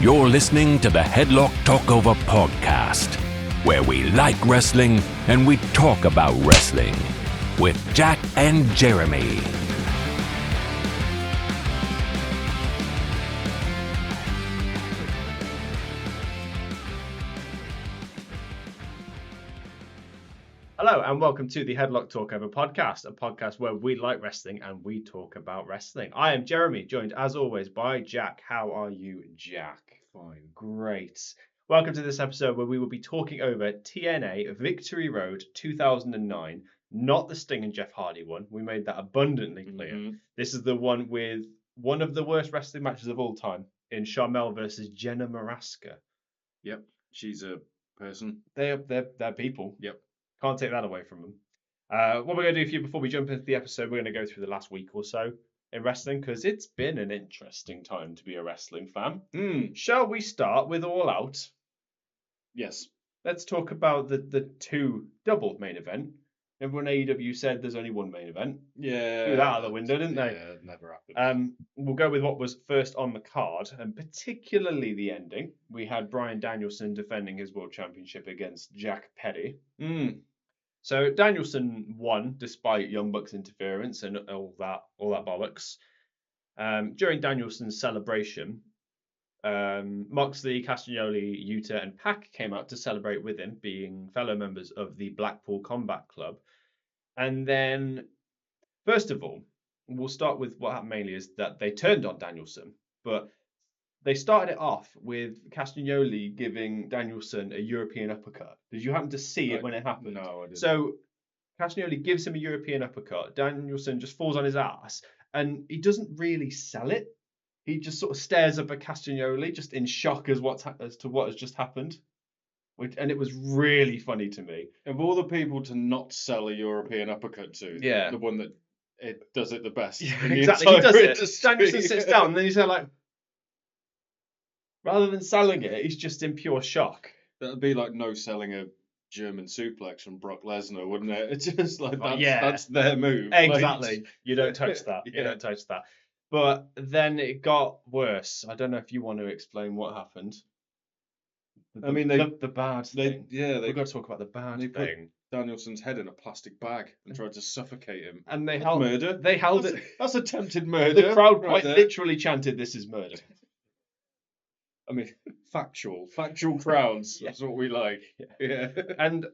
You're listening to the Headlock Talkover podcast, where we like wrestling and we talk about wrestling with Jack and Jeremy. Hello and welcome to the Headlock Talkover podcast, a podcast where we like wrestling and we talk about wrestling. I am Jeremy, joined as always by Jack. How are you, Jack? Fine. Great. Welcome to this episode where we will be talking over TNA Victory Road 2009, not the Sting and Jeff Hardy one. We made that abundantly clear. Mm-hmm. This is the one with one of the worst wrestling matches of all time in Sharmell versus Jenna Maraska. Yep. She's a person. They're people. Yep. Can't take that away from them. What we're going to do for you before we jump into the episode, we're going to go through the last week or so in wrestling because it's been an interesting time to be a wrestling fan. Shall we start with All Out? Yes. Let's talk about the two double main event. Everyone AEW said there's only one main event. Yeah. Threw that out the window, didn't they? Yeah, it never happened. We'll go with what was first on the card, and particularly the ending. We had Bryan Danielson defending his world championship against Jack Petty. So Danielson won despite Young Bucks interference and all that bollocks. During Danielson's celebration, Moxley, Castagnoli, Yuta, and Pac came out to celebrate with him, being fellow members of the Blackpool Combat Club. And then, first of all, we'll start with what happened mainly is that they turned on Danielson, but they started it off with Castagnoli giving Danielson a European uppercut. Did you happen to see it when it happened? No, I didn't. So Castagnoli gives him a European uppercut. Danielson just falls on his ass, and he doesn't really sell it. He just sort of stares up at Castagnoli, just in shock as to what has just happened. And it was really funny to me. Of all the people to not sell a European uppercut to, Yeah. the one that it does it the best. Yeah, in the exactly. He entire does it. industry. Danielson sits down, and then he's there like, rather than selling it, he's just in pure shock. That'd be like no selling a German suplex from Brock Lesnar, wouldn't it? It's just like Oh, that's, yeah. that's their move. Exactly. You don't touch that. You Yeah. don't touch that. But then it got worse. I don't know if you want to explain what happened. I mean, they the bad thing. they We've got to talk about the bad they put thing. Danielson's head in a plastic bag and tried to suffocate him. And they That's held murder. They held That's, it. that's attempted murder. The crowd right quite there. literally chanted, "This is murder." I mean, factual crowds. Yeah. That's what we like. Yeah. And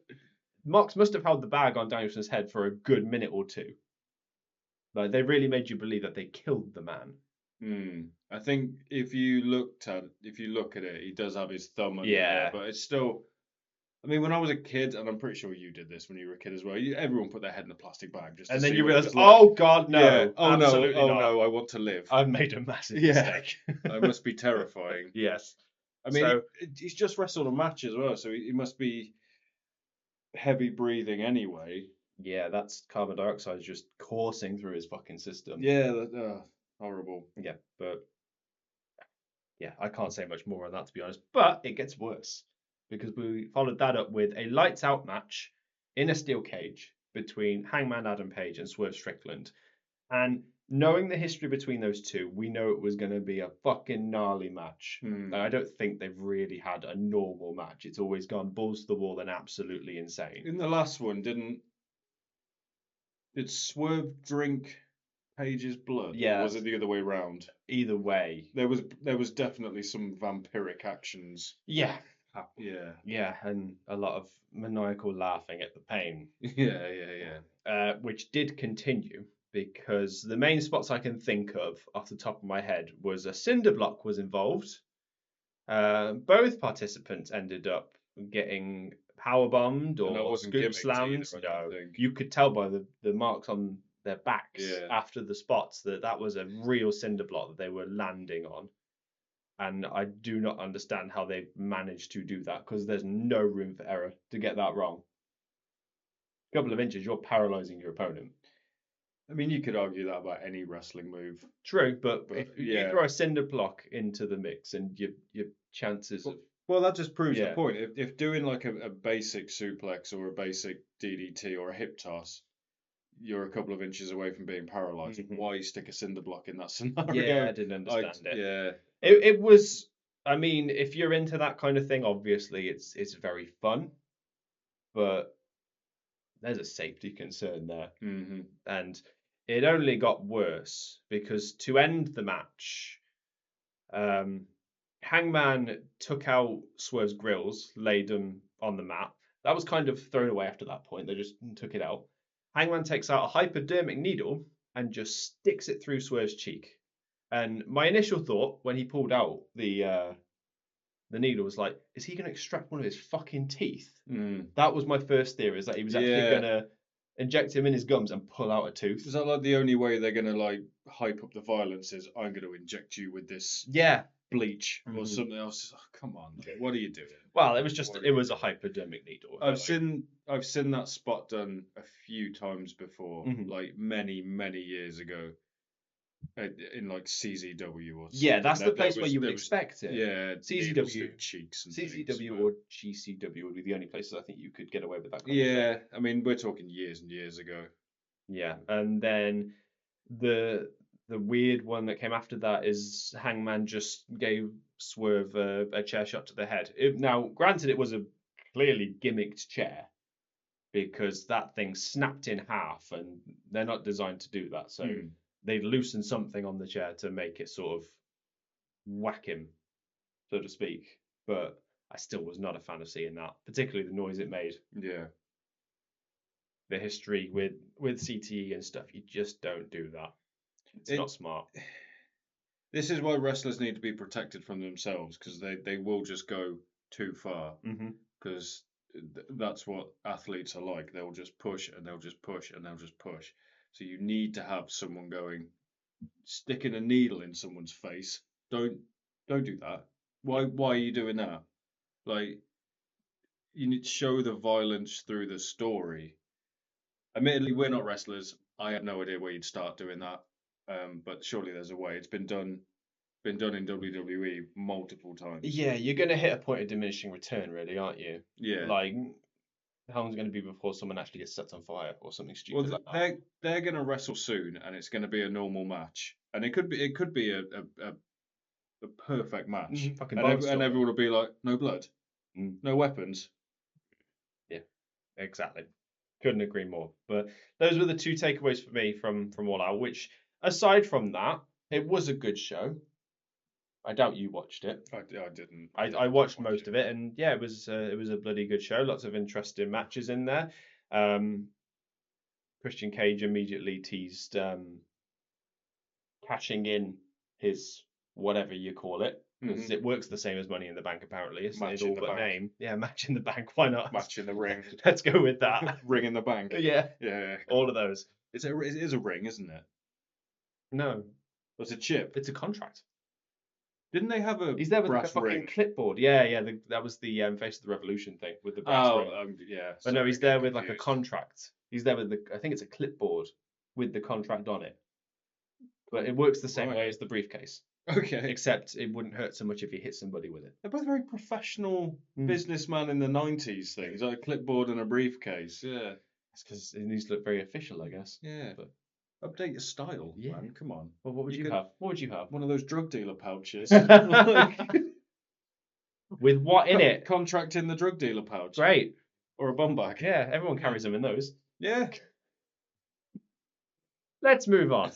Mox must have held the bag on Danielson's head for a good minute or two. Like they really made you believe that they killed the man. I think if you look at it, he does have his thumb under Yeah. there, but it's still. I mean, when I was a kid, and I'm pretty sure you did this when you were a kid as well. Everyone put their head in a plastic bag just. And to then see you what it realise, was like. oh God, no! Yeah. Oh no! Absolutely Oh not. no! I want to live. I've made a massive Yeah. mistake. That must be terrifying. Yes. I mean, So- he's just wrestled a match as well, so he must be heavy breathing anyway. Yeah, that's carbon dioxide just coursing through his fucking system. Yeah, horrible. Yeah, but yeah, I can't say much more on that to be honest. But it gets worse because we followed that up with a lights out match in a steel cage between Hangman Adam Page and Swerve Strickland. And knowing the history between those two, we know it was going to be a fucking gnarly match. I don't think they've really had a normal match. It's always gone balls to the wall and absolutely insane. In the last one, did Swerve drink Page's blood? Yeah. Or was it the other way round? Either way. There was definitely some vampiric actions. Yeah. Yeah. Yeah, and a lot of maniacal laughing at the pain. Yeah. Which did continue because the main spots I can think of off the top of my head was a cinder block was involved. Both participants ended up getting power bombed And that or wasn't scoop gimmicked slammed. either, I don't No, think. you could tell by the marks on their backs Yeah. after the spots that was a real cinder block that they were landing on. And I do not understand how they managed to do that because there's no room for error to get that wrong. A couple of inches, you're paralyzing your opponent. I mean, you could argue that about any wrestling move. True, but But, if yeah. you throw a cinder block into the mix and your chances of... Well, that just proves Yeah. the point. If doing like a basic suplex or a basic DDT or a hip toss, you're a couple of inches away from being paralyzed, Mhm. why stick a cinder block in that scenario? Yeah, I didn't understand it. Yeah. It was I mean, if you're into that kind of thing, obviously it's very fun, but there's a safety concern there. Mm-hmm. And it only got worse because to end the match, Hangman took out Swerve's grills, laid them on the mat. That was kind of thrown away after that point. They just took it out. Hangman takes out a hypodermic needle and just sticks it through Swerve's cheek. And my initial thought when he pulled out the needle was like, is he going to extract one of his fucking teeth? That was my first theory, is that he was actually going to inject him in his gums and pull out a tooth. Is that like the only way they're going to like hype up the violence is I'm going to inject you with this bleach or something else? Oh, come on, what are you doing? Well, it was a hypodermic needle. I've seen that spot done a few times before, like many years ago, in like CZW or something. Yeah, that's the place where you would expect it. Yeah, CZW, cheeks and CZW or GCW would be the only places I think you could get away with that kind of thing. Yeah, I mean we're talking years and years ago. Yeah, and then the weird one that came after that is Hangman just gave Swerve a chair shot to the head. Now, granted, it was a clearly gimmicked chair because that thing snapped in half, and they're not designed to do that. So they loosened something on the chair to make it sort of whack him, so to speak. But I still was not a fan of seeing that, particularly the noise it made. Yeah. The history with CTE and stuff, you just don't do that. It's not smart. This is why wrestlers need to be protected from themselves, because they will just go too far. Because that's what athletes are like. They'll just push and they'll just push and they'll just push. So you need to have someone sticking a needle in someone's face. Don't do that. Why are you doing that? Like, you need to show the violence through the story. Admittedly, we're not wrestlers. I have no idea where you'd start doing that. But surely there's a way. It's been done in WWE multiple times. Yeah, you're going to hit a point of diminishing return, really, aren't you? Yeah. Like, how long's it going to be before someone actually gets set on fire or something stupid like that? They're going to wrestle soon, and it's going to be a normal match, and it could be a perfect match, and everyone will be like, no blood, no weapons. Yeah, exactly. Couldn't agree more. But those were the two takeaways for me from All Out. Which, aside from that, it was a good show. I doubt you watched it. I didn't. I watched most of it, and yeah, it was a bloody good show. Lots of interesting matches in there. Christian Cage immediately teased cashing in his whatever you call it, because it works the same as Money in the Bank apparently. It's all but name. Yeah, Match in the Bank. Why not? Match in the Ring. Let's go with that. Ring in the Bank. Yeah. Yeah. All of those. It is a ring, isn't it? No. It's a chip. It's a contract. Didn't they have a He's there with brass like a fucking ring? clipboard. Yeah. That was the Face of the Revolution thing with the brass ring. Yeah. But no, he's there with like a contract. He's there with I think it's a clipboard with the contract on it. But it works the same way as the briefcase. Okay. Except it wouldn't hurt so much if you hit somebody with it. They're both very professional businessman in the 90s things, like a clipboard and a briefcase. Yeah. It's because it needs to look very official, I guess. Yeah. But update your style, man. Come on. Well, what would you have? What would you have? One of those drug dealer pouches. With what in it? Contract in the drug dealer pouch. Great. Or a bum bag. Yeah, everyone carries them in those. Yeah. Let's move on.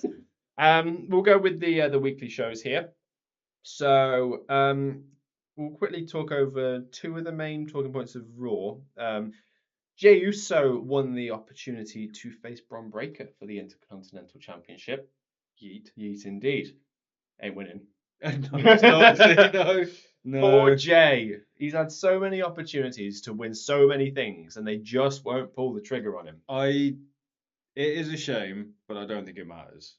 We'll go with the weekly shows here. So we'll quickly talk over two of the main talking points of Raw. Jey Uso won the opportunity to face Bron Breakker for the Intercontinental Championship. Yeet indeed. Ain't winning. No. Poor Jey. He's had so many opportunities to win so many things, and they just won't pull the trigger on him. It is a shame, but I don't think it matters.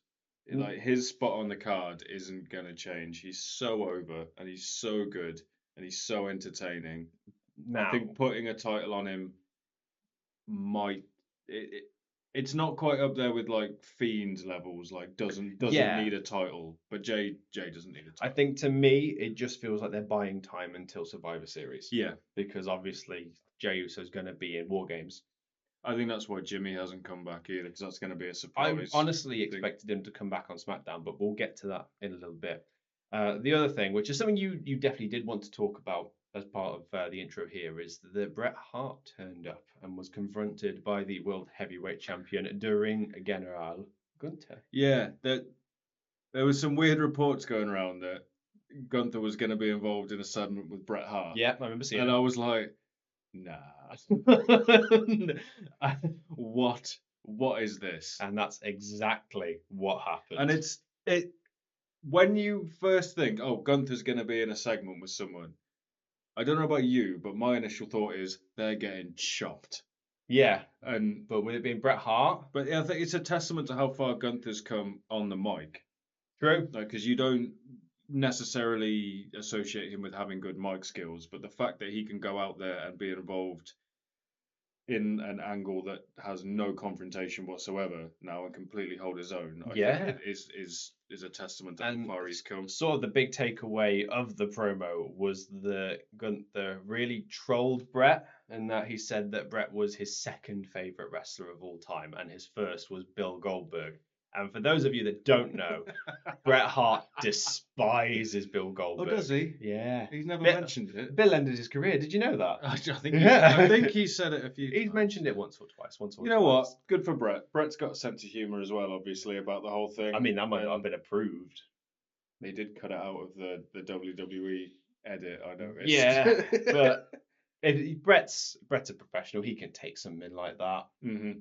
Like, his spot on the card isn't going to change. He's so over, and he's so good, and he's so entertaining. Now, I think putting a title on him might... It's not quite up there with, like, Fiend levels, like, doesn't need a title, but Jey doesn't need a title. I think, to me, it just feels like they're buying time until Survivor Series. Yeah. Because, obviously, Jey Uso's going to be in War Games. I think that's why Jimmy hasn't come back either, because that's going to be a surprise. I honestly expected him to come back on SmackDown, but we'll get to that in a little bit. The other thing, which is something you definitely did want to talk about as part of the intro here, is that Bret Hart turned up and was confronted by the World Heavyweight Champion during General Gunther. Yeah, there was some weird reports going around that Gunther was going to be involved in a segment with Bret Hart. Yeah, I remember seeing And it. I was like, nah. What is this? And that's exactly what happened. And it when you first think, oh, Gunther's going to be in a segment with someone, I don't know about you, but my initial thought is they're getting chopped. Yeah, And but with it being Bret Hart, but I think it's a testament to how far Gunther's come on the mic. true. Because you don't necessarily associate him with having good mic skills, but the fact that he can go out there and be involved in an angle that has no confrontation whatsoever now and completely hold his own, I Yeah. think it is a testament to And how far he's come. Sort of the big takeaway of the promo was that Gunther really trolled Bret, and that he said that Bret was his second favorite wrestler of all time, and his first was Bill Goldberg. And for those of you that don't know, Bret Hart despises Bill Oh, Goldberg. does he? Yeah. He's never Bill- mentioned it. Bill ended his career. Did you know that? I think Yeah. I think he said it a few He's times. mentioned it once or twice. You know what? Good for Bret. Bret's got a sense of humour as well, obviously, about the whole thing. I mean, that might not have And been approved. they did cut it out of the WWE edit, I noticed. Yeah, but Bret's a professional. He can take something like that. hmm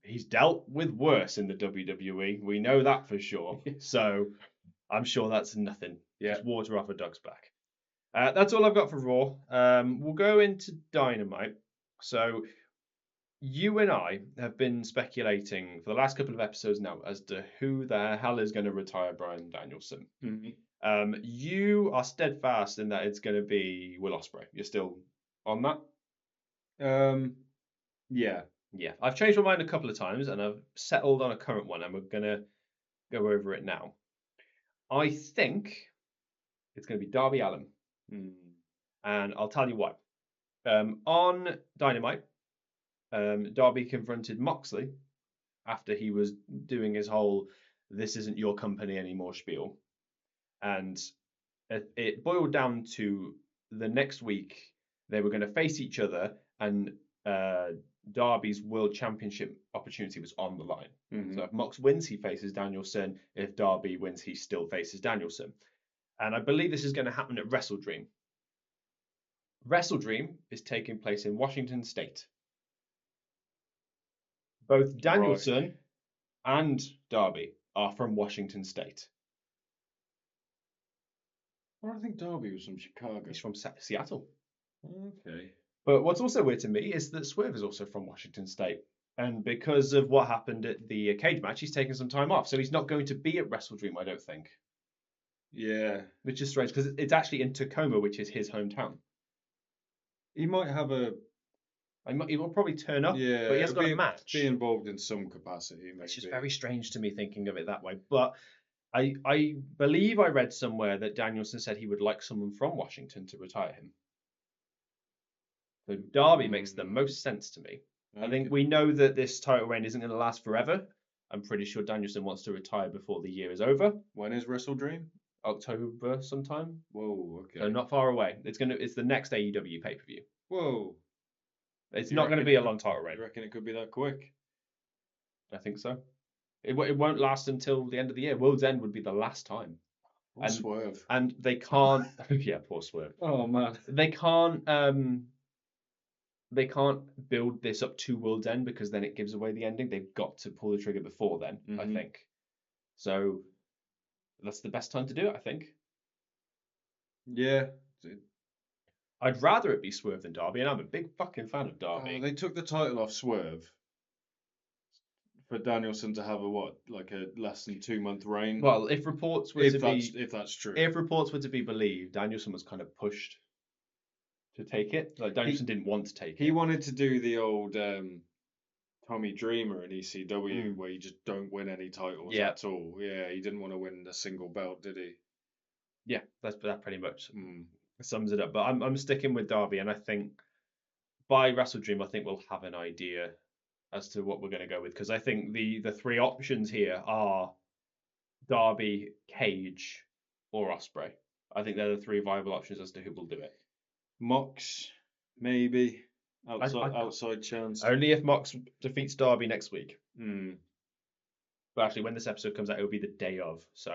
He's dealt with worse in the WWE. We know that for sure. So I'm sure that's nothing. Yeah. Just water off a duck's back. That's all I've got for Raw. We'll go into Dynamite. So you and I have been speculating for the last couple of episodes now as to who the hell is going to retire Bryan Danielson. hmm You are steadfast in that it's going to be Will Ospreay. You're still on that? Yeah. Yeah. I've changed my mind a couple of times and I've settled on a current one, and we're going to go over it now. I think it's going to be Darby Allin, and I'll tell you why. On Dynamite, Darby confronted Moxley after he was doing his whole "this isn't your company anymore" spiel, and it boiled down to the next week they were going to face each other, and Darby's World Championship opportunity was on the line. So if Mox wins, he faces Danielson. If Darby wins, he still faces Danielson. And I believe this is going to happen at Wrestle Dream. Wrestle Dream is taking place in Washington State. Both Danielson and Darby are from Washington State. Well, I think Darby was from Chicago. He's from Seattle. Okay. But what's also weird to me is that Swerve is also from Washington State. And because of what happened at the cage match, he's taken some time off. So he's not going to be at Wrestle Dream, I don't think. Yeah. Which is strange, because it's actually in Tacoma, which is his hometown. He might have a... He will probably turn up, Yeah, but he hasn't got a match. Be involved in some capacity, maybe. It's just very strange to me thinking of it that way. But I believe I read somewhere that Danielson said he would like someone from Washington to retire him. So Darby makes the most sense to me. I think we know that this title reign isn't going to last forever. I'm pretty sure Danielson wants to retire before the year is over. When is Wrestle Dream? October sometime. Whoa, okay. So not far away. It's the next AEW pay-per-view. Whoa. It's not going to be a long title reign. You reckon it could be that quick? I think so. It won't last until the end of the year. World's End would be the last time. Poor Swerve. And they can't. Yeah, poor Swerve. Oh man. They can't build this up to World's End because then it gives away the ending. They've got to pull the trigger before then, I think. So that's the best time to do it, I think. Yeah. I'd rather it be Swerve than Darby, and I'm a big fucking fan of Darby. They took the title off Swerve for Danielson to have a less than 2-month reign. Well, if reports were if that's true. If reports were to be believed, Danielson was kind of pushed to take it. Like Danielson didn't want to take it. He wanted to do the old Tommy Dreamer in ECW where you just don't win any titles at all. Yeah, he didn't want to win a single belt, did he? Yeah, that pretty much sums it up. But I'm sticking with Darby, and I think by Wrestle Dream, I think we'll have an idea as to what we're going to go with, because I think the three options here are Darby, Cage, or Ospreay. I think they're the 3 viable options as to who will do it. Mox, maybe. I- Outside chance. Only if Mox defeats Darby next week. Hmm. But actually, when this episode comes out, it'll be the day of. So,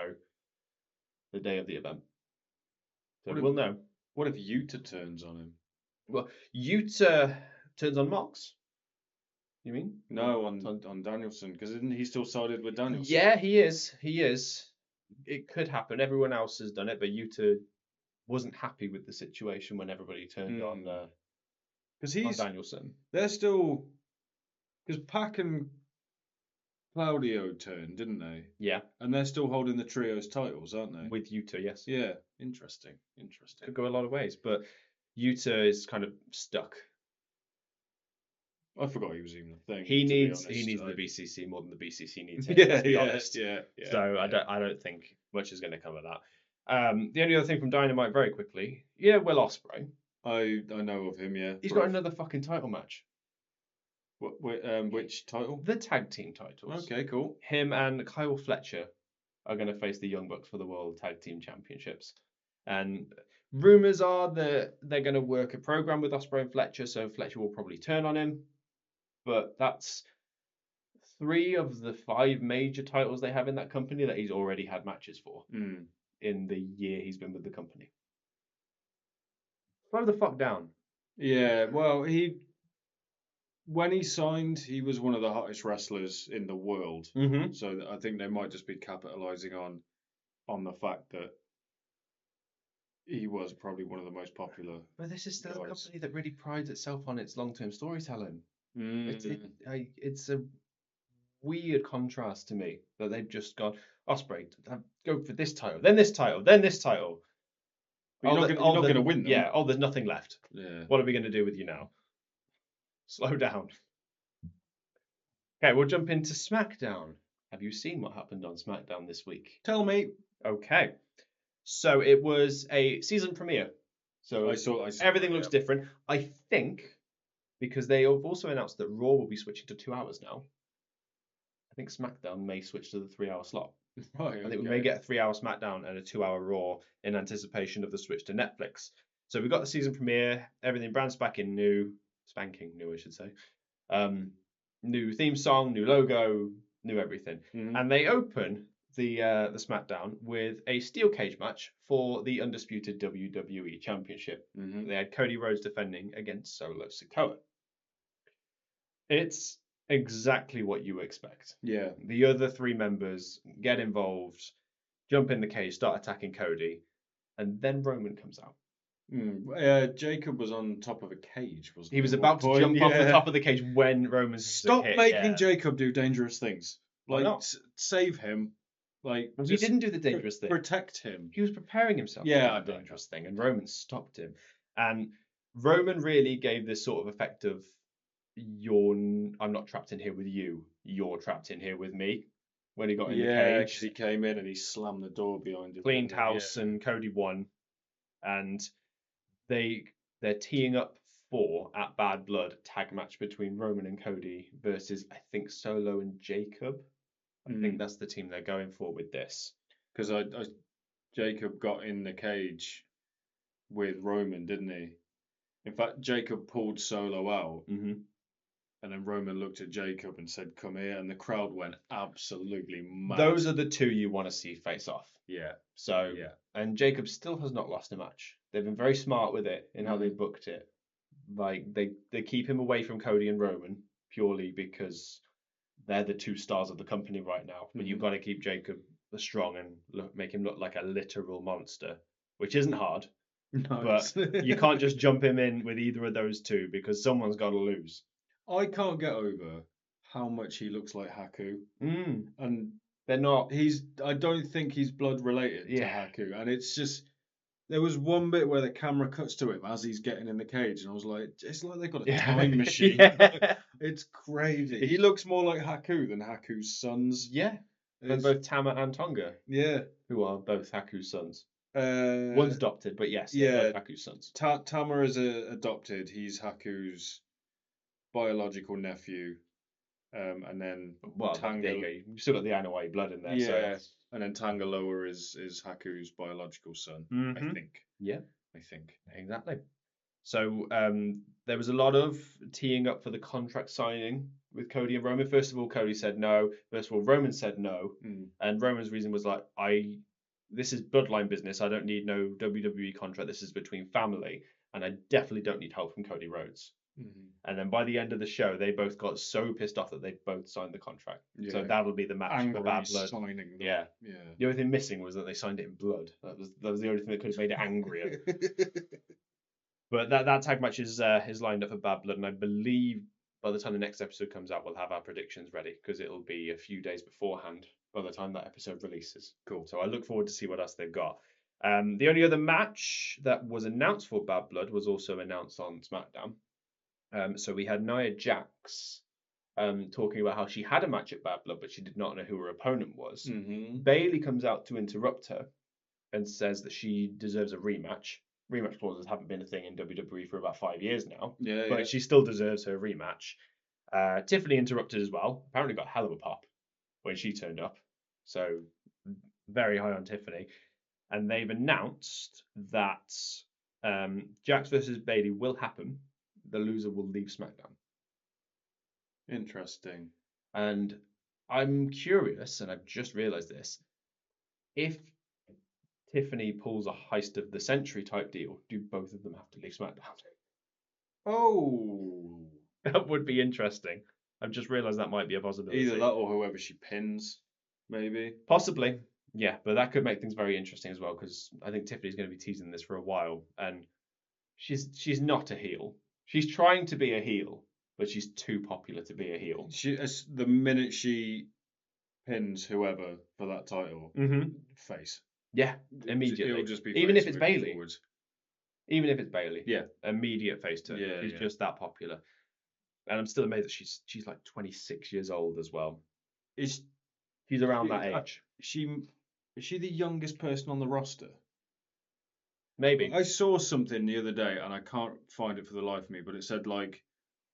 the day of the event. So we'll know. What if Yuta turns on him? Well, Yuta turns on Mox. You mean? No, on Danielson, because isn't he still sided with Danielson? Yeah, he is. He is. It could happen. Everyone else has done it, but Yuta wasn't happy with the situation when everybody turned on Danielson. They're still, because Pac and Claudio turned, didn't they? Yeah. And they're still holding the trios titles, aren't they? With Yuta, yes. Yeah, interesting. Could go a lot of ways, but Yuta is kind of stuck. I forgot he was even a thing. He needs the BCC more than the BCC needs him. Yeah. So I don't think much is going to come of that. The only other thing from Dynamite, very quickly, Will Ospreay. I know of him. Yeah. He's got another fucking title match. Which title? The tag team titles. Okay, cool. Him and Kyle Fletcher are going to face the Young Bucks for the World Tag Team Championships. And rumors are that they're going to work a program with Ospreay and Fletcher, so Fletcher will probably turn on him. But that's 3 of the 5 major titles they have in that company that he's already had matches for in the year he's been with the company. Slow the fuck down. Yeah, well, when he signed, he was one of the hottest wrestlers in the world. Mm-hmm. So I think they might just be capitalizing on the fact that he was probably one of the most popular. But this is still a company that really prides itself on its long-term storytelling. It's a weird contrast to me that they've just gone, Ospreay, go for this title, then this title, then this title. But you're not going to win them. Yeah, there's nothing left. Yeah. What are we going to do with you now? Slow down. Okay, we'll jump into SmackDown. Have you seen what happened on SmackDown this week? Tell me. Okay. So it was a season premiere. So I saw everything looks different. I think because they have also announced that Raw will be switching to 2 hours now. I think SmackDown may switch to the 3-hour slot. Right, I think we may get a 3-hour SmackDown and a 2-hour Raw in anticipation of the switch to Netflix. So we got the season premiere, everything brand spanking new, I should say. New theme song, new logo, new everything. Mm-hmm. And they open the SmackDown with a steel cage match for the undisputed WWE Championship. Mm-hmm. They had Cody Rhodes defending against Solo Sikoa. It's exactly what you expect. Yeah. The other 3 members get involved, jump in the cage, start attacking Cody, and then Roman comes out. Jacob was on top of a cage, wasn't he? He was about to jump off the top of the cage when Roman Stop hit, making Jacob do dangerous things. Why not? Save him. Well, he didn't do the dangerous thing. Protect him. He was preparing himself for the dangerous thing, and Roman stopped him. And Roman really gave this sort of effect of, I'm not trapped in here with you, you're trapped in here with me. When he got in the cage, he came in and he slammed the door behind him. Cleaned house, and Cody won. And they're teeing up for, at Bad Blood, tag match between Roman and Cody versus, I think, Solo and Jacob. I think that's the team they're going for with this. Because Jacob got in the cage with Roman, didn't he? In fact, Jacob pulled Solo out. Mm-hmm. And then Roman looked at Jacob and said, "Come here," and the crowd went absolutely mad. Those are the 2 you want to see face off. Yeah. So, and Jacob still has not lost a match. They've been very smart with it in how they booked it. Like, they keep him away from Cody and Roman purely because they're the 2 stars of the company right now. But you've got to keep Jacob strong and make him look like a literal monster, which isn't hard. No, but you can't just jump him in with either of those 2 because someone's got to lose. I can't get over how much he looks like Haku. And they're not. I don't think he's blood related to Haku. And it's just, there was one bit where the camera cuts to him as he's getting in the cage, and I was like, it's like they've got a time machine. It's crazy. He looks more like Haku than Haku's sons. Yeah. And both Tama and Tonga. Yeah. Who are both Haku's sons. One's adopted, but yes, they're both Haku's sons. Tama is adopted. He's Haku's biological nephew. And then Tanga, you've still got the Anoa'i blood in there. Yeah. So And then Tangaloa is Haku's biological son, I think. Yeah, I think. exactly. So there was a lot of teeing up for the contract signing with Cody and Roman. First of all, Cody said no. First of all, Roman said no. And Roman's reason was like, this is bloodline business. I don't need no WWE contract. This is between family. And I definitely don't need help from Cody Rhodes. And then by the end of the show, they both got so pissed off that they both signed the contract. Yeah. So that'll be the match for Bad Blood. Signing them. Yeah. The only thing missing was that they signed it in blood. That was the only thing that could have made it angrier. But that tag match is lined up for Bad Blood, and I believe by the time the next episode comes out, we'll have our predictions ready because it'll be a few days beforehand by the time that episode releases. Cool. So I look forward to see what else they've got. The only other match that was announced for Bad Blood was also announced on SmackDown. So we had Nia Jax talking about how she had a match at Bad Blood, but she did not know who her opponent was. Bayley comes out to interrupt her and says that she deserves a rematch. Rematch clauses haven't been a thing in WWE for about 5 years now, but she still deserves her rematch. Tiffany interrupted as well. Apparently got a hell of a pop when she turned up. So very high on Tiffany. And they've announced that Jax versus Bayley will happen. The loser will leave SmackDown. Interesting. And I'm curious, and I've just realised this, if Tiffany pulls a heist of the century type deal, do both of them have to leave SmackDown? Oh. That would be interesting. I've just realised that might be a possibility. Either that or whoever she pins, maybe. Possibly. Yeah, but that could make things very interesting as well, because I think Tiffany's going to be teasing this for a while, and she's not a heel. She's trying to be a heel, but she's too popular to be a heel. The minute she pins whoever for that title, face. Yeah, immediately. It'll just be even face if it's Bayley. Forwards. Even if it's Bayley. Yeah. Immediate face turn. Yeah, she's just that popular. And I'm still amazed that she's like 26 years old as well. She's around that age. Is she the youngest person on the roster? Maybe. I saw something the other day and I can't find it for the life of me, but it said like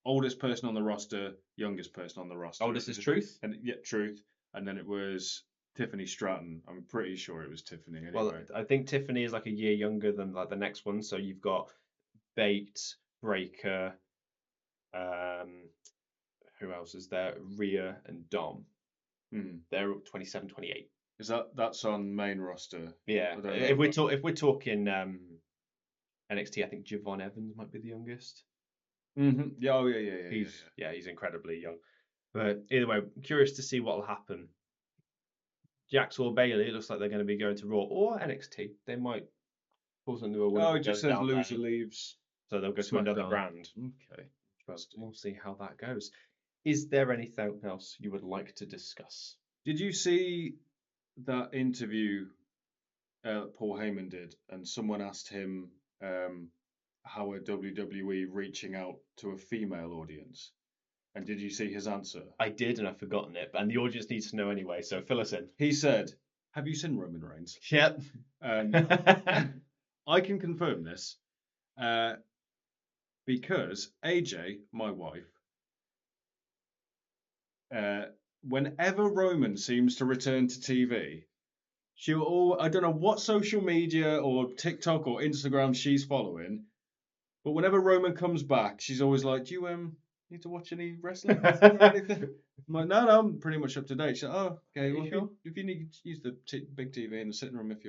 oldest person on the roster, youngest person on the roster. Oldest is Truth? And Truth. And then it was Tiffany Stratton. I'm pretty sure it was Tiffany anyway. Well, I think Tiffany is like a year younger than like the next one. So you've got Bate, Breaker, who else is there? Rhea and Dom. They're 27, 28. Is that's on main roster? Yeah. If we're talking NXT, I think Javon Evans might be the youngest. Yeah. Oh yeah. He's incredibly young. But either way, I'm curious to see what will happen. Jax or Bayley, it looks like they're going to be going to Raw or NXT. They might pull something away. Oh, it just says loser leaves. So they'll go to another brand. Okay. But we'll see how that goes. Is there anything else you would like to discuss? Did you see that interview Paul Heyman did, and someone asked him how are WWE reaching out to a female audience? And did you see his answer? I did, and I've forgotten it, and the audience needs to know anyway, so fill us in. He said, have you seen Roman Reigns? Yep. I can confirm this because AJ, my wife, whenever Roman seems to return to TV, I don't know what social media or TikTok or Instagram she's following, but whenever Roman comes back, she's always like, do you need to watch any wrestling or anything? I'm like, no, I'm pretty much up to date. She's like, oh, okay, well, sure? if you need to use the big TV in the sitting room if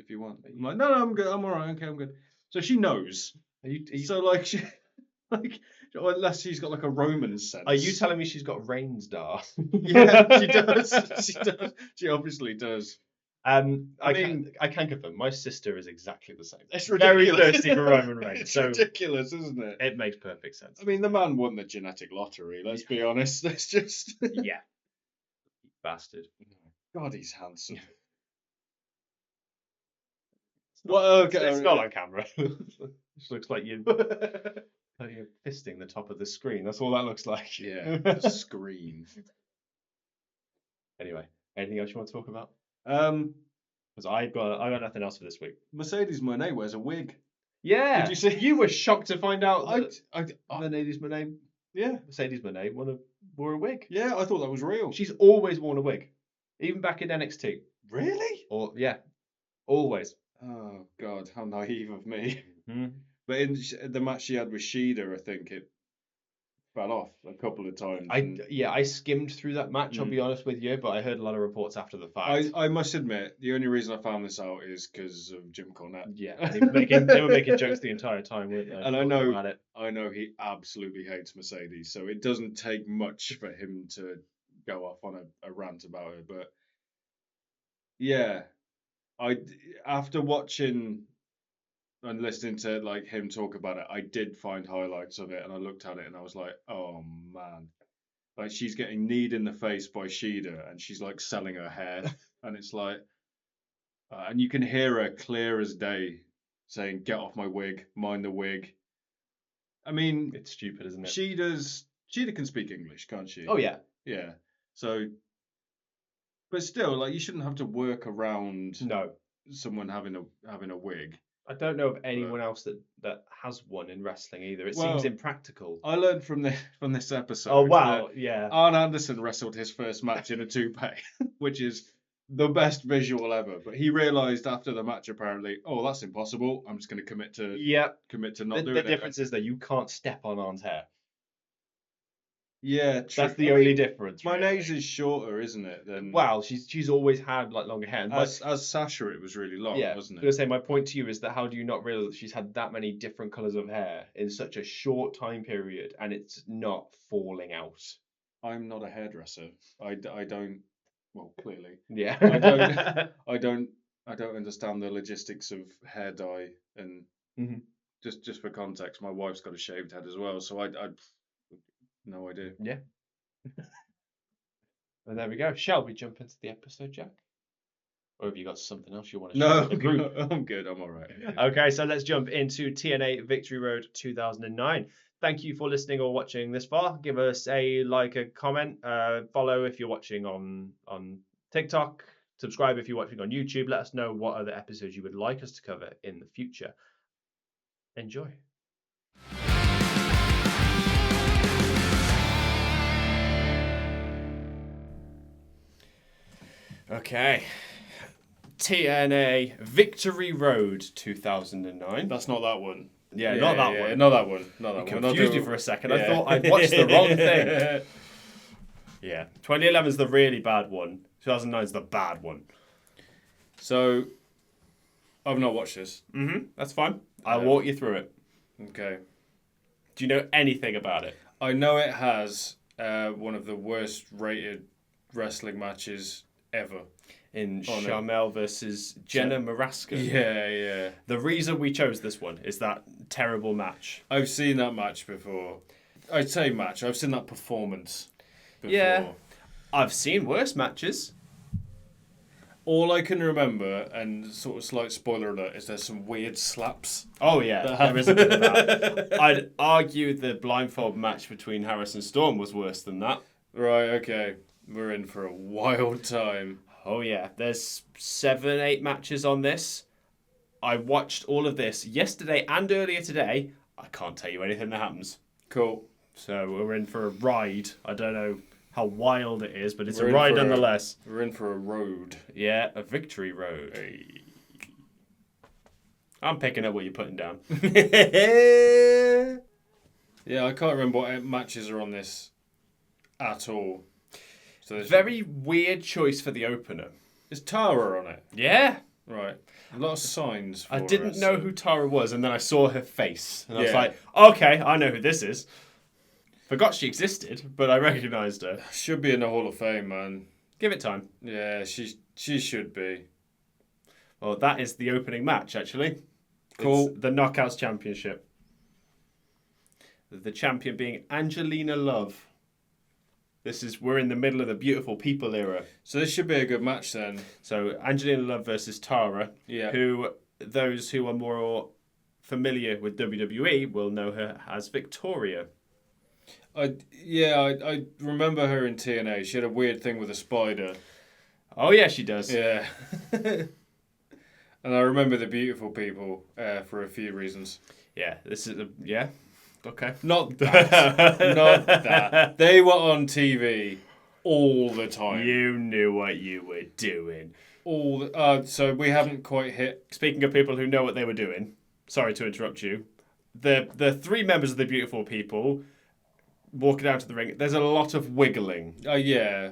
you want. I'm like, no, I'm good, I'm all right, okay, I'm good. So she knows. So like she unless she's got like a Roman sense. Are you telling me she's got Reigns dar? Yeah, she does. She does. She obviously does. I can confirm. My sister is exactly the same. It's very ridiculous. thirsty for Roman Reigns. It's so ridiculous, isn't it? It makes perfect sense. I mean, the man won the genetic lottery. Let's be honest. Let's just. Yeah. Bastard. God, he's handsome. It's not on camera. It just looks like you're fisting the top of the screen. That's all that looks like. Yeah, the screen. Anyway, anything else you want to talk about? Because I got nothing else for this week. Mercedes Moné wears a wig. Yeah. Did you see? You were shocked to find out that Mercedes Moné. Yeah. Mercedes Moné wore a wig. Yeah, I thought that was real. She's always worn a wig, even back in NXT. Really? Or yeah, always. Oh God, how naive of me. Hmm. But in the match she had with Shida, I think it fell off a couple of times. I skimmed through that match. I'll be honest with you, but I heard a lot of reports after the fact. I must admit, the only reason I found this out is because of Jim Cornette. Yeah, they were making jokes the entire time, weren't they? And About I know he absolutely hates Mercedes, so it doesn't take much for him to go off on a rant about it. But yeah, after watching and listening to like him talk about it, I did find highlights of it, and I looked at it and I was like, oh man, like she's getting kneed in the face by Shida, and she's like selling her hair, and it's like, and you can hear her clear as day saying, "Get off my wig, mind the wig." I mean, it's stupid, isn't it? Shida can speak English, can't she? Oh yeah. Yeah. So, but still, like you shouldn't have to work around someone having a wig. I don't know of anyone else that has one in wrestling either. It Well, seems impractical. I learned from this episode. Oh wow, yeah. Arn Anderson wrestled his first match in a toupee, which is the best visual ever. But he realised after the match, apparently, oh, that's impossible. I'm just going to commit to not doing it. The difference is that you can't step on Arn's hair. Yeah, true. That's the only difference. My nose is shorter, isn't it? Than well, she's always had like longer hair. As Sasha, it was really long, wasn't it? I was gonna say my point to you is that how do you not realize that she's had that many different colors of hair in such a short time period and it's not falling out? I'm not a hairdresser. I don't. Well, clearly. Yeah. I don't understand the logistics of hair dye and just for context, my wife's got a shaved head as well, so I no idea. Yeah. And there we go. Shall we jump into the episode, Jack? Or have you got something else you want to share with the group? I'm good. I'm all right. Okay, so let's jump into TNA Victory Road 2009. Thank you for listening or watching this far. Give us a like, a comment, follow if you're watching on TikTok, subscribe if you're watching on YouTube. Let us know what other episodes you would like us to cover in the future. Enjoy. Okay. TNA Victory Road 2009. That's not that one. Yeah, not that one. Not that one. Not that one. Confused you for a second. I thought I'd watched the wrong thing. Yeah. 2011 is the really bad one. 2009 is the bad one. So, I've not watched this. That's fine. I'll walk you through it. Okay. Do you know anything about it? I know it has one of the worst rated wrestling matches ever. In Sharmell versus Jenna Maraska. Yeah. The reason we chose this one is that terrible match. I've seen that match before. I'd say match. I've seen that performance before. Yeah. I've seen worse matches. All I can remember, and sort of slight spoiler alert, is there's some weird slaps. Oh, yeah. There is a bit of that. I'd argue the blindfold match between Harris and Storm was worse than that. Right, okay. We're in for a wild time. Oh, yeah. There's 7-8 matches on this. I watched all of this yesterday and earlier today. I can't tell you anything that happens. Cool. So we're in for a ride. I don't know how wild it is, but it's a ride nonetheless. We're in for a road. Yeah, a victory road. Hey. I'm picking up what you're putting down. Yeah, I can't remember what matches are on this at all. So very weird choice for the opener. Is Tara on it? Yeah. Right. A lot of signs for I didn't know who Tara was, and then I saw her face. And I was Yeah. like, okay, I know who this is. Forgot she existed, but I recognised her. Should be in the Hall of Fame, man. Give it time. Yeah, she should be. Well, that is the opening match, actually. Cool. It's the Knockouts Championship. The champion being Angelina Love. We're in the middle of the beautiful people era. So this should be a good match then. So Angelina Love versus Tara, Yeah. who those who are more familiar with WWE will know her as Victoria. I remember her in TNA. She had a weird thing with a spider. Oh yeah, she does. Yeah. And I remember the beautiful people for a few reasons. Yeah, okay. Not that. Not that. They were on TV all the time. You knew what you were doing. So we haven't quite hit. Speaking of people who know what they were doing, sorry to interrupt you. The 3 members of the Beautiful People walking out to the ring. There's a lot of wiggling. Oh yeah,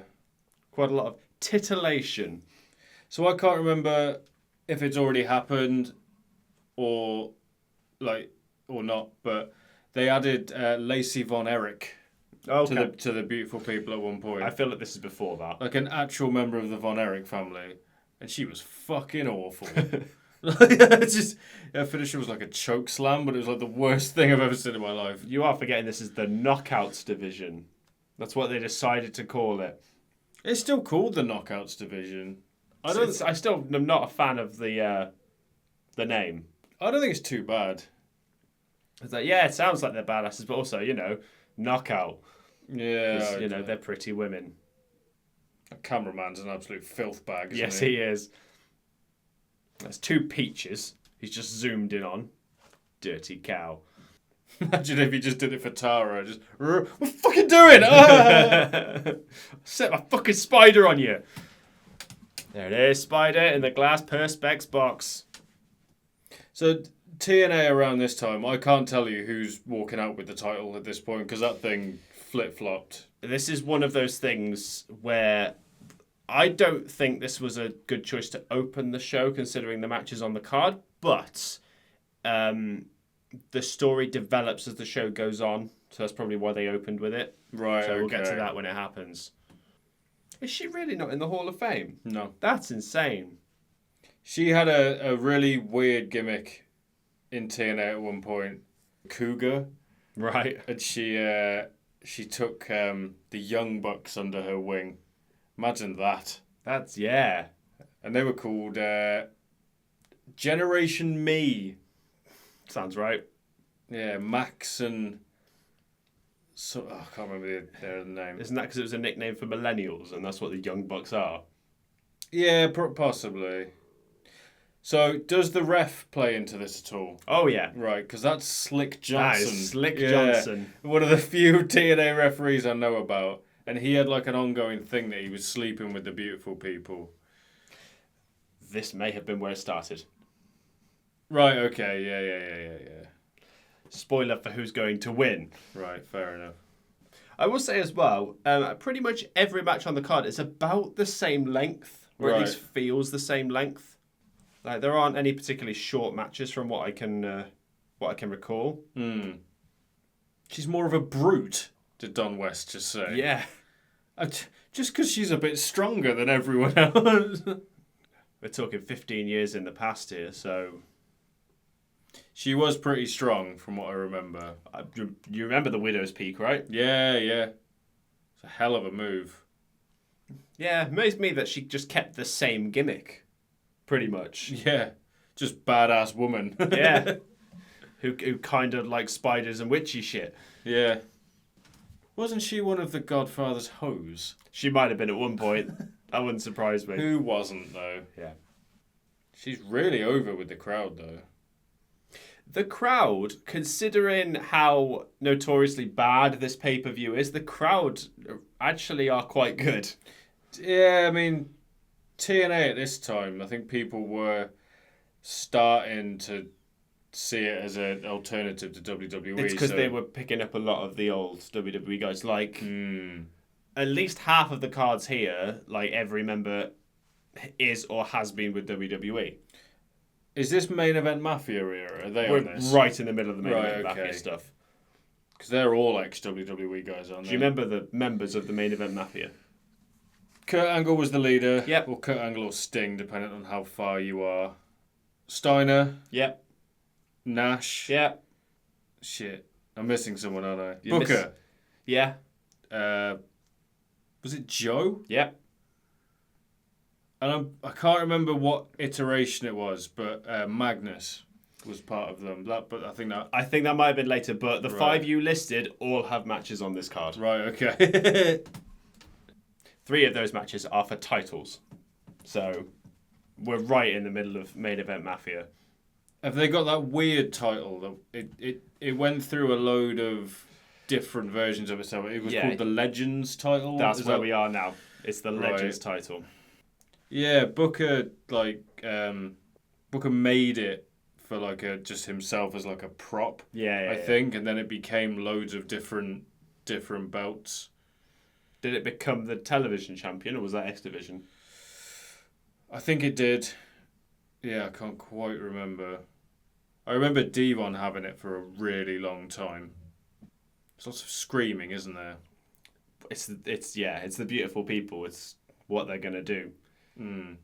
quite a lot of titillation. So I can't remember if it's already happened or not, but they added Lacey Von Erich to the Beautiful People at one point. I feel like this is before that. Like an actual member of the Von Erich family, and she was fucking awful. Her finisher was like a choke slam, but it was like the worst thing I've ever seen in my life. You are forgetting this is the Knockouts division. That's what they decided to call it. It's still called the Knockouts division. I still am not a fan of the name. I don't think it's too bad. It's like, yeah, it sounds like they're badasses, but also, knockout. Yeah. They're pretty women. A cameraman's an absolute filth bag, isn't Yes, he is. There's 2 peaches he's just zoomed in on. Dirty cow. Imagine if he just did it for Tara. Just, what are you fucking doing? Set my fucking spider on you. There it is, spider in the glass perspex box. So TNA around this time, I can't tell you who's walking out with the title at this point because that thing flip-flopped. This is one of those things where I don't think this was a good choice to open the show considering the matches on the card, but the story develops as the show goes on, so that's probably why they opened with it. Right, So we'll get to that when it happens. Is she really not in the Hall of Fame? No. That's insane. She had a really weird gimmick in TNA at one point. Cougar. Right. And she took the Young Bucks under her wing. Imagine that. That's, yeah. And they were called Generation Me. Sounds right. Yeah, Max and... I can't remember their name. Isn't that because it was a nickname for millennials and that's what the Young Bucks are? Yeah, possibly. So, does the ref play into this at all? Oh, yeah. Right, because that's Slick Johnson. That is Slick Johnson. One of the few TNA referees I know about. And he had like an ongoing thing that he was sleeping with the Beautiful People. This may have been where it started. Right, okay, yeah. Spoiler for who's going to win. Right, fair enough. I will say as well, pretty much every match on the card is about the same length, or at least feels the same length. Like there aren't any particularly short matches from what I can recall. She's more of a brute, did Don West just say? Yeah. Just because she's a bit stronger than everyone else. We're talking 15 years in the past here, so... She was pretty strong, from what I remember. You remember the Widow's Peak, right? Yeah. It's a hell of a move. Yeah, it amazed me that she just kept the same gimmick, pretty much. Yeah, just badass woman. Yeah. Who kind of likes spiders and witchy shit. Yeah. Wasn't she one of the Godfather's hoes? She might have been at one point. That wouldn't surprise me. Who wasn't, though? Yeah. She's really over with the crowd, though. The crowd, considering how notoriously bad this pay-per-view is, the crowd actually are quite good. Yeah, I mean, TNA at this time, I think people were starting to see it as an alternative to WWE. It's because they were picking up a lot of the old WWE guys. Like, at least half of the cards here, like every member is or has been with WWE. Is this Main Event Mafia era? Are they We're on this? right in the middle of the Main Event Mafia stuff. Because they're all ex-WWE guys, aren't they? Do you remember the members of the Main Event Mafia? Kurt Angle was the leader. Yep. Or Kurt Angle or Sting, depending on how far you are. Steiner. Yep. Nash. Yep. Shit. I'm missing someone, aren't I? You Booker. Yeah. Was it Joe? Yep. And I can't remember what iteration it was, but Magnus was part of them. I think that might have been later, but the 5 you listed all have matches on this card. Right, okay. 3 of those matches are for titles. So we're right in the middle of Main Event Mafia. Have they got that weird title? It went through a load of different versions of itself. It was called the Legends title. That's where we are now. It's the Legends title. Yeah, Booker Booker made it for just himself as like a prop. Yeah, I think, and then it became loads of different belts. Did it become the television champion, or was that X Division? I think it did. Yeah, I can't quite remember. I remember Devon having it for a really long time. There's lots of screaming, isn't there? It's the beautiful people. It's what they're gonna do. Mm.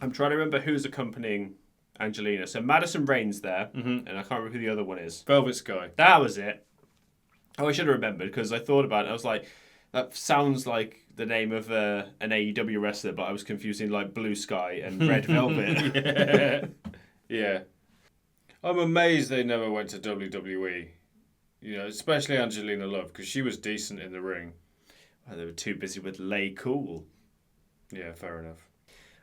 I'm trying to remember who's accompanying Angelina. So Madison Rain's there, Mm-hmm. and I can't remember who the other one is. Velvet Sky. That was it. Oh, I should have remembered because I thought about it. I was like, that sounds like the name of an AEW wrestler, but I was confusing like Blue Sky and Red Velvet. Yeah. Yeah. I'm amazed they never went to WWE. You know, especially Angelina Love, because she was decent in the ring. Well, they were too busy with Lay Cool. Yeah, fair enough.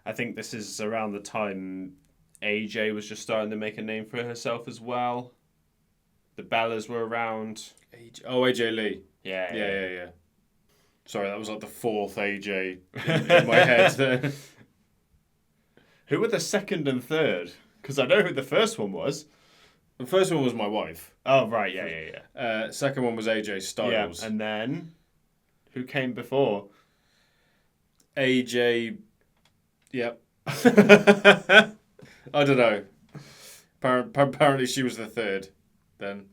I think this is around the time AJ was just starting to make a name for herself as well. The Bellas were around. AJ Lee. Yeah. Sorry, that was like the fourth AJ in my head there. Who were the second and third? Because I know who the first one was. The first one was my wife. Oh, right, yeah. Second one was AJ Styles. Yeah, and then who came before? AJ. Yep. I don't know. Apparently she was the third. Then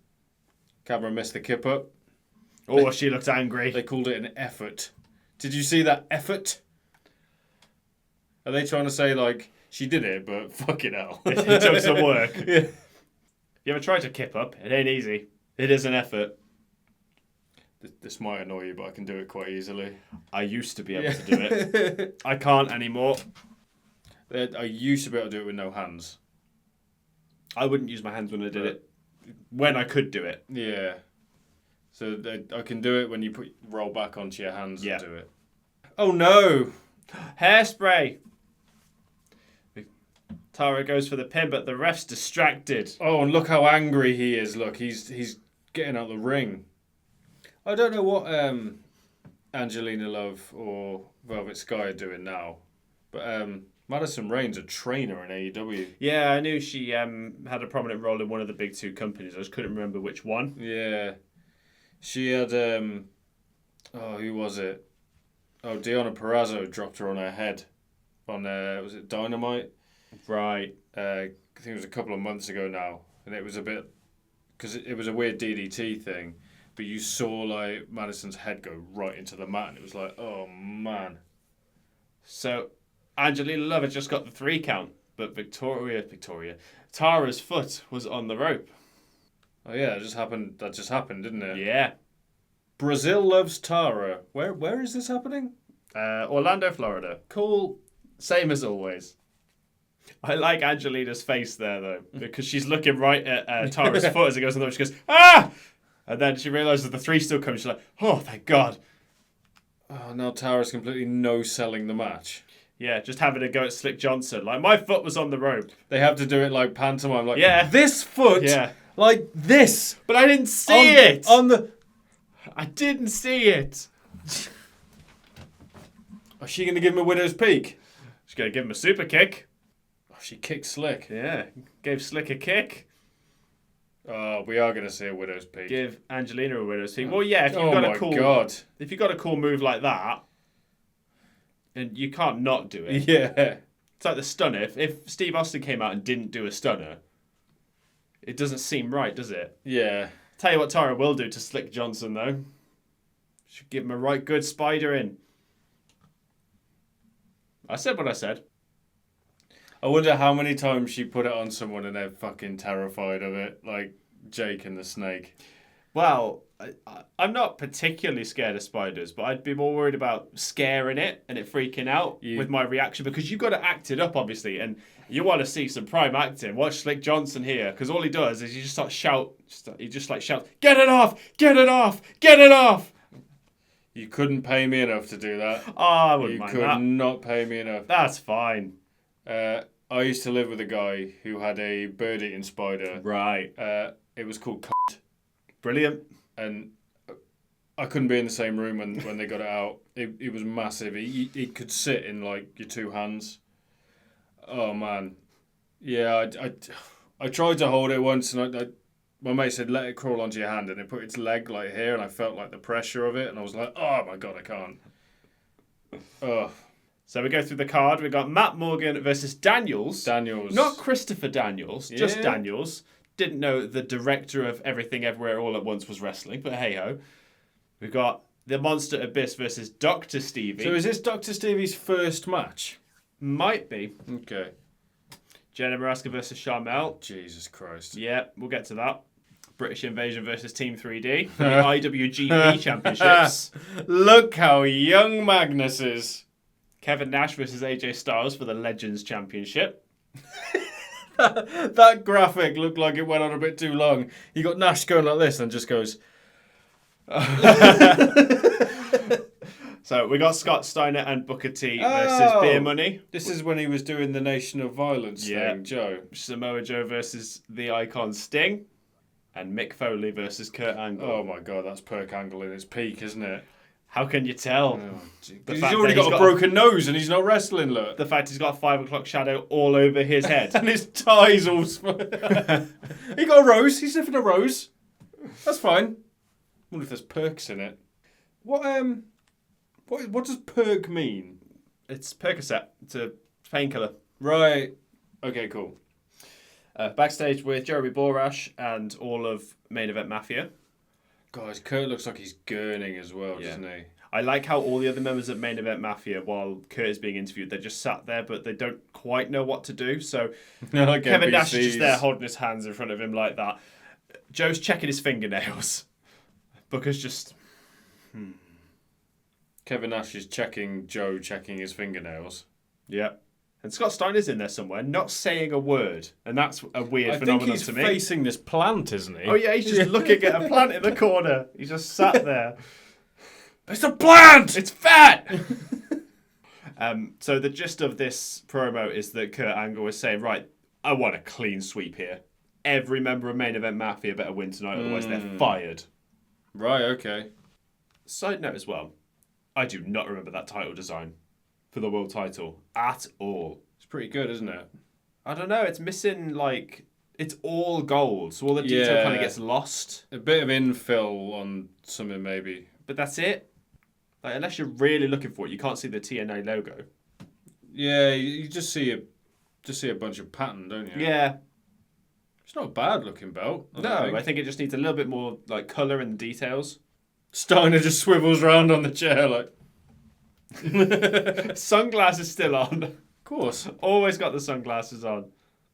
Cameron missed the kip up. Oh, she looked angry. They called it an effort. Did you see that effort? Are they trying to say like she did it, but fucking hell, It took some work. Yeah. You ever tried to kip up? It ain't easy. It is an effort. This might annoy you, but I can do it quite easily. I used to be able to do it. I can't anymore. I used to be able to do it with no hands. I wouldn't use my hands when I did it. When I could do it. Yeah. So I can do it when you roll back onto your hands and do it. Oh no! Hairspray. Tara goes for the pin, but the ref's distracted. Oh, and look how angry he is. Look, he's getting out the ring. I don't know what Angelina Love or Velvet Sky are doing now, but Madison Rain's a trainer in AEW. Yeah, I knew she had a prominent role in one of the big two companies. I just couldn't remember which one. Yeah. She had, who was it? Oh, Deonna Purrazzo dropped her on her head on, was it Dynamite? Right. I think it was a couple of months ago now. And it was a bit, because it was a weird DDT thing, but you saw, like, Madison's head go right into the mat, and it was like, oh, man. So, Angelina Love had just got the 3 count, but Tara's foot was on the rope. Oh, yeah, that just happened, didn't it? Yeah. Brazil loves Tara. Where is this happening? Orlando, Florida. Cool. Same as always. I like Angelina's face there, though, because she's looking right at Tara's foot as it goes on the rope. She goes, ah! And then she realises the 3 still comes. She's like, oh, thank God. Oh, now Tara's completely no-selling the match. Yeah, just having a go at Slick Johnson. Like, my foot was on the rope. They have to do it like pantomime. Like, yeah. This foot, like this. But I didn't see it. I didn't see it. Is she going to give him a widow's peak? She's going to give him a super kick. Oh, she kicked Slick. Yeah, gave Slick a kick. Oh, we are going to see a widow's peak. Give Angelina a widow's peak. Well, yeah, if you've got a cool move like that, and you can't not do it. Yeah. It's like the stunner. If Steve Austin came out and didn't do a stunner, it doesn't seem right, does it? Yeah. Tell you what Tara will do to Slick Johnson, though. She'll give him a right good spider in. I said what I said. I wonder how many times she put it on someone and they're fucking terrified of it, like Jake and the snake. Well, I'm not particularly scared of spiders, but I'd be more worried about scaring it and it freaking out with my reaction, because you've got to act it up, obviously, and you want to see some prime acting. Watch Slick Johnson here, because all he does is he just shouts, get it off, get it off, get it off. You couldn't pay me enough to do that. Oh, I wouldn't mind that. You could not pay me enough. That's fine. I used to live with a guy who had a bird-eating spider. Right. It was called Brilliant. And I couldn't be in the same room when they got it out. It was massive. He could sit in like your two hands. Oh man, yeah. I tried to hold it once, and my mate said let it crawl onto your hand, and it put its leg like here, and I felt like the pressure of it, and I was like, oh my god, I can't. Oh. So we go through the card. We got Matt Morgan versus Daniels. Not Christopher Daniels, just Daniels. Didn't know the director of Everything Everywhere All at Once was wrestling, but hey ho. We've got the Monster Abyss versus Dr. Stevie. So is this Dr. Stevie's first match? Might be. Okay. Jenna Maraska versus Sharmell. Jesus Christ. Yeah, we'll get to that. British Invasion versus Team 3D for the IWGP Championships. Look how young Magnus is. Kevin Nash versus AJ Styles for the Legends Championship. That graphic looked like it went on a bit too long. You got Nash going like this and just goes... So we got Scott Steiner and Booker T versus Beer Money. This is when he was doing the Nation of Violence thing, Joe. Samoa Joe versus the Icon Sting. And Mick Foley versus Kurt Angle. Oh my god, that's Perk Angle in its peak, isn't it? How can you tell? He's already got a broken nose and he's not wrestling, look. The fact he's got a 5 o'clock shadow all over his head. And his tie's all... He got a rose. He's sniffing a rose. That's fine. I wonder if there's perks in it. What does perk mean? It's Percocet. It's a painkiller. Right. Okay, cool. Backstage with Jeremy Borash and all of Main Event Mafia. Guys, Kurt looks like he's gurning as well, doesn't he? I like how all the other members of Main Event Mafia, while Kurt is being interviewed, they're just sat there, but they don't quite know what to do. So like Kevin NPCs. Nash is just there holding his hands in front of him like that. Joe's checking his fingernails. Booker's just... Kevin Nash is checking his fingernails. Yeah. And Scott Steiner's in there somewhere, not saying a word. And that's a weird phenomenon to me. I think he's facing this plant, isn't he? Oh, yeah, he's just looking at a plant in the corner. He's just sat there. It's a plant! It's fat! So the gist of this promo is that Kurt Angle is saying, right, I want a clean sweep here. Every member of Main Event Mafia better win tonight, otherwise they're fired. Right, okay. Side note as well, I do not remember that title design for the world title at all. It's pretty good, isn't it? I don't know, it's missing, like, it's all gold, so all the detail kind of gets lost. A bit of infill on something, maybe. But that's it. Like, unless you're really looking for it, you can't see the TNA logo. Yeah, you just see a bunch of pattern, don't you? Yeah. It's not a bad looking belt. I think it just needs a little bit more like colour in the details. Steiner just swivels around on the chair like... Sunglasses still on. Of course. Always got the sunglasses on.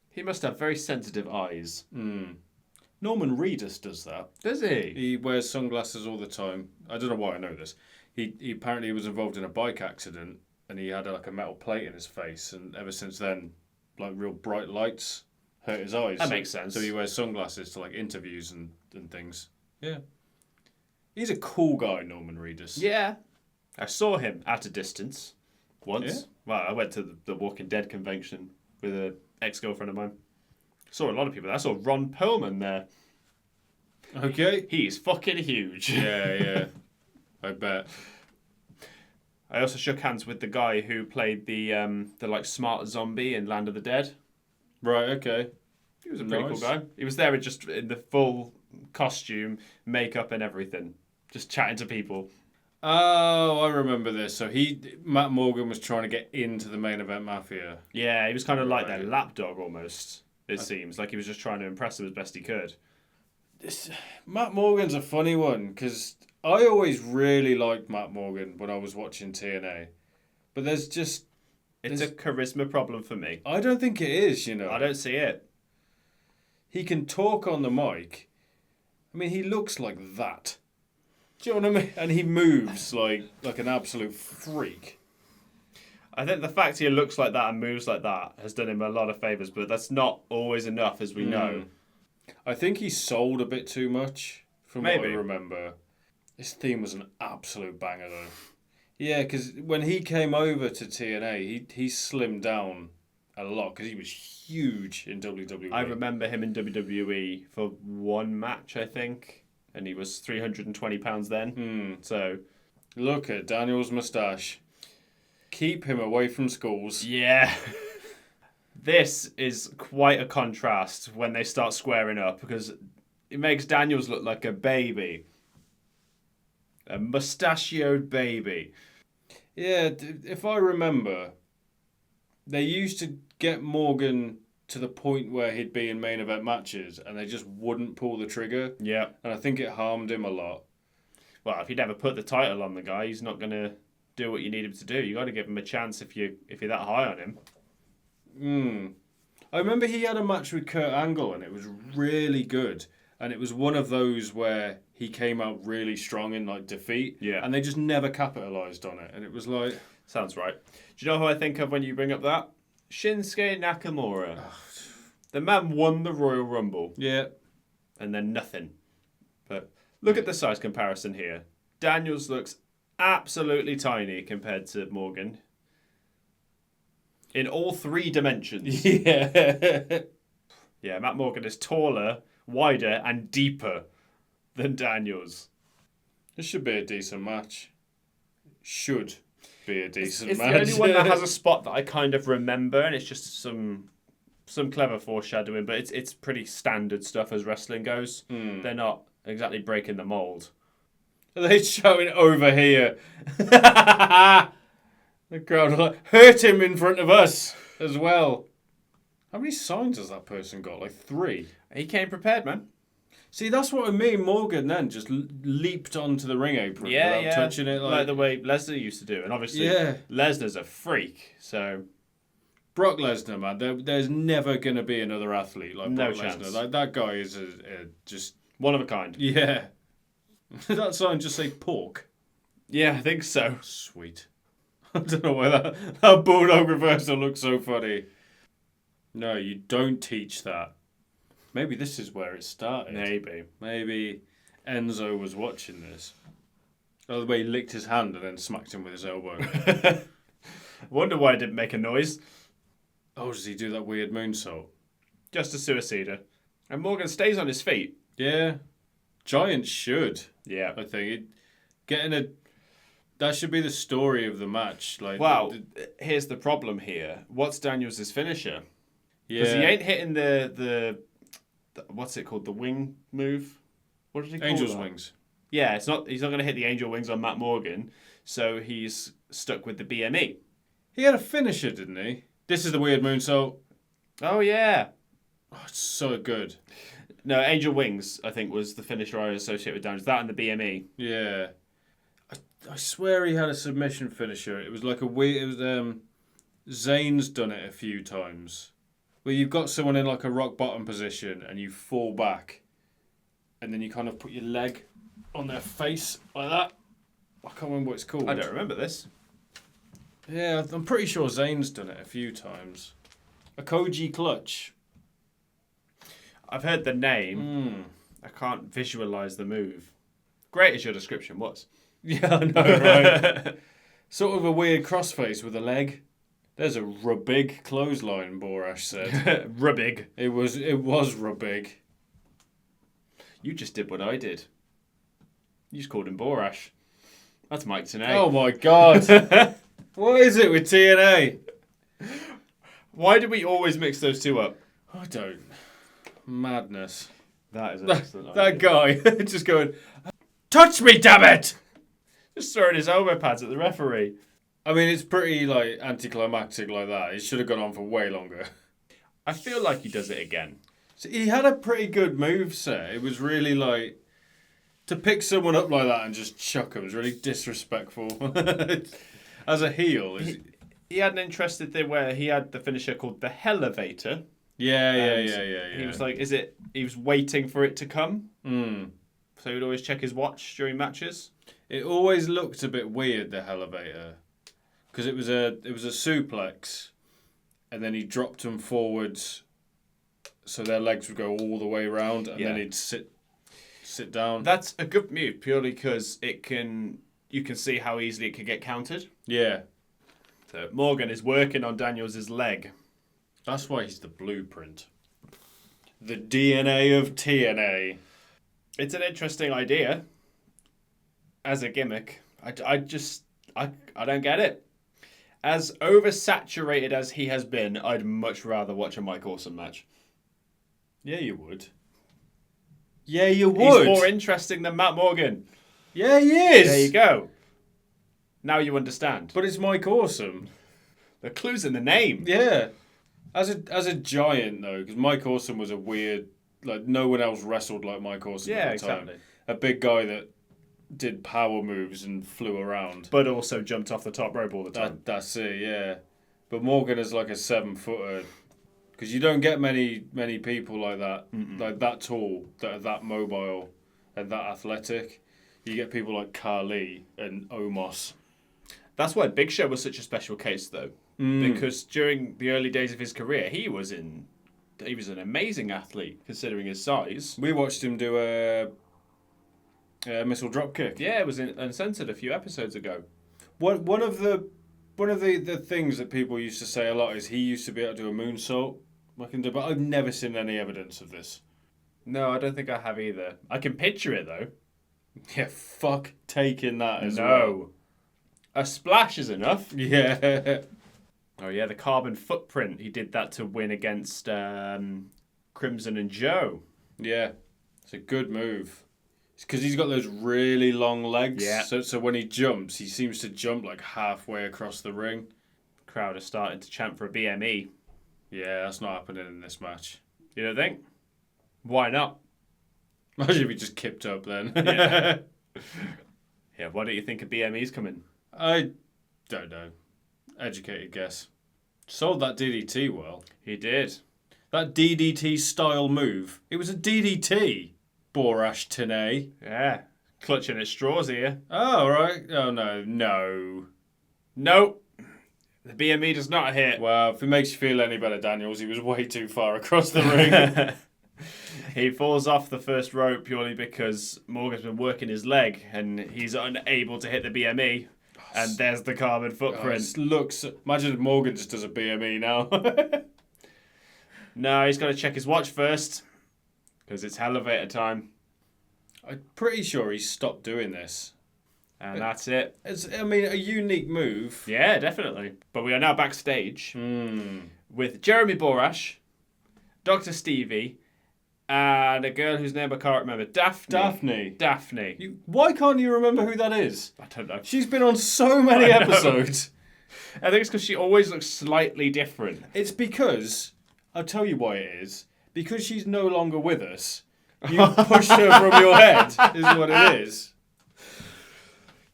He must have very sensitive eyes. Norman Reedus does that. Does he? He wears sunglasses all the time. I don't know why I know this. He apparently was involved in a bike accident and he had like a metal plate in his face, and ever since then, like real bright lights hurt his eyes. That makes sense. So he wears sunglasses to like interviews and things. Yeah. He's a cool guy, Norman Reedus. Yeah. I saw him at a distance once. Yeah? Well, I went to the Walking Dead convention with an ex-girlfriend of mine. Saw a lot of people there. I saw Ron Perlman there. Okay. He's fucking huge. Yeah. I bet. I also shook hands with the guy who played the like smart zombie in Land of the Dead. Right, okay. He was a pretty cool guy. He was there just in the full costume, makeup and everything. Just chatting to people. Oh, I remember this. So Matt Morgan was trying to get into the Main Event Mafia. Yeah, he was kind of like their lapdog almost, it seems. Like he was just trying to impress them as best he could. Matt Morgan's a funny one, because I always really liked Matt Morgan when I was watching TNA. But there's It's a charisma problem for me. I don't think it is, you know. I don't see it. He can talk on the mic. I mean, he looks like that. Do you know what I mean? And he moves like an absolute freak. I think the fact he looks like that and moves like that has done him a lot of favours, but that's not always enough, as we know. I think he sold a bit too much, from what I remember. His theme was an absolute banger, though. Yeah, because when he came over to TNA, he slimmed down a lot, because he was huge in WWE. I remember him in WWE for one match, I think. and he was 320 pounds then. So look at Daniel's moustache. Keep him away from schools. Yeah. This is quite a contrast when they start squaring up, because it makes Daniels look like a baby. A mustachioed baby. Yeah, if I remember, they used to get Morgan to the point where he'd be in main event matches and they just wouldn't pull the trigger. Yeah. And I think it harmed him a lot. Well, if you never put the title on the guy, he's not going to do what you need him to do. You got to give him a chance if you're that high on him. I remember he had a match with Kurt Angle and it was really good. And it was one of those where he came out really strong in like defeat. Yeah. And they just never capitalised on it. And it was like... Sounds right. Do you know who I think of when you bring up that? Shinsuke Nakamura. The man won the Royal Rumble. Yeah. And then nothing. But look at the size comparison here. Daniels looks absolutely tiny compared to Morgan. In all three dimensions. Yeah. Yeah, Matt Morgan is taller, wider, and deeper than Daniels. This should be a decent match. Should be a decent It's match. the only one that has a spot that I kind of remember, and it's just some clever foreshadowing, but it's pretty standard stuff as wrestling goes. They're not exactly breaking the mold. Are they shouting over here? The crowd are like, hurt him in front of us as well. How many signs has that person got? Like 3? He came prepared, man. See, that's what I mean. Morgan then just leaped onto the ring apron without touching it. Like the way Lesnar used to do. And obviously, Lesnar's a freak, so... Brock Lesnar, man, there's never going to be another athlete like Brock chance. Lesnar. Like, that guy is just... One of a kind. Yeah. That sign just say pork. Yeah, I think so. Sweet. I don't know why that bulldog reversal looks so funny. No, you don't teach that. Maybe this is where it started. Maybe Enzo was watching this. Oh, the way he licked his hand and then smacked him with his elbow. Wonder why it didn't make a noise. Oh, does he do that weird moonsault? Just a suicider. And Morgan stays on his feet. Yeah. Giants should. Yeah. I think. That should be the story of the match. Like, wow, here's the problem here. What's Daniels' finisher? Yeah. Because he ain't hitting the what's it called? The wing move? What did he call Angel's that? wings. Yeah, he's not going to hit the angel wings on Matt Morgan, so he's stuck with the BME. He had a finisher, didn't he? This is the weird moonsault. Oh, yeah. Oh, it's so good. No, angel wings, I think, was the finisher I associate with Daniels. That and the BME. Yeah. I swear he had a submission finisher. It was like a weird... Zayn's done it a few times. Where you've got someone in like a rock bottom position and you fall back and then you kind of put your leg on their face like that. I can't remember what it's called. I don't remember this. Yeah, I'm pretty sure Zayn's done it a few times. A Koji clutch. I've heard the name. I can't visualise the move. Great as your description was. Yeah, I know, right? Sort of a weird crossface with a leg. There's a rubig clothesline, Borash said. Rubig. It was rubig. You just did what I did. You just called him Borash. That's Mike Tenay. Oh my god. What is it with TNA? Why do we always mix those two up? I don't. Madness. That is an excellent That idea. guy just going, touch me, damn it! Just throwing his elbow pads at the referee. I mean, it's pretty like anticlimactic like that. It should have gone on for way longer. I feel like he does it again. So he had a pretty good moveset. It was really like, to pick someone up like that and just chuck him was really disrespectful. As a heel. He had an interesting thing where he had the finisher called the Hellevator. Yeah. He was like, he was waiting for it to come. So he'd always check his watch during matches. It always looked a bit weird, the Hellevator. Because it was a suplex, and then he dropped them forwards, so their legs would go all the way around, and then he'd sit down. That's a good move purely because you can see how easily it could get countered. Yeah. So Morgan is working on Daniels' leg. That's why he's the blueprint. The DNA of TNA. It's an interesting idea as a gimmick. I don't get it. As oversaturated as he has been, I'd much rather watch a Mike Awesome match. Yeah, you would. Yeah, you would. He's more interesting than Matt Morgan. Yeah, he is. There you go. Now you understand. But it's Mike Awesome. The clue's in the name. Yeah. As a giant, though, because Mike Awesome was a weird... Like, no one else wrestled like Mike Awesome at the time. Exactly. A big guy that did power moves and flew around. But also jumped off the top rope all the time. That's it, yeah. But Morgan is like a 7-footer. Because you don't get many people like that, like that tall, that are that mobile and that athletic. You get people like Khali and Omos. That's why Big Show was such a special case, though. Because during the early days of his career, he was an amazing athlete, considering his size. We watched him do a missile dropkick. Yeah, it was uncensored a few episodes ago. One of the things that people used to say a lot is he used to be able to do a moonsault. But I've never seen any evidence of this. No, I don't think I have either. I can picture it, though. Yeah, fuck taking that as well. No. A splash is enough. Yeah. Oh, yeah, the carbon footprint. He did that to win against Crimson and Joe. Yeah, it's a good move. It's because he's got those really long legs. Yeah. So when he jumps, he seems to jump like halfway across the ring. The crowd are starting to chant for a BME. Yeah, that's not happening in this match. You don't think? Why not? Imagine if he just kipped up then. Yeah. Yeah, why don't you think a BME's coming? I don't know. Educated guess. Sold that DDT well. He did. That DDT style move. It was a DDT. Borash TNA. Yeah. Clutching at straws here. Oh, right. Oh, no. No. Nope. The BME does not hit. Well, if it makes you feel any better, Daniels, he was way too far across the ring. He falls off the first rope purely because Morgan's been working his leg and he's unable to hit the BME. And there's the carbon footprint. Imagine if Morgan just does a BME now. No, he's got to check his watch first because it's elevator time. I'm pretty sure he stopped doing this. And that's it. It's a unique move. Yeah, definitely. But we are now backstage with Jeremy Borash, Dr. Stevie, and a girl whose name I can't remember. Daphne. Why can't you remember who that is? I don't know. She's been on so many episodes. I think it's because she always looks slightly different. It's because, I'll tell you why it is. Because she's no longer with us. You pushed her from your head, is what it is.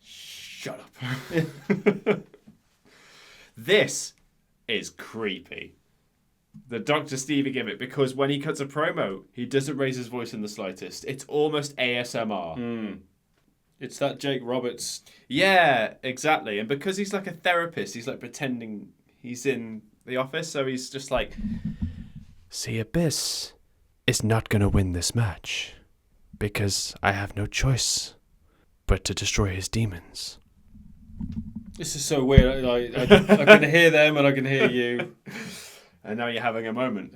Shut up. This is creepy. The Dr. Stevie gimmick, because when he cuts a promo, he doesn't raise his voice in the slightest. It's almost ASMR. It's that Jake Roberts. Yeah, exactly. And because he's like a therapist, he's like pretending he's in the office, so he's just like, see, Abyss is not going to win this match because I have no choice but to destroy his demons. This is so weird. I can hear them and I can hear you. And now you're having a moment.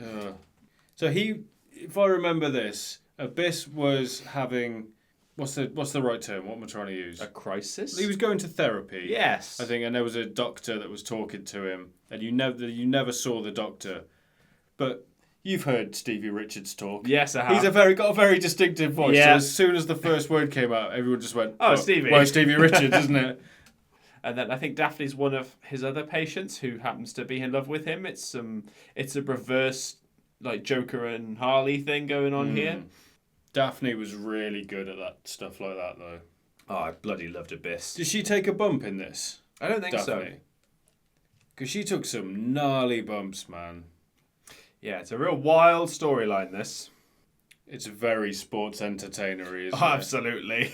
So if I remember this, Abyss was having, what's the right term? What am I trying to use? A crisis? He was going to therapy. Yes. I think, and there was a doctor that was talking to him, and you never saw the doctor, but you've heard Stevie Richards talk. Yes, I have. He's got a very distinctive voice. Yeah. So as soon as the first word came out, everyone just went, "Oh, Stevie." Well, Stevie Richards, isn't it? And then I think Daphne's one of his other patients who happens to be in love with him. It's a reverse like Joker and Harley thing going on here. Daphne was really good at that stuff like that, though. Oh, I bloody loved Abyss. Did she take a bump in this? I don't think so. Because she took some gnarly bumps, man. Yeah, it's a real wild storyline, this. It's very sports entertainery, isn't it? Absolutely.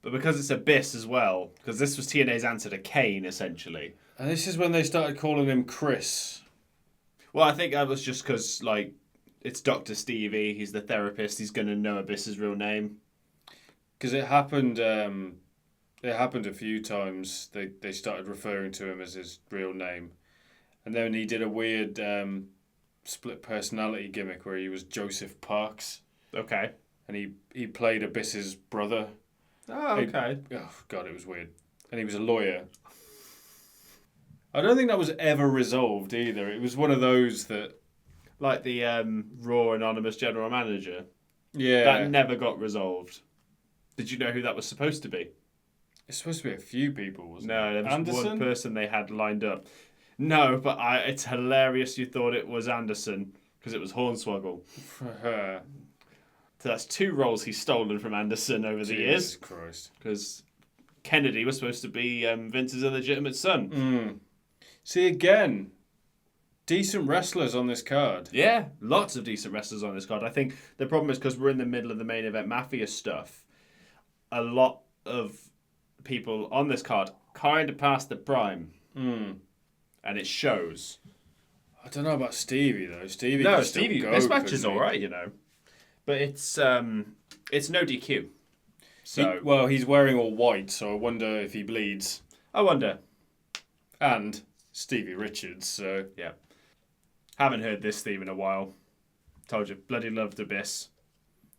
But because it's Abyss as well, because this was TNA's answer to Kane, essentially. And this is when they started calling him Chris. Well, I think that was just because, like, it's Dr. Stevie, he's the therapist, he's going to know Abyss's real name. Because it happened a few times. They started referring to him as his real name. And then he did a weird split personality gimmick where he was Joseph Parks. Okay. and he played Abyss's brother. Oh, okay. Oh God, it was weird. And he was a lawyer. I don't think that was ever resolved either. It was one of those that, like the Raw anonymous general manager. yeah, That never got resolved. Did you know who that was supposed to be? it's supposed to be a few people, wasn't it? No, there was Anderson? one person they had lined up. No, but it's hilarious you thought it was Anderson because it was Hornswoggle. So that's 2 roles he's stolen from Anderson over the years. Jesus Christ. Because Kennedy was supposed to be Vince's illegitimate son. See, again, decent wrestlers on this card. Yeah, lots of decent wrestlers on this card. I think the problem is because we're in the middle of the main event Mafia stuff, a lot of people on this card kind of past the prime. And it shows. I don't know about Stevie, though. Stevie, this match is alright, you know. But it's no DQ. So he's wearing all white, so I wonder if he bleeds. I wonder. And Stevie Richards, so... Yeah. Haven't heard this theme in a while. Told you, bloody loved Abyss.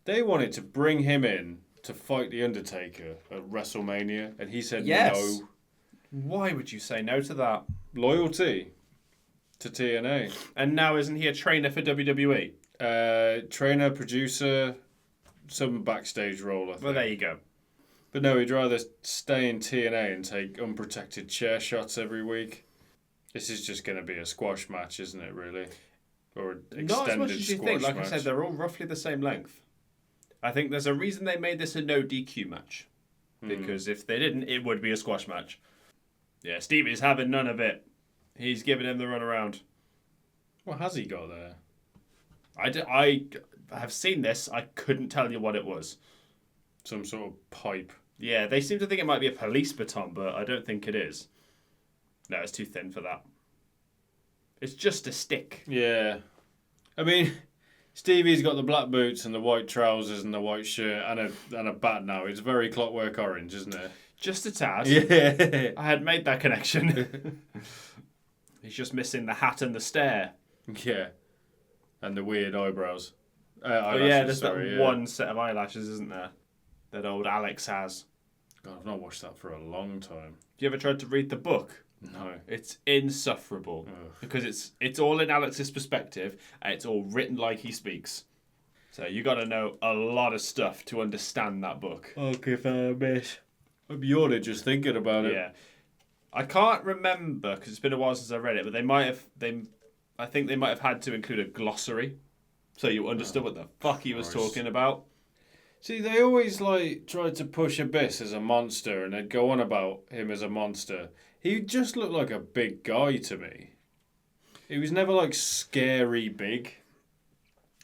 They wanted to bring him in to fight The Undertaker at WrestleMania, and he said yes. no. Why would you say no to that? Loyalty to TNA. And now isn't he a trainer for WWE? Trainer, producer, some backstage role, I think. Well, there you go. But no, he'd rather stay in TNA and take unprotected chair shots every week. This is just going to be a squash match, isn't it, really? Or an extended Not as much as you think. Like match. I said, they're all roughly the same length. I think there's a reason they made this a no DQ match. Because if they didn't, it would be a squash match. Yeah, Stevie's having none of it. He's giving him the runaround. What has he got there? I have seen this. I couldn't tell you what it was. Some sort of pipe. Yeah, they seem to think it might be a police baton, but I don't think it is. No, it's too thin for that. It's just a stick. Yeah. I mean, Stevie's got the black boots and the white trousers and the white shirt and a bat now. It's very Clockwork Orange, isn't it? Just a tad. Yeah. I had made that connection. He's just missing the hat and the stare. Yeah. And the weird eyebrows. Oh yeah, there's one set of eyelashes, isn't there? That old Alex has. God, I've not watched that for a long time. Have you ever tried to read the book? No. It's insufferable. Because it's all in Alex's perspective and it's all written like he speaks. So you got to know a lot of stuff to understand that book. Okay, fair bit. I'm yawning just thinking about it. Yeah. I can't remember because it's been a while since I read it, but I think they might have had to include a glossary so you understood what the fuck he was talking about. See, they always tried to push Abyss as a monster and they'd go on about him as a monster. He just looked like a big guy to me. He was never scary big.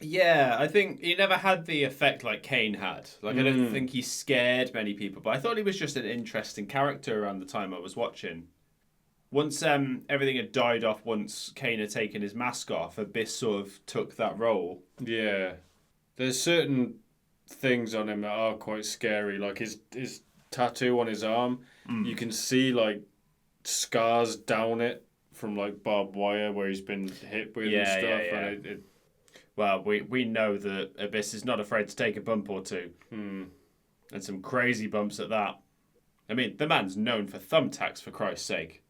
Yeah, I think he never had the effect like Kane had. I don't think he scared many people, but I thought he was just an interesting character around the time I was watching. Once everything had died off, once Kane had taken his mask off, Abyss sort of took that role. Yeah. There's certain things on him that are quite scary, like his tattoo on his arm. You can see scars down it from barbed wire where he's been hit with and stuff. Yeah. And Well, we know that Abyss is not afraid to take a bump or two. And some crazy bumps at that. I mean, the man's known for thumbtacks, for Christ's sake.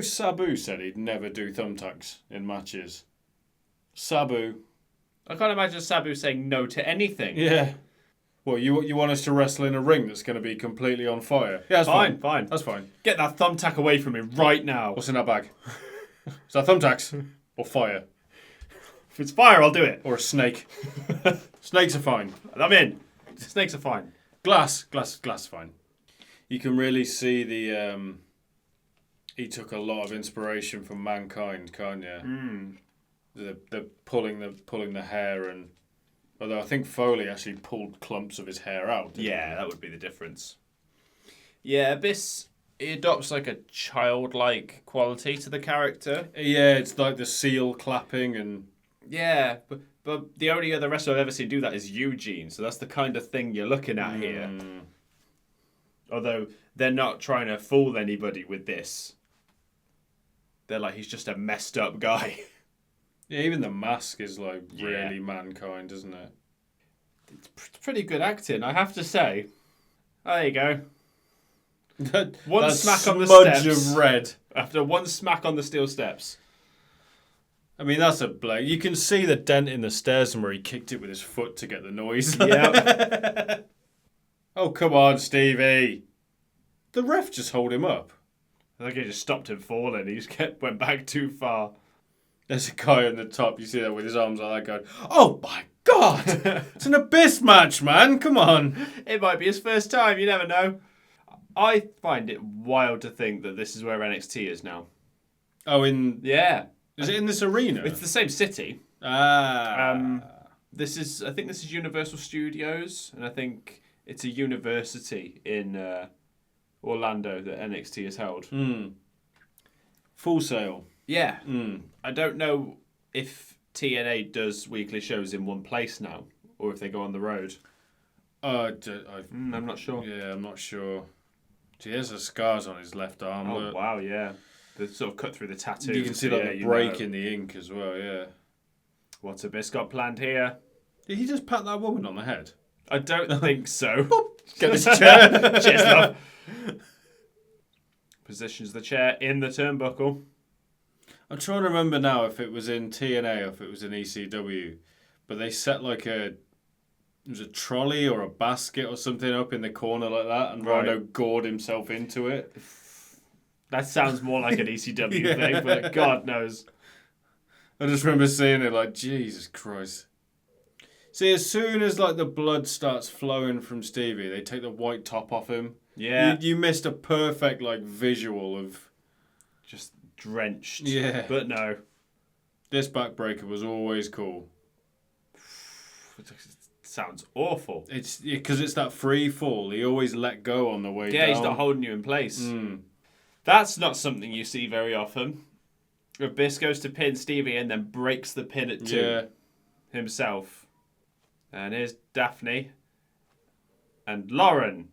Sabu said he'd never do thumbtacks in matches. Sabu. I can't imagine Sabu saying no to anything. Yeah. Well, you want us to wrestle in a ring that's going to be completely on fire? Yeah, that's fine. That's fine. Get that thumbtack away from me right now. What's in that bag? Is that thumbtacks or fire? If it's fire, I'll do it. Or a snake. Snakes are fine. I'm in. Snakes are fine. Glass fine. You can really see he took a lot of inspiration from Mankind, can't you? The pulling the hair, and although I think Foley actually pulled clumps of his hair out. Yeah, that would be the difference. Yeah, Abyss, he adopts a childlike quality to the character. Yeah, it's like the seal clapping and. Yeah, but the only other wrestler I've ever seen do that is Eugene, so that's the kind of thing you're looking at here. Although they're not trying to fool anybody with this. They're he's just a messed up guy. Yeah, even the mask is really Mankind, isn't it? It's pretty good acting, I have to say. Oh, there you go. One smack on the smudge steps. of red. After one smack on the steel steps. I mean, that's a blade. You can see the dent in the stairs from where he kicked it with his foot to get the noise. Yeah. Oh, come on, Stevie. The ref just hold him up. I think he just stopped him falling. He just went back too far. There's a guy on the top, you see that with his arms like that going, oh my God, it's an Abyss match, man, come on. It might be his first time, you never know. I find it wild to think that this is where NXT is now. Oh, Yeah. is it in this arena? It's the same city. Ah. I think this is Universal Studios, and I think it's a university in Orlando that NXT is held. Full Sail. Yeah. I don't know if TNA does weekly shows in one place now, or if they go on the road. I'm not sure. Yeah, I'm not sure. Gee, there's the scars on his left arm. Oh, look. wow, yeah. They're sort of cut through the tattoo. You can see like the break in the ink as well, yeah. What's Abyss got planned here? Did he just pat that woman on the head? I don't think so. Get this chair. Cheers, love. Positions the chair in the turnbuckle. I'm trying to remember now if it was in TNA or if it was in ECW, but they set like it was a trolley or a basket or something up in the corner like that, and Rhino gored himself into it. That sounds more like an ECW thing, but God knows. I just remember seeing it like, Jesus Christ. See, as soon as like the blood starts flowing from Stevie, they take the white top off him. Yeah. You missed a perfect like visual of just drenched. Yeah. But no. This backbreaker was always cool. It sounds awful. It's because it's that free fall. He always let go on the way down. Yeah, he's not holding you in place. That's not something you see very often. Abyss goes to pin Stevie and then breaks the pin at 2 himself. And here's Daphne. And Lauren.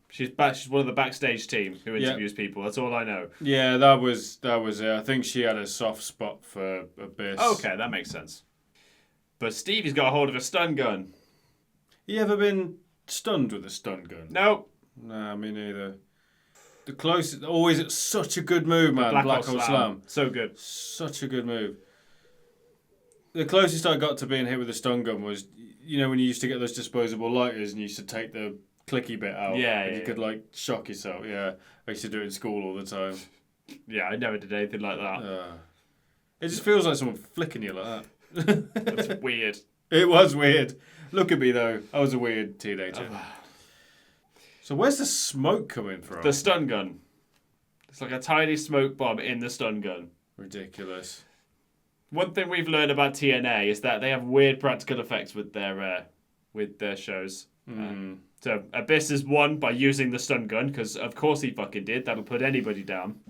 She's one of the backstage team who interviews people. That's all I know. Yeah, that was it. I think she had a soft spot for Abyss. Okay, that makes sense. But Stevie's got a hold of a stun gun. You ever been stunned with a stun gun? Nope. Nah, me neither. The closest, always, it's such a good move, man. Black Hole Slam. So good. Such a good move. The closest I got to being hit with a stun gun was, you know, when you used to get those disposable lighters and you used to take the clicky bit out. And you could, like, shock yourself. Yeah. I used to do it in school all the time. Yeah, I never did anything like that. It just feels like someone flicking you like that. That's weird. It was weird. Look at me, though. I was a weird teenager. So where's the smoke coming from? The stun gun. It's like a tiny smoke bomb in the stun gun. Ridiculous. One thing we've learned about TNA is that they have weird practical effects with their shows. So Abyss has won by using the stun gun, because of course he fucking did. That'll put anybody down.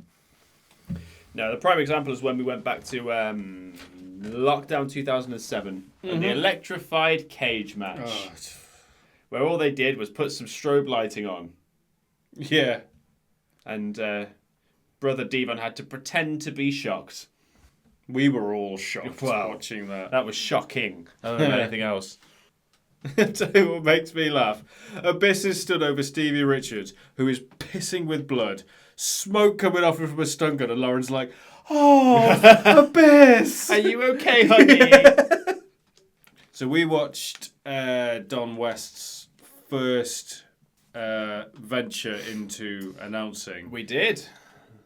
Now, the prime example is when we went back to Lockdown 2007 and the electrified cage match. Where all they did was put some strobe lighting on. Yeah. And Brother Devon had to pretend to be shocked. We were all shocked watching that. That was shocking. I don't know anything else. Tell you what makes me laugh. Abyss is stood over Stevie Richards, who is pissing with blood. Smoke coming off him from a stun gun, and Lauren's like, "Oh, Abyss! Are you okay, honey?" So we watched Don West's first venture into announcing. We did. It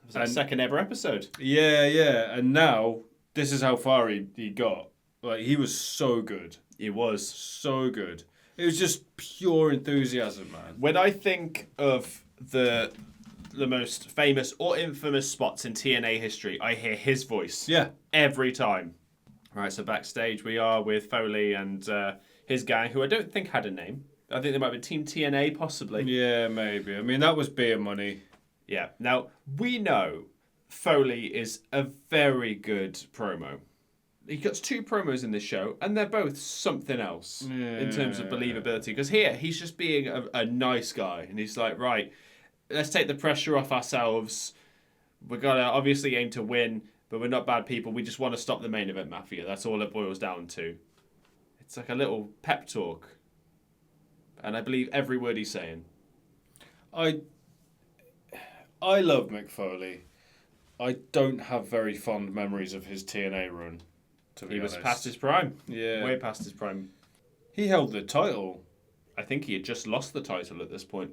was our second ever episode. Yeah. And now, this is how far he got. Like, he was so good. He was. So good. It was just pure enthusiasm, man. When I think of the most famous or infamous spots in TNA history, I hear his voice. Yeah. Every time. Right, so backstage we are with Foley and his gang, who I don't think had a name. I think they might be Team TNA, possibly. Yeah, maybe. I mean, that was beer money. Yeah. Now, we know Foley is a very good promo. He got 2 promos in this show, and they're both something else in terms of believability. Because here, he's just being a nice guy, and he's like, right, let's take the pressure off ourselves. We're going to obviously aim to win, but we're not bad people. We just want to stop the main event mafia. That's all it boils down to. It's like a little pep talk. And I believe every word he's saying. I love Mick Foley. I don't have very fond memories of his TNA run, to be honest. He was past his prime. Yeah. Way past his prime. He held the title. I think he had just lost the title at this point.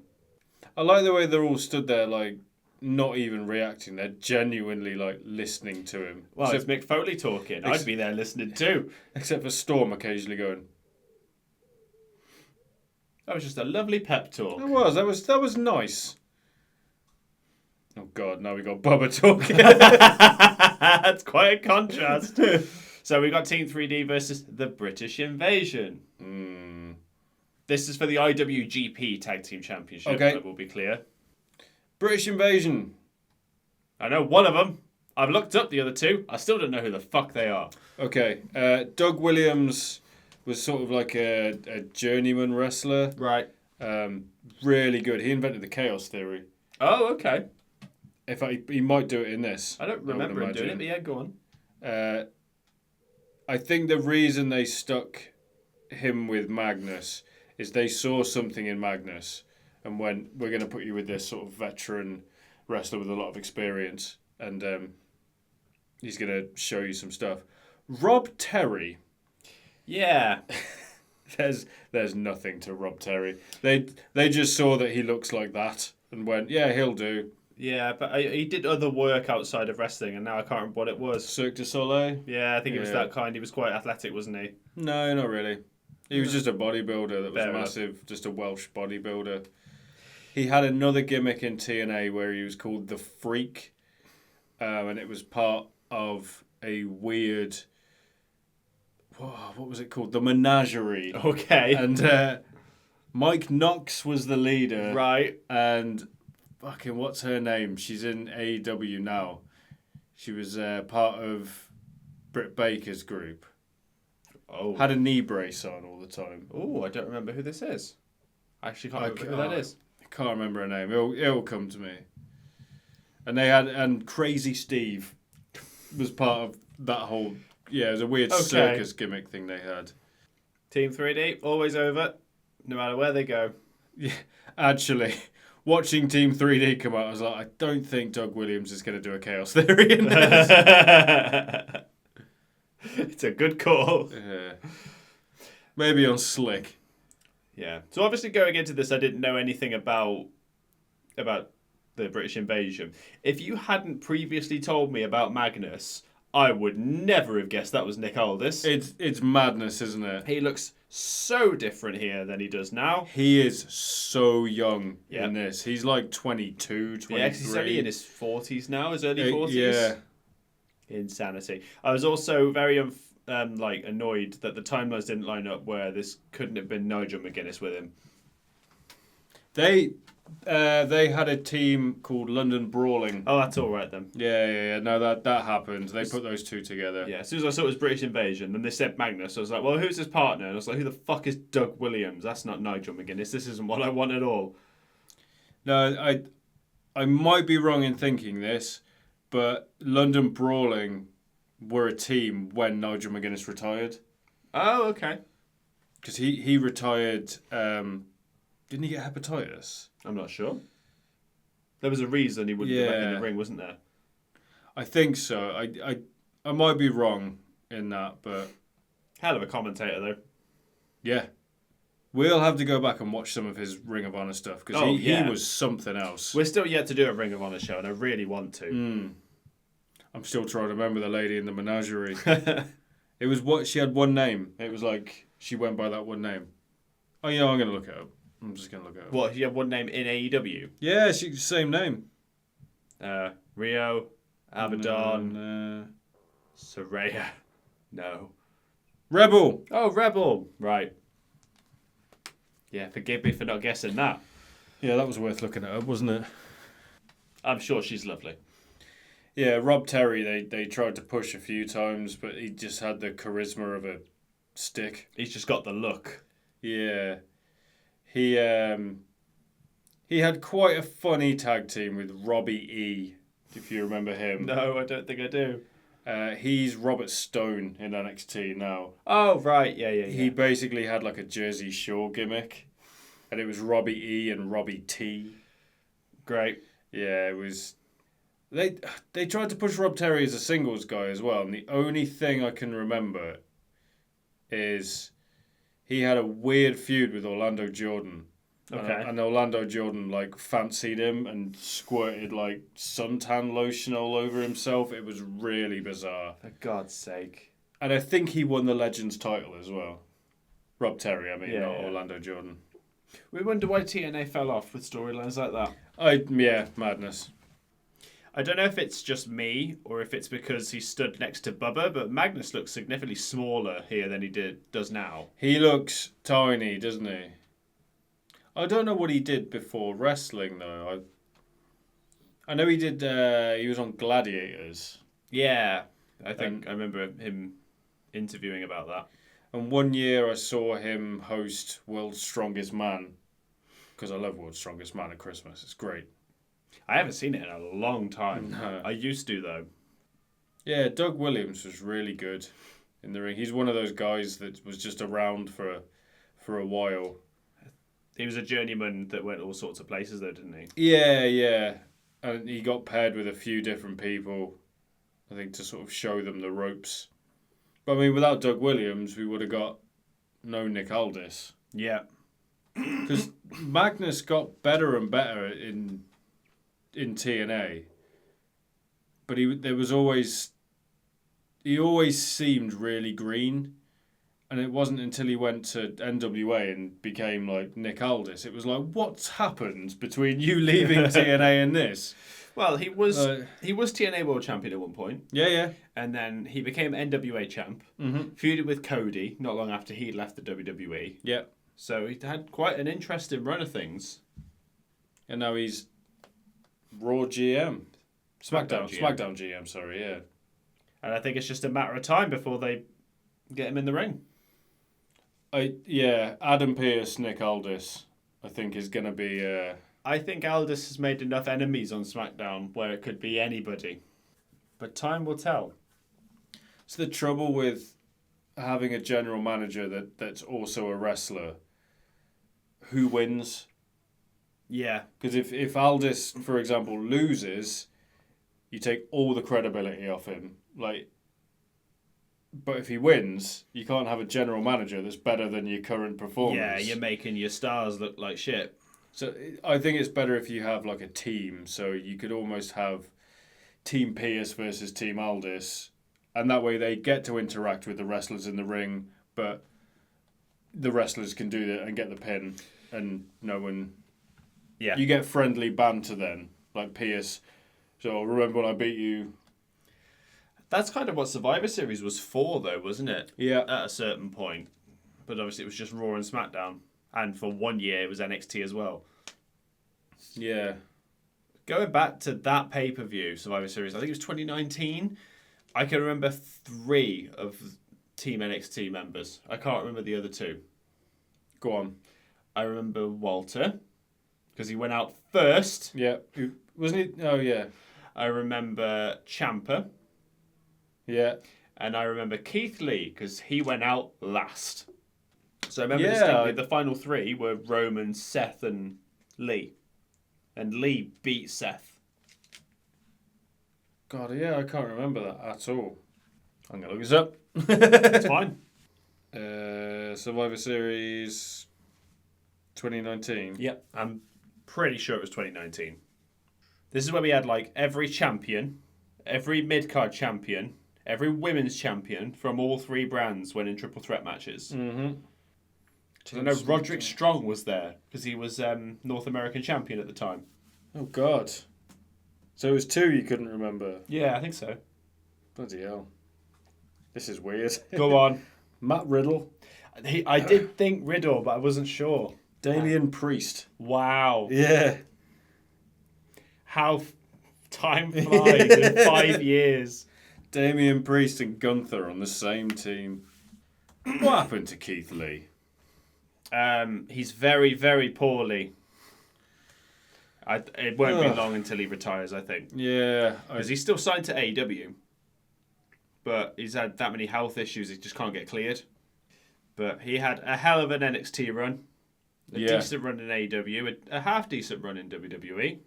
I like the way they're all stood there, like, not even reacting. They're genuinely, like, listening to him. Well, it's Mick Foley talking. I'd be there listening too. Except for Storm occasionally going. That was just a lovely pep talk. It was. That was nice. Oh, God, now we got Bubba talking. That's quite a contrast. So we got Team 3D versus the British Invasion. This is for the IWGP Tag Team Championship, okay. That will be clear. British Invasion. I know one of them. I've looked up the other two. I still don't know who the fuck they are. Okay. Doug Williams was sort of like a journeyman wrestler. Right. Really good. He invented the Chaos Theory. Oh, okay. He might do it in this. I don't remember him doing it, but yeah, go on. I think the reason they stuck him with Magnus is they saw something in Magnus and went, we're going to put you with this sort of veteran wrestler with a lot of experience, and he's going to show you some stuff. Rob Terry. Yeah. There's nothing to Rob Terry. They just saw that he looks like that and went, yeah, he'll do. Yeah, but he did other work outside of wrestling, and now I can't remember what it was. Cirque du Soleil? Yeah, I think it was that kind. He was quite athletic, wasn't he? No, not really. He was just a bodybuilder that was Fair massive, enough. just a Welsh bodybuilder. He had another gimmick in TNA where he was called the Freak, and it was part of a weird... What was it called? The Menagerie. Okay. And Mike Knox was the leader. Right. And fucking what's her name? She's in AEW now. She was part of Britt Baker's group. Oh. Had a knee brace on all the time. Oh, I don't remember who this is. I actually can't remember who that is. I can't remember her name. It'll come to me. And Crazy Steve was part of that whole... Yeah, it was a weird circus gimmick thing they had. Team 3D, always over, no matter where they go. Yeah, actually, watching Team 3D come out, I was like, I don't think Doug Williams is going to do a Chaos Theory in this. It's a good call. Yeah. Maybe on Slick. Yeah. So obviously going into this, I didn't know anything about the British Invasion. If you hadn't previously told me about Magnus, I would never have guessed that was Nick Aldis. It's madness, isn't it? He looks so different here than he does now. He is so young in this. He's like 22, 23. Yeah, 'cause he's only in his 40s now, his early 40s. Yeah. Insanity. I was also very annoyed that the timelines didn't line up where this couldn't have been Nigel McGuinness with him. They had a team called London Brawling. Oh, that's all right then. Yeah. No, that happened. They put those two together. Yeah, as soon as I saw it was British Invasion, then they said Magnus, I was like, well, who's his partner? And I was like, who the fuck is Doug Williams? That's not Nigel McGuinness. This isn't what I want at all. No, I might be wrong in thinking this, but London Brawling were a team when Nigel McGuinness retired. Oh, okay. Because he retired... didn't he get hepatitis? I'm not sure. There was a reason he wouldn't go back in the ring, wasn't there? I think so. I might be wrong in that, but... Hell of a commentator, though. Yeah. We'll have to go back and watch some of his Ring of Honor stuff, because he was something else. We're still yet to do a Ring of Honor show, and I really want to. I'm still trying to remember the lady in the menagerie. It was she had one name. It was like, she went by that one name. Oh, I'm going to look it up. I'm just going to look it up. What, you have one name in AEW? Yeah, same name. Rio, Abaddon, No. Saraya. No. Rebel. Oh, Rebel. Right. Yeah, forgive me for not guessing that. Yeah, that was worth looking at up, wasn't it? I'm sure she's lovely. Yeah, Rob Terry, they tried to push a few times, but he just had the charisma of a stick. He's just got the look. Yeah. He had quite a funny tag team with Robbie E, if you remember him. No, I don't think I do. He's Robert Stone in NXT now. Oh, right. Yeah. He basically had like a Jersey Shore gimmick. And it was Robbie E and Robbie T. Great. Yeah, it was... They tried to push Rob Terry as a singles guy as well. And the only thing I can remember is he had a weird feud with Orlando Jordan. Okay. And Orlando Jordan like fancied him and squirted like suntan lotion all over himself. It was really bizarre. For God's sake. And I think he won the Legends title as well. Rob Terry, I mean, Yeah, not yeah. Orlando Jordan. We wonder why TNA fell off with storylines like that. Madness. I don't know if it's just me or if it's because he stood next to Bubba, but Magnus looks significantly smaller here than he does now. He looks tiny, doesn't he? I don't know what he did before wrestling though. I know he did. He was on Gladiators. Yeah, I remember him interviewing about that. And one year I saw him host World's Strongest Man, because I love World's Strongest Man at Christmas. It's great. I haven't seen it in a long time. No. I used to, though. Yeah, Doug Williams was really good in the ring. He's one of those guys that was just around for a while. He was a journeyman that went all sorts of places, though, didn't he? Yeah. And he got paired with a few different people, I think, to sort of show them the ropes. But I mean, without Doug Williams, we would have got no Nick Aldis. Yeah. Because Magnus got better and better in TNA, but he always seemed really green, and it wasn't until he went to NWA and became like Nick Aldis. It was like, what's happened between you leaving TNA and this? Well, he was TNA World Champion at one point. Yeah. And then he became NWA champ. Mm-hmm. Feuded with Cody not long after he left the WWE. Yeah. So he had quite an interesting run of things. And now he's Raw GM. SmackDown GM, sorry, yeah. And I think it's just a matter of time before they get him in the ring. Adam Pearce, Nick Aldis, I think is going to be... I think Aldis has made enough enemies on SmackDown where it could be anybody. But time will tell. It's the trouble with having a general manager that's also a wrestler. Who wins? Yeah. Because if Aldis, for example, loses, you take all the credibility off him. But if he wins, you can't have a general manager that's better than your current performers. Yeah, you're making your stars look like shit. So I think it's better if you have like a team. So you could almost have Team Pierce versus Team Aldis, and that way they get to interact with the wrestlers in the ring, but the wrestlers can do that and get the pin, and no one... Yeah. You get friendly banter then, like Pierce. So remember when I beat you? That's kind of what Survivor Series was for, though, wasn't it? Yeah. At a certain point. But obviously it was just Raw and SmackDown. And for 1 year it was NXT as well. Yeah. Going back to that pay-per-view, Survivor Series, I think it was 2019. I can remember 3 of Team NXT members. I can't remember the other 2. Go on. I remember Walter, because he went out first. Yeah. Wasn't he? Oh, yeah. I remember Ciampa. Yeah. And I remember Keith Lee, because he went out last. So I remember Yeah. distinctly the final 3 were Roman, Seth, and Lee. And Lee beat Seth. God, yeah, I can't remember that at all. I'm going to look this up. It's fine. Survivor Series 2019. Yep, I'm pretty sure it was 2019. This is where we had like every champion, every mid-card champion, every women's champion from all 3 brands went in triple threat matches. Mm-hmm. I know Roderick Strong was there because he was North American champion at the time. Oh, God. So it was 2 you couldn't remember? Yeah, I think so. Bloody hell. This is weird. Go on. Matt Riddle. I did think Riddle, but I wasn't sure. Damian Priest. Wow. Yeah. How time flies in 5 years. Damian Priest and Gunther on the same team. What happened to Keith Lee? He's very, very poorly. It won't be long until he retires, I think. Yeah. Because he's still signed to AEW. but he's had that many health issues, he just can't get cleared. But he had a hell of an NXT run, a decent run in AEW, a half-decent run in WWE.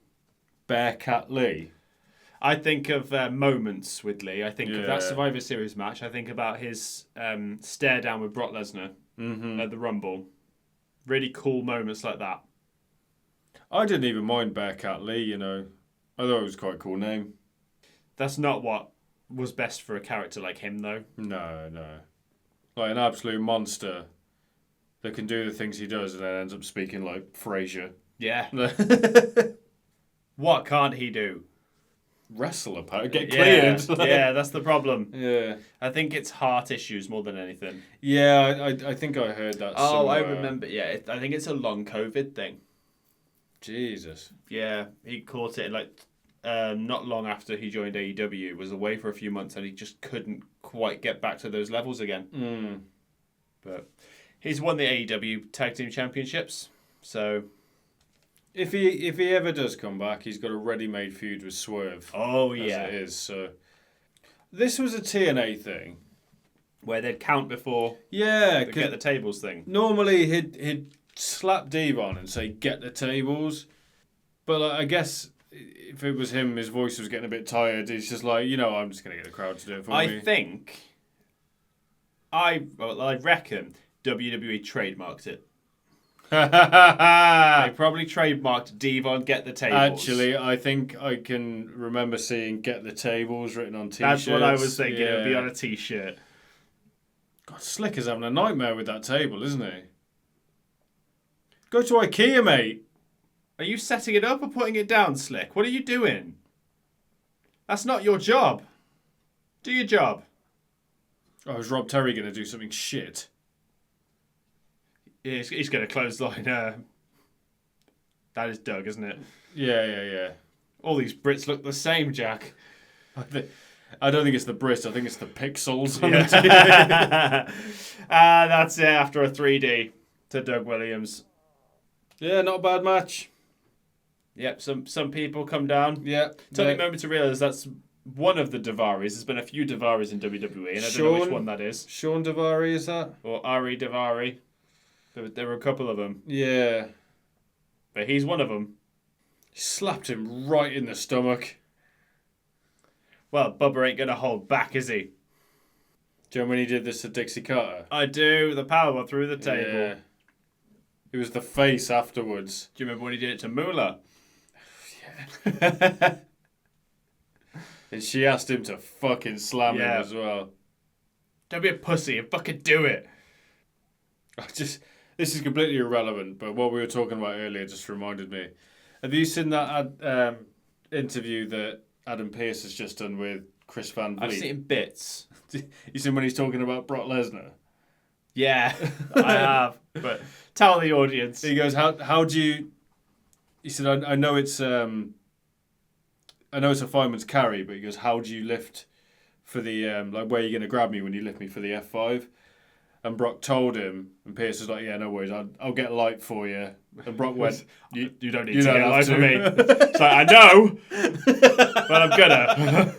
Bearcat Lee. I think of moments with Lee. I think of that Survivor Series match. I think about his stare down with Brock Lesnar at the Rumble. Really cool moments like that. I didn't even mind Bearcat Lee, you know. I thought it was quite a cool name. That's not what was best for a character like him, though. No. Like an absolute monster that can do the things he does and then ends up speaking like Frasier. Yeah. What can't he do? Wrestle apart, get cleared. Yeah, that's the problem. Yeah. I think it's heart issues more than anything. Yeah, I think I heard that somewhere. I remember. Yeah, I think it's a long COVID thing. Jesus. Yeah, he caught it not long after he joined AEW. Was away for a few months and he just couldn't quite get back to those levels again. But he's won the AEW Tag Team Championships, so if he ever does come back, he's got a ready-made feud with Swerve. Oh yeah, as it is. So this was a TNA thing where they'd count before. Yeah, get the tables thing. Normally he'd slap Devon and say get the tables, but I guess if it was him, his voice was getting a bit tired. He's just like, I'm just gonna get the crowd to do it for me. I reckon WWE trademarked it. They probably trademarked Devon get the tables. Actually, I think I can remember seeing get the tables written on t-shirts. That's what I was thinking. It would be on a t-shirt. God, Slick is having a nightmare with that table, isn't he? Go to IKEA, mate. Are you setting it up or putting it down, Slick? What are you doing? That's not your job. Do your job. Oh, is Rob Terry going to do something shit? Yeah, he's going to clothesline. That is Doug, isn't it? Yeah. All these Brits look the same, Jack. I don't think it's the Brits. I think it's the pixels. That's it after a 3D to Doug Williams. Yeah, not a bad match. Yep, some people come down. Yeah. Took me a moment to realise that's one of the Daivaris. There's been a few Daivaris in WWE, and I don't know which one that is. Sean Daivari, is that? Or Ari Daivari. There were a couple of them. Yeah. But he's one of them. He slapped him right in the stomach. Well, Bubba ain't going to hold back, is he? Do you know when he did this to Dixie Carter? I do. The power through the table. Yeah. It was the face afterwards. Do you remember when he did it to Moolah? Yeah. And she asked him to fucking slam him as well. Don't be a pussy and fucking do it. This is completely irrelevant, but what we were talking about earlier just reminded me. Have you seen that interview that Adam Pearce has just done with Chris Van Vliet? I've seen bits. You seen when he's talking about Brock Lesnar? Yeah, I have. But tell the audience. He goes, how do you... He said, I know it's a fireman's carry, but he goes, how do you lift for the, where are you going to grab me when you lift me for the F5? And Brock told him, and Pierce was like, yeah, no worries, I'll get light for you. And Brock went, you don't need to get light for me. It's like, I know, but I'm gonna.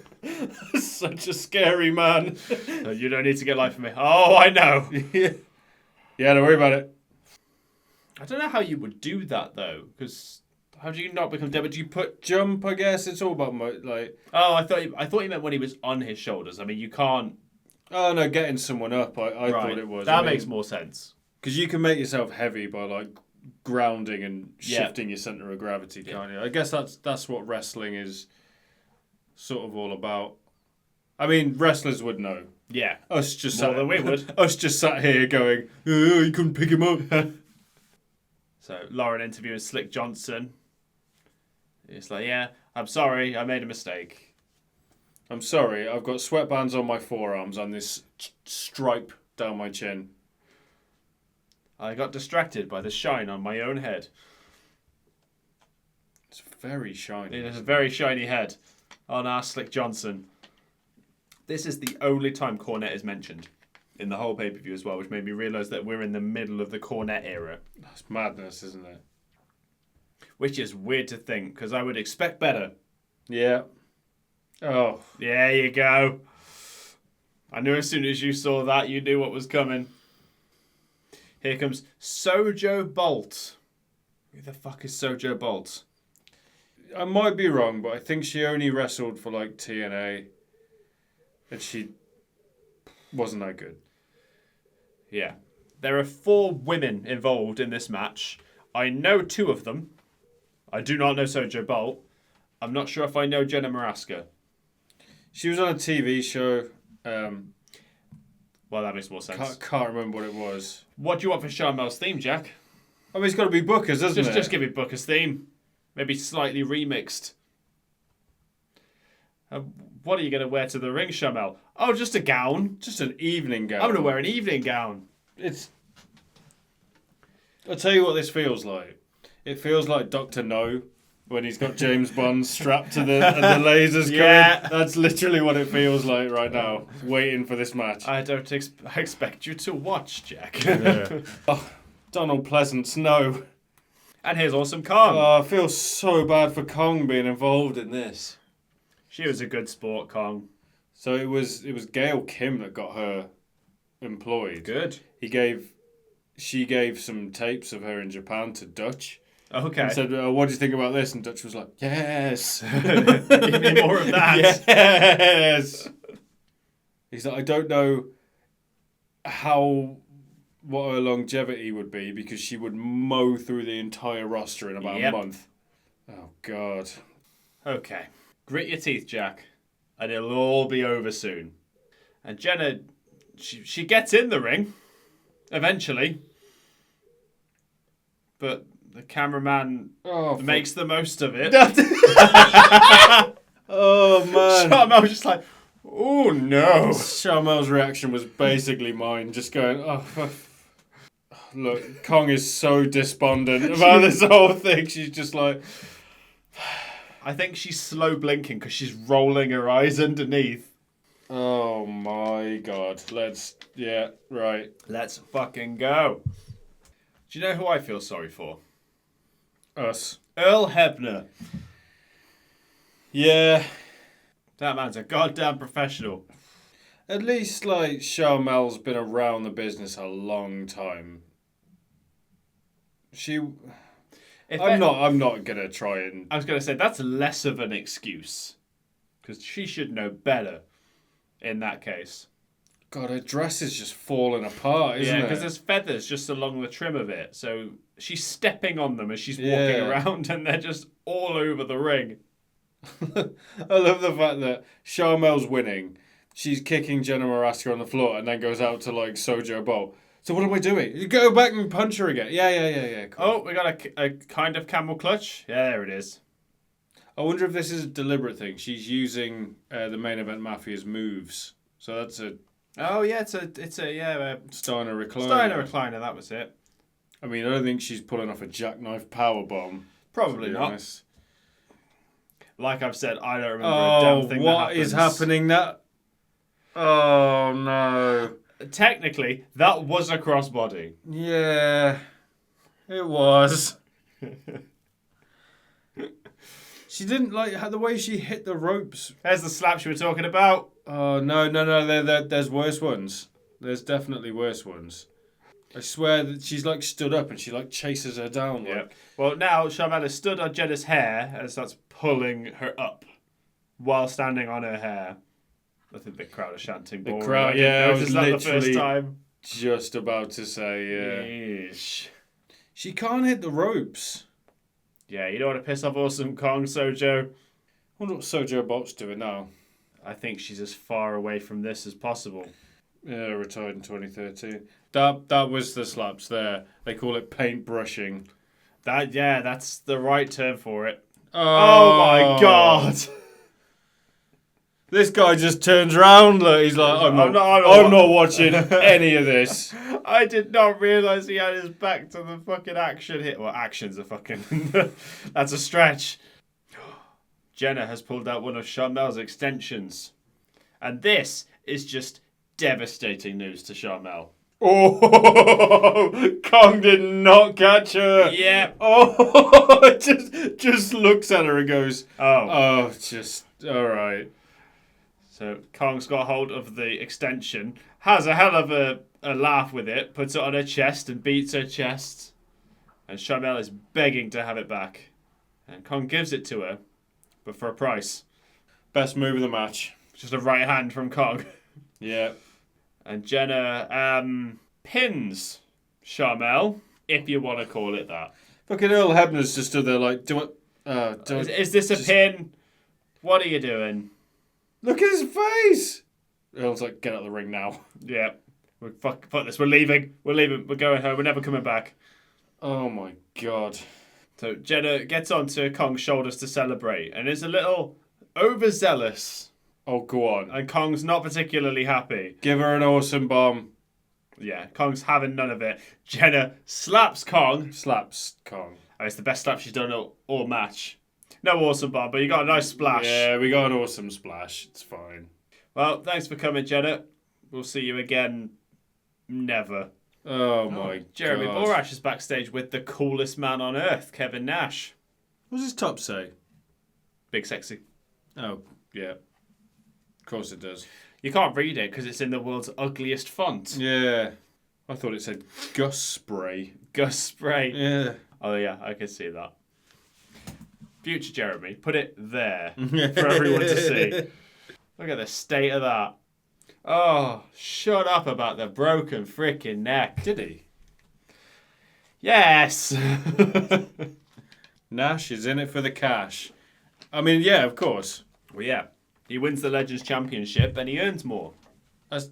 Such a scary man. You don't need to get light for me. Oh, I know. Yeah, don't worry about it. I don't know how you would do that, though, because how do you not become dead? But do you put... Jump, I guess. It's all about, like... Oh, I thought you meant when he was on his shoulders. I mean, you can't... Oh, no, getting someone up, I thought it was. That makes more sense. Because you can make yourself heavy by, like, grounding and shifting your centre of gravity, can't you? I guess that's what wrestling is sort of all about. I mean, wrestlers would know. Yeah. Us just more than we would. Us just sat here going, oh, you couldn't pick him up. So, Lauren interviewing Slick Johnson. It's like, yeah, I'm sorry, I made a mistake. I'm sorry, I've got sweatbands on my forearms and this stripe down my chin. I got distracted by the shine on my own head. It's very shiny. It is a very shiny head on our Slick Johnson. This is the only time Cornette is mentioned in the whole pay-per-view as well, which made me realise that we're in the middle of the Cornette era. That's madness, isn't it? Which is weird to think, because I would expect better. Yeah. Oh. There you go. I knew as soon as you saw that, you knew what was coming. Here comes Sojo Bolt. Who the fuck is Sojo Bolt? I might be wrong, but I think she only wrestled for like TNA. And she wasn't that good. Yeah. There are 4 women involved in this match. I know 2 of them. I do not know Sojo Bolt. I'm not sure if I know Jenna Maraska. She was on a TV show. Well, that makes more sense. Can't remember what it was. What do you want for Charmel's theme, Jack? I mean, it's got to be Booker's, doesn't it? Just give me Booker's theme. Maybe slightly remixed. What are you going to wear to the ring, Charmel? Oh, just a gown. Just an evening gown. I'm going to wear an evening gown. I'll tell you what this feels like. It feels like Dr. No when he's got James Bond strapped to the lasers coming. That's literally what it feels like right now, waiting for this match. I don't expect you to watch, Jack. Yeah. Oh, Donald Pleasance, no. And here's Awesome Kong. Oh, I feel so bad for Kong being involved in this. She was a good sport, Kong. So it was Gail Kim that got her employed. Good. She gave some tapes of her in Japan to Dutch. Okay. And said, what do you think about this? And Dutch was like, yes. Give me more of that. Yes. He's like, I don't know what her longevity would be because she would mow through the entire roster in about a month. Oh, God. Okay. Grit your teeth, Jack. And it'll all be over soon. And Jenna, she gets in the ring. Eventually. But the cameraman makes the most of it. Oh, man. Charmel was just like, oh, no. Charmel's reaction was basically mine, just going, oh, look, Kong is so despondent about this whole thing. She's just like... I think she's slow blinking because she's rolling her eyes underneath. Oh, my God. Let's fucking go. Do you know who I feel sorry for? Us. Earl Hebner. Yeah. That man's a goddamn professional. At least, like, Charmel's been around the business a long time. I'm not gonna try and... I was gonna say, that's less of an excuse. Because she should know better in that case. God, her dress is just falling apart, isn't it? Yeah, because there's feathers just along the trim of it. So she's stepping on them as she's walking around and they're just all over the ring. I love the fact that Charmel's winning. She's kicking Jenna Maraska on the floor and then goes out to, like, Sojo Bolt. So what am I doing? You go back and punch her again. Yeah. Cool. Oh, we got a kind of camel clutch. Yeah, there it is. I wonder if this is a deliberate thing. She's using the Main Event Mafia's moves. So that's a... Oh, yeah, it's a Steiner recliner. Steiner recliner, that was it. I mean, I don't think she's pulling off a jackknife powerbomb. Probably not. Honest. Like I've said, I don't remember a damn thing what is happening now? Oh, no. Technically, that was a crossbody. Yeah, it was. She didn't like the way she hit the ropes. There's the slaps you were talking about. Oh, no. There's worse ones. There's definitely worse ones. I swear that she's like stood up and she like chases her down. Yeah. Well, now Charmel has stood on Jenna's hair and starts pulling her up while standing on her hair. I think the crowd are chanting. The crowd, I was literally the first time. Just about to say, yeah. Yeesh. She can't hit the ropes. Yeah, you don't want to piss off Awesome Kong, Sojo. I wonder what Sojo Bot's doing now. I think she's as far away from this as possible. Yeah, retired in 2013. That was the slaps there. They call it paint brushing. That's the right term for it. Oh my God. This guy just turns around. Look, he's like, I'm not watching any of this. I did not realise he had his back to the fucking action hit. Well, action's a fucking... That's a stretch. Jenna has pulled out one of Charmel's extensions. And this is just devastating news to Charmel. Oh, Kong did not catch her. Yeah. Oh, just looks at her and goes, all right. So Kong's got hold of the extension, has a hell of a laugh with it, puts it on her chest and beats her chest. And Sharmell is begging to have it back. And Kong gives it to her, but for a price. Best move of the match. Just a right hand from Kong. Yeah. And Jenna pins Sharmell, if you want to call it that. Fucking Earl Hebner's just stood there like, Is this a pin? What are you doing? Look at his face! Earl's like, get out of the ring now. Yeah. Fuck this. We're leaving. We're going home. We're never coming back. Oh my god. So Jenna gets onto Kong's shoulders to celebrate and is a little overzealous. Oh, go on. And Kong's not particularly happy. Give her an awesome bomb. Yeah, Kong's having none of it. Jenna slaps Kong. Slaps Kong. Oh, it's the best slap she's done all match. No awesome bomb, but you got a nice splash. Yeah, we got an awesome splash. It's fine. Well, thanks for coming, Jenna. We'll see you again. Never. Oh my god. Jeremy Borash is backstage with the coolest man on earth, Kevin Nash. What does his top say? Big sexy. Oh, yeah. Of course it does. You can't read it because it's in the world's ugliest font. Yeah. I thought it said Gus Spray. Gus Spray. Yeah. Oh, yeah, I can see that. Future Jeremy, put it there for everyone to see. Look at the state of that. Oh, shut up about the broken freaking neck. Did he? Yes. Nash is in it for the cash. I mean, yeah, of course. Well, yeah. He wins the Legends Championship and he earns more.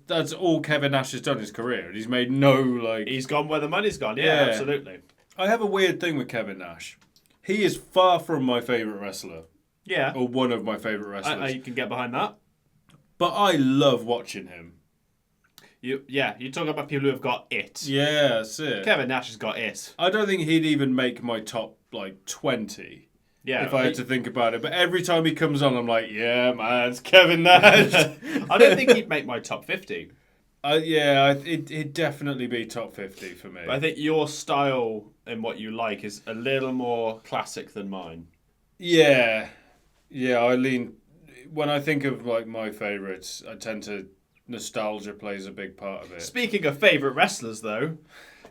That's all Kevin Nash has done in his career. And he's made no, like... He's gone where the money's gone. Yeah, Yeah. Absolutely. I have a weird thing with Kevin Nash. He is far from my favourite wrestler. Yeah. Or one of my favourite wrestlers. You can get behind that. But I love watching him. You talk about people who have got it. Yeah, that's it. Kevin Nash has got it. I don't think he'd even make my top, 20. Yeah. If I had to think about it. But every time he comes on, I'm like, yeah, man, it's Kevin Nash. I don't think he'd make my top 50. It'd definitely be top 50 for me. But I think your style and what you like is a little more classic than mine. Yeah, I lean... When I think of, my favourites, I tend to... Nostalgia plays a big part of it. Speaking of favourite wrestlers, though,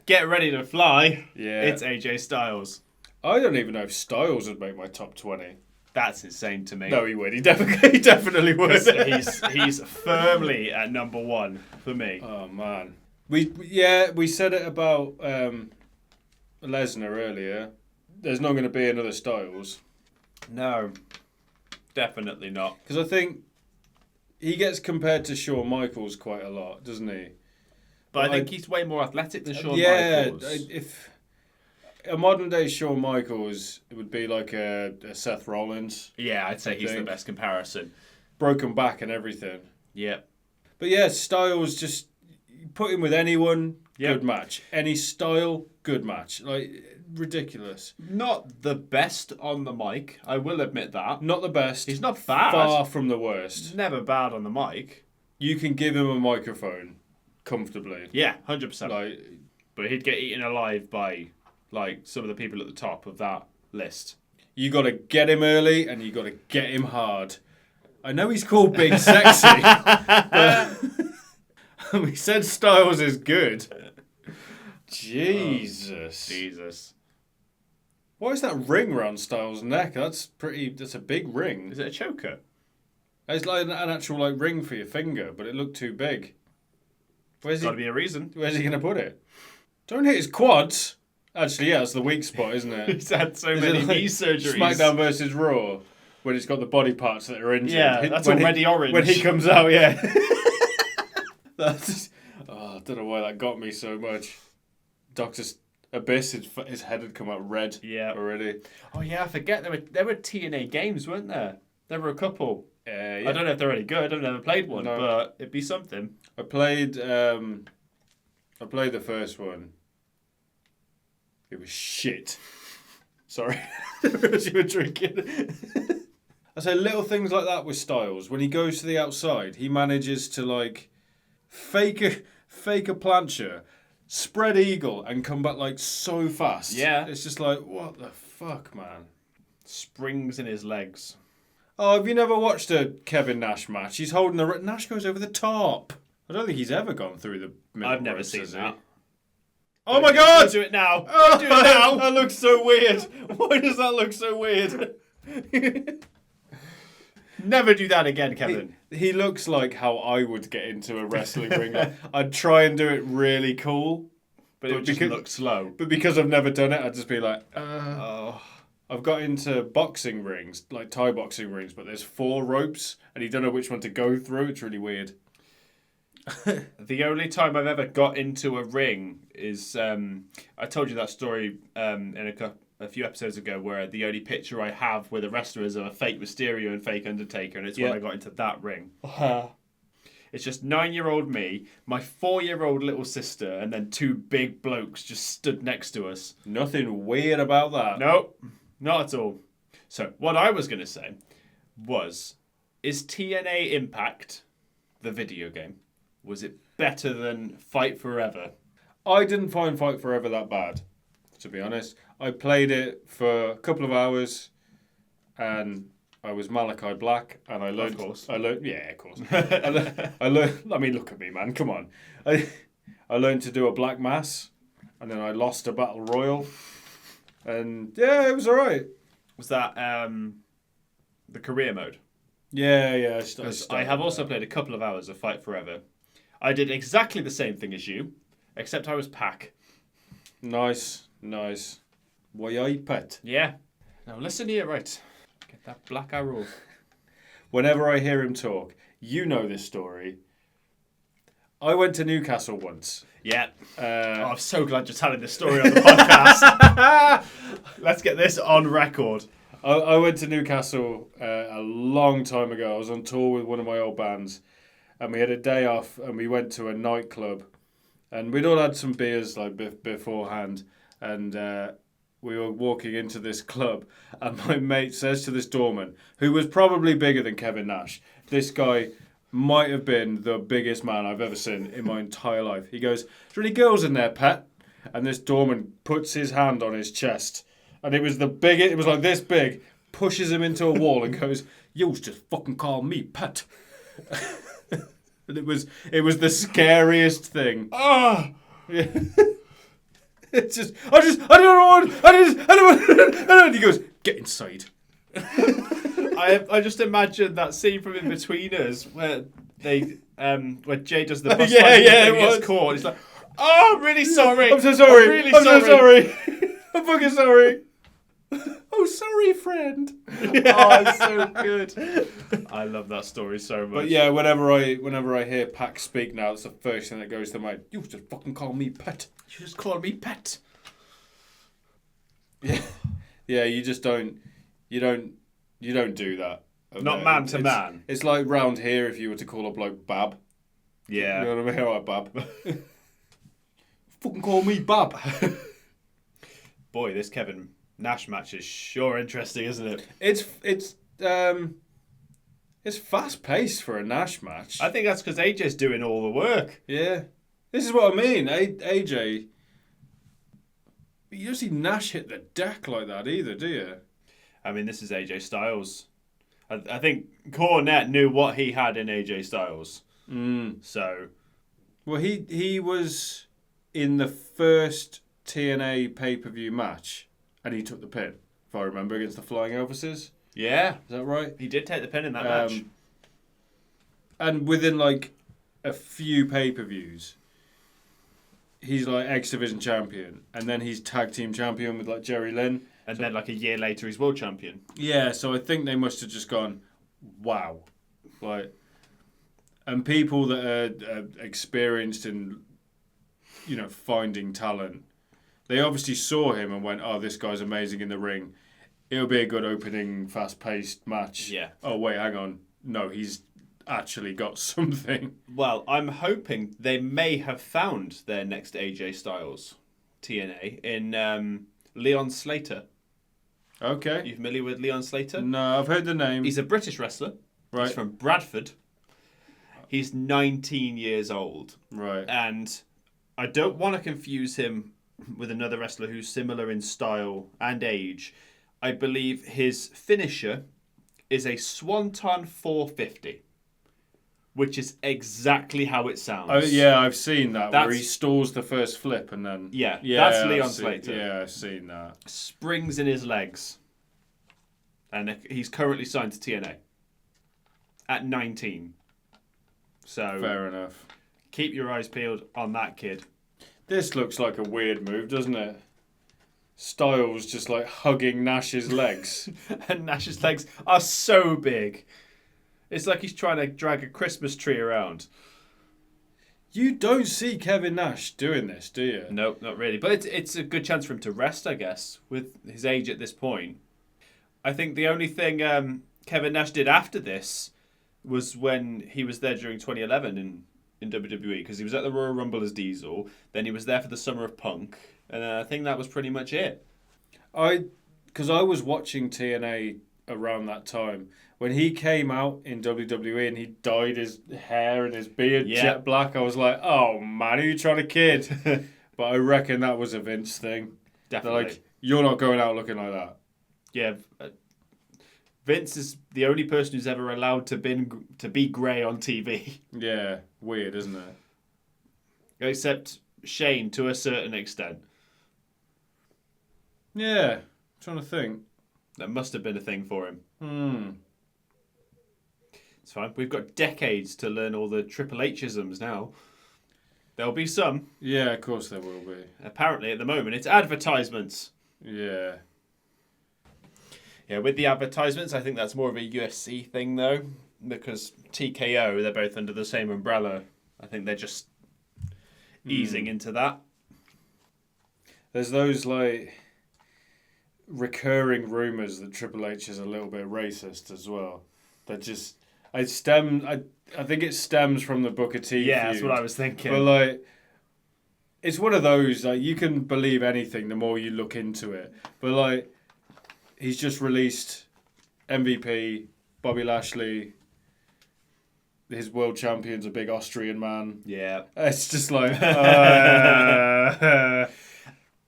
get ready to fly. Yeah. It's AJ Styles. I don't even know if Styles would make my top 20. That's insane to me. No, he would. He definitely would. he's firmly at number one for me. Oh, man. We said it about Lesnar earlier. There's not going to be another Styles. No, definitely not. Because I think he gets compared to Shawn Michaels quite a lot, doesn't he? But I think he's way more athletic than Shawn Michaels. Yeah, if a modern day Shawn Michaels, it would be like a Seth Rollins. Yeah, I'd say he's the best comparison. Broken back and everything. Yeah. But yeah, Styles, just put him with anyone, good match. Any style, good match. Ridiculous. Not the best on the mic, I will admit that. Not the best. He's not bad. Far from the worst. Never bad on the mic. You can give him a microphone comfortably. Yeah, 100%. But he'd get eaten alive by some of the people at the top of that list. You got to get him early and you got to get him hard. I know he's called Big Sexy, but we said Styles is good. Jesus. Why is that ring around Styles' neck? That's a big ring. Is it a choker? It's like an actual ring for your finger, but it looked too big. Got to be a reason. Where's he going to put it? Don't hit his quads. Actually, yeah, it's the weak spot, isn't it? He's had so many knee surgeries. SmackDown versus Raw, when it's got the body parts that are injured. Yeah, that's already orange. When he comes out, yeah. I don't know why that got me so much. Dr. Abyss, his head had come out red already. Oh yeah, I forget there were TNA games, weren't there? There were a couple. Yeah. I don't know if they're any good. I've never played one, but it'd be something. I played the first one. It was shit. Sorry, you were drinking. I say little things like that with Styles. When he goes to the outside, he manages to fake a plancher, spread eagle, and come back so fast. Yeah, it's just what the fuck, man. Springs in his legs. Oh, have you never watched a Kevin Nash match? He's holding the... Nash goes over the top. I don't think he's ever gone through the middle I've never ropes, seen has he? that. Oh my God! Don't do it now. Don't do it now. That looks so weird. Why does that look so weird? Never do that again, Kevin. He looks like how I would get into a wrestling ring. Like, I'd try and do it really cool, But it would just look slow. but because I've never done it, I'd just be like, Oh. I've got into boxing rings, like Thai boxing rings, but there's 4 ropes, and you don't know which one to go through. It's really weird. The only time I've ever got into a ring is I told you that story in a few episodes ago, where the only picture I have with a wrestler is of a fake Mysterio and fake Undertaker, and it's when I got into that ring. It's just 9-year-old me, my 4-year-old little sister, and then 2 big blokes just stood next to us. Nothing weird about that. Nope, not at all. So what I was going to say was, is TNA Impact, the video game, was it better than Fight Forever? I didn't find Fight Forever that bad, to be honest. I played it for a couple of hours, and I was Malachi Black, and I learned. Of course. Yeah, of course. I learned. I mean, look at me, man. Come on. I learned to do a black mass, and then I lost a battle royal, and yeah, it was all right. Was that the career mode? Yeah. I have also played a couple of hours of Fight Forever. I did exactly the same thing as you, except I was Pac. Nice. Why I pet? Yeah. Now listen here, right. Get that black arrow. Whenever I hear him talk, you know this story. I went to Newcastle once. Yeah. I'm so glad you're telling this story on the podcast. Let's get this on record. I went to Newcastle a long time ago. I was on tour with one of my old bands, and we had a day off, and we went to a nightclub, and we'd all had some beers like beforehand, and we were walking into this club, and my mate says to this doorman, who was probably bigger than Kevin Nash, this guy might have been the biggest man I've ever seen in my entire life. He goes, "Is there any girls in there, Pat?" And this doorman puts his hand on his chest, and it was the biggest, it was like this big, pushes him into a wall and goes, "You just fucking call me Pat." And it was the scariest thing. Ah! Yeah. It's just, I don't want. He goes, "Get inside." I just imagine that scene from In Between Us where where Jay does the bus Yeah, it it was. gets caught. He's like, "Oh, I'm really sorry. I'm so sorry. I'm really I'm so sorry." sorry. I'm fucking sorry. Oh, sorry, friend. Oh, it's so good. I love that story so much. But yeah, whenever I hear Pac speak now, it's the first thing that goes to mind. You just fucking call me Pet. You just call me Pet. Yeah. You just don't. You don't do that. Not man to man. It's like round here if you were to call a bloke Bab. Yeah. You know what I mean? All right, Bab. Fucking call me Bab. Boy, this Kevin Nash match is sure interesting, isn't it? It's fast paced for a Nash match. I think that's because AJ's doing all the work. Yeah. This is what I mean. AJ. You don't see Nash hit the deck like that either, do you? I mean, this is AJ Styles. I think Cornette knew what he had in AJ Styles. So. Well, he was in the first TNA pay-per-view match, and he took the pin, if I remember, against the Flying Elvises. Yeah. Is that right? He did take the pin in that match. And within, like, a few pay-per-views, he's, like, X-Division champion, and then he's tag team champion with, like, Jerry Lynn. And then, like, a year later, he's world champion. Yeah, so I think they must have just gone, wow. Like, and people that are experienced in, finding talent, they obviously saw him and went, "Oh, this guy's amazing in the ring. It'll be a good opening, fast-paced match." Yeah. Oh, wait, hang on. No, he's actually got something. Well, I'm hoping they may have found their next AJ Styles TNA in Leon Slater. Okay. Are you familiar with Leon Slater? No, I've heard the name. He's a British wrestler. Right. He's from Bradford. He's 19 years old. Right. And I don't want to confuse him with another wrestler who's similar in style and age. I believe his finisher is a Swanton 450, which is exactly how it sounds. Oh, yeah, I've seen that, where he stalls the first flip and then... Yeah, that's Leon Slater. Yeah, I've seen that. Springs in his legs. And he's currently signed to TNA. At 19. So... Fair enough. Keep your eyes peeled on that kid. This looks like a weird move, doesn't it? Styles just like hugging Nash's legs. And Nash's legs are so big. It's like he's trying to drag a Christmas tree around. You don't see Kevin Nash doing this, do you? No, not really. But it's a good chance for him to rest, I guess, with his age at this point. I think the only thing Kevin Nash did after this was when he was there during 2011 in WWE, because he was at the Royal Rumble as Diesel. Then he was there for the Summer of Punk. And I think that was pretty much it. Because I was watching TNA around that time. When he came out in WWE and he dyed his hair and his beard jet black, I was like, oh man, are you trying to kid? But I reckon that was a Vince thing. Definitely. They're like, you're not going out looking like that. Yeah. Vince is the only person who's ever allowed to be grey on TV. Yeah, weird, isn't it? Except Shane, to a certain extent. Yeah, I'm trying to think. That must have been a thing for him. It's fine. We've got decades to learn all the Triple H-isms now. There'll be some. Yeah, of course there will be. Apparently, at the moment, it's advertisements. Yeah. Yeah, with the advertisements, I think that's more of a USC thing, though. Because TKO, they're both under the same umbrella. I think they're just easing into that. There's those, like, recurring rumours that Triple H is a little bit racist as well. That just... I think it stems from the Booker T feud. That's what I was thinking. But, like, it's one of those, like, you can believe anything the more you look into it. But, like, he's just released MVP, Bobby Lashley... His world champion's a big Austrian man. Yeah. It's just like...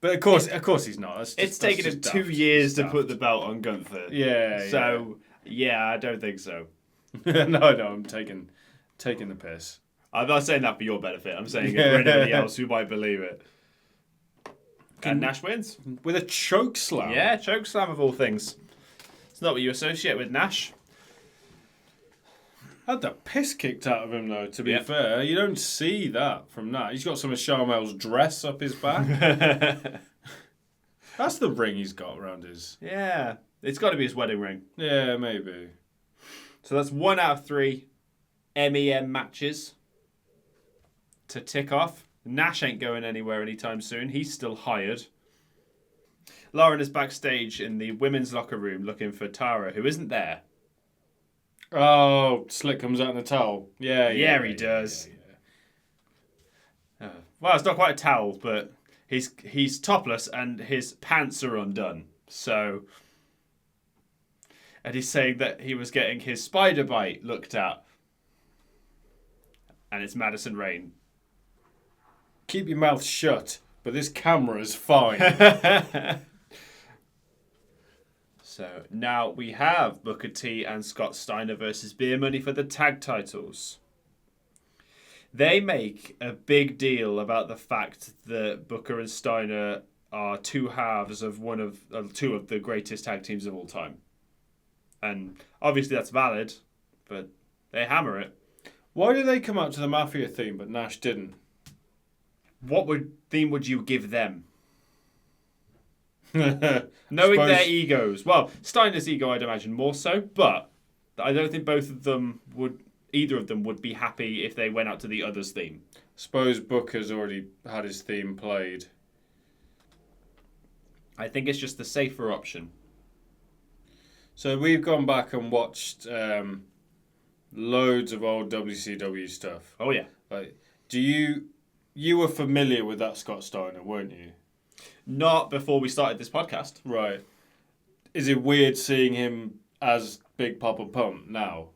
But of course he's not. It's taken him 2 years to put the belt on Gunther. Yeah. So, I don't think so. No, I'm taking the piss. I'm not saying that for your benefit. I'm saying it for anybody else who might believe it. And Nash wins. With a choke slam. Yeah, choke slam of all things. It's not what you associate with Nash. Had the piss kicked out of him, though, to be fair. You don't see that from Nash. He's got some of Charmel's dress up his back. That's the ring he's got around his... Yeah. It's got to be his wedding ring. Yeah, maybe. So that's 1 out of 3 MEM matches to tick off. Nash ain't going anywhere anytime soon. He's still hired. Lauren is backstage in the women's locker room looking for Tara, who isn't there. Oh, Slick comes out in a towel. Yeah, he does. Yeah. Well, it's not quite a towel, but he's topless and his pants are undone. So, and he's saying that he was getting his spider bite looked at, and it's Madison Rayne. Keep your mouth shut, but this camera is fine. So now we have Booker T and Scott Steiner versus Beer Money for the tag titles. They make a big deal about the fact that Booker and Steiner are two halves of two of the greatest tag teams of all time. And obviously that's valid, but they hammer it. Why did they come out to the Mafia theme, but Nash didn't? What theme would you give them? Knowing their egos. Well, Steiner's ego, I'd imagine, more so, but I don't think either of them would be happy if they went out to the other's theme. Suppose Booker's already had his theme played. I think it's just the safer option. So we've gone back and watched loads of old WCW stuff. Oh yeah. Like, you were familiar with that Scott Steiner, weren't you? Not before we started this podcast. Right. Is it weird seeing him as Big Papa Pump now?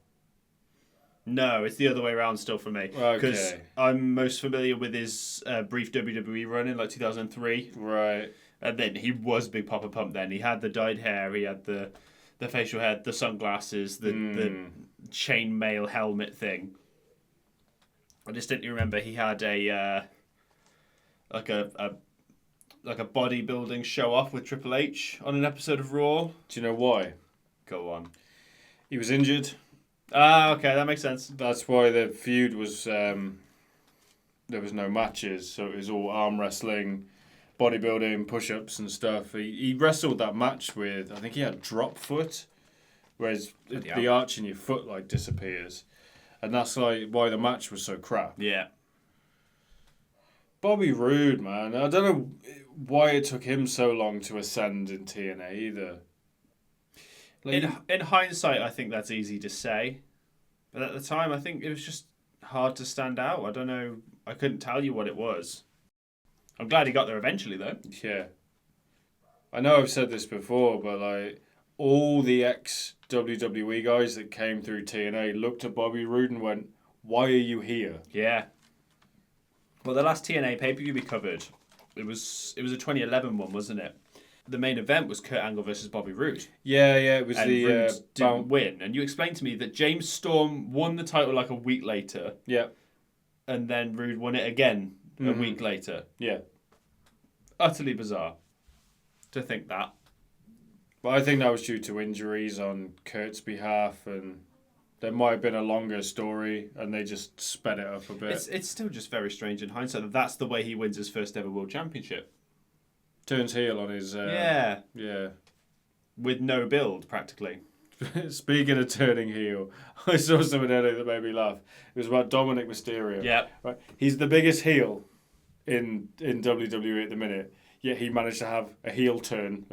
No, it's the other way around still for me. Because I'm most familiar with his brief WWE run in like 2003. Right. And then he was Big Papa Pump then. He had the dyed hair, he had the The facial hair, the sunglasses, the chainmail helmet thing. I distinctly remember he had a like a bodybuilding show off with Triple H on an episode of Raw. Do you know why? Go on. He was injured. Ah, okay, that makes sense. That's why the feud was there was no matches, so it was all arm wrestling, bodybuilding, push-ups and stuff. He wrestled that match with, I think he had drop foot, whereas the arch in your foot like disappears, and that's like why the match was so crap. Yeah. Bobby Roode, man, I don't know why it took him so long to ascend in TNA either. Like, In hindsight, I think that's easy to say, but at the time, I think it was just hard to stand out. I don't know. I couldn't tell you what it was. I'm glad he got there eventually, though. Yeah. I know I've said this before, but like all the ex-WWE guys that came through TNA looked at Bobby Roode and went, "Why are you here?" Yeah. Well, the last TNA pay-per-view we covered, it was a 2011 one, wasn't it? The main event was Kurt Angle versus Bobby Roode. Yeah, it was and the Roode didn't win. And you explained to me that James Storm won the title like a week later. Yeah. And then Roode won it again a week later. Yeah. Utterly bizarre to think that. But I think that was due to injuries on Kurt's behalf, and there might have been a longer story, and they just sped it up a bit. It's still just very strange in hindsight that that's the way he wins his first ever world championship. Turns heel on his... Yeah. With no build, practically. Speaking of turning heel, I saw something earlier that made me laugh. It was about Dominic Mysterio. Yeah. Right? He's the biggest heel in WWE at the minute, yet he managed to have a heel turn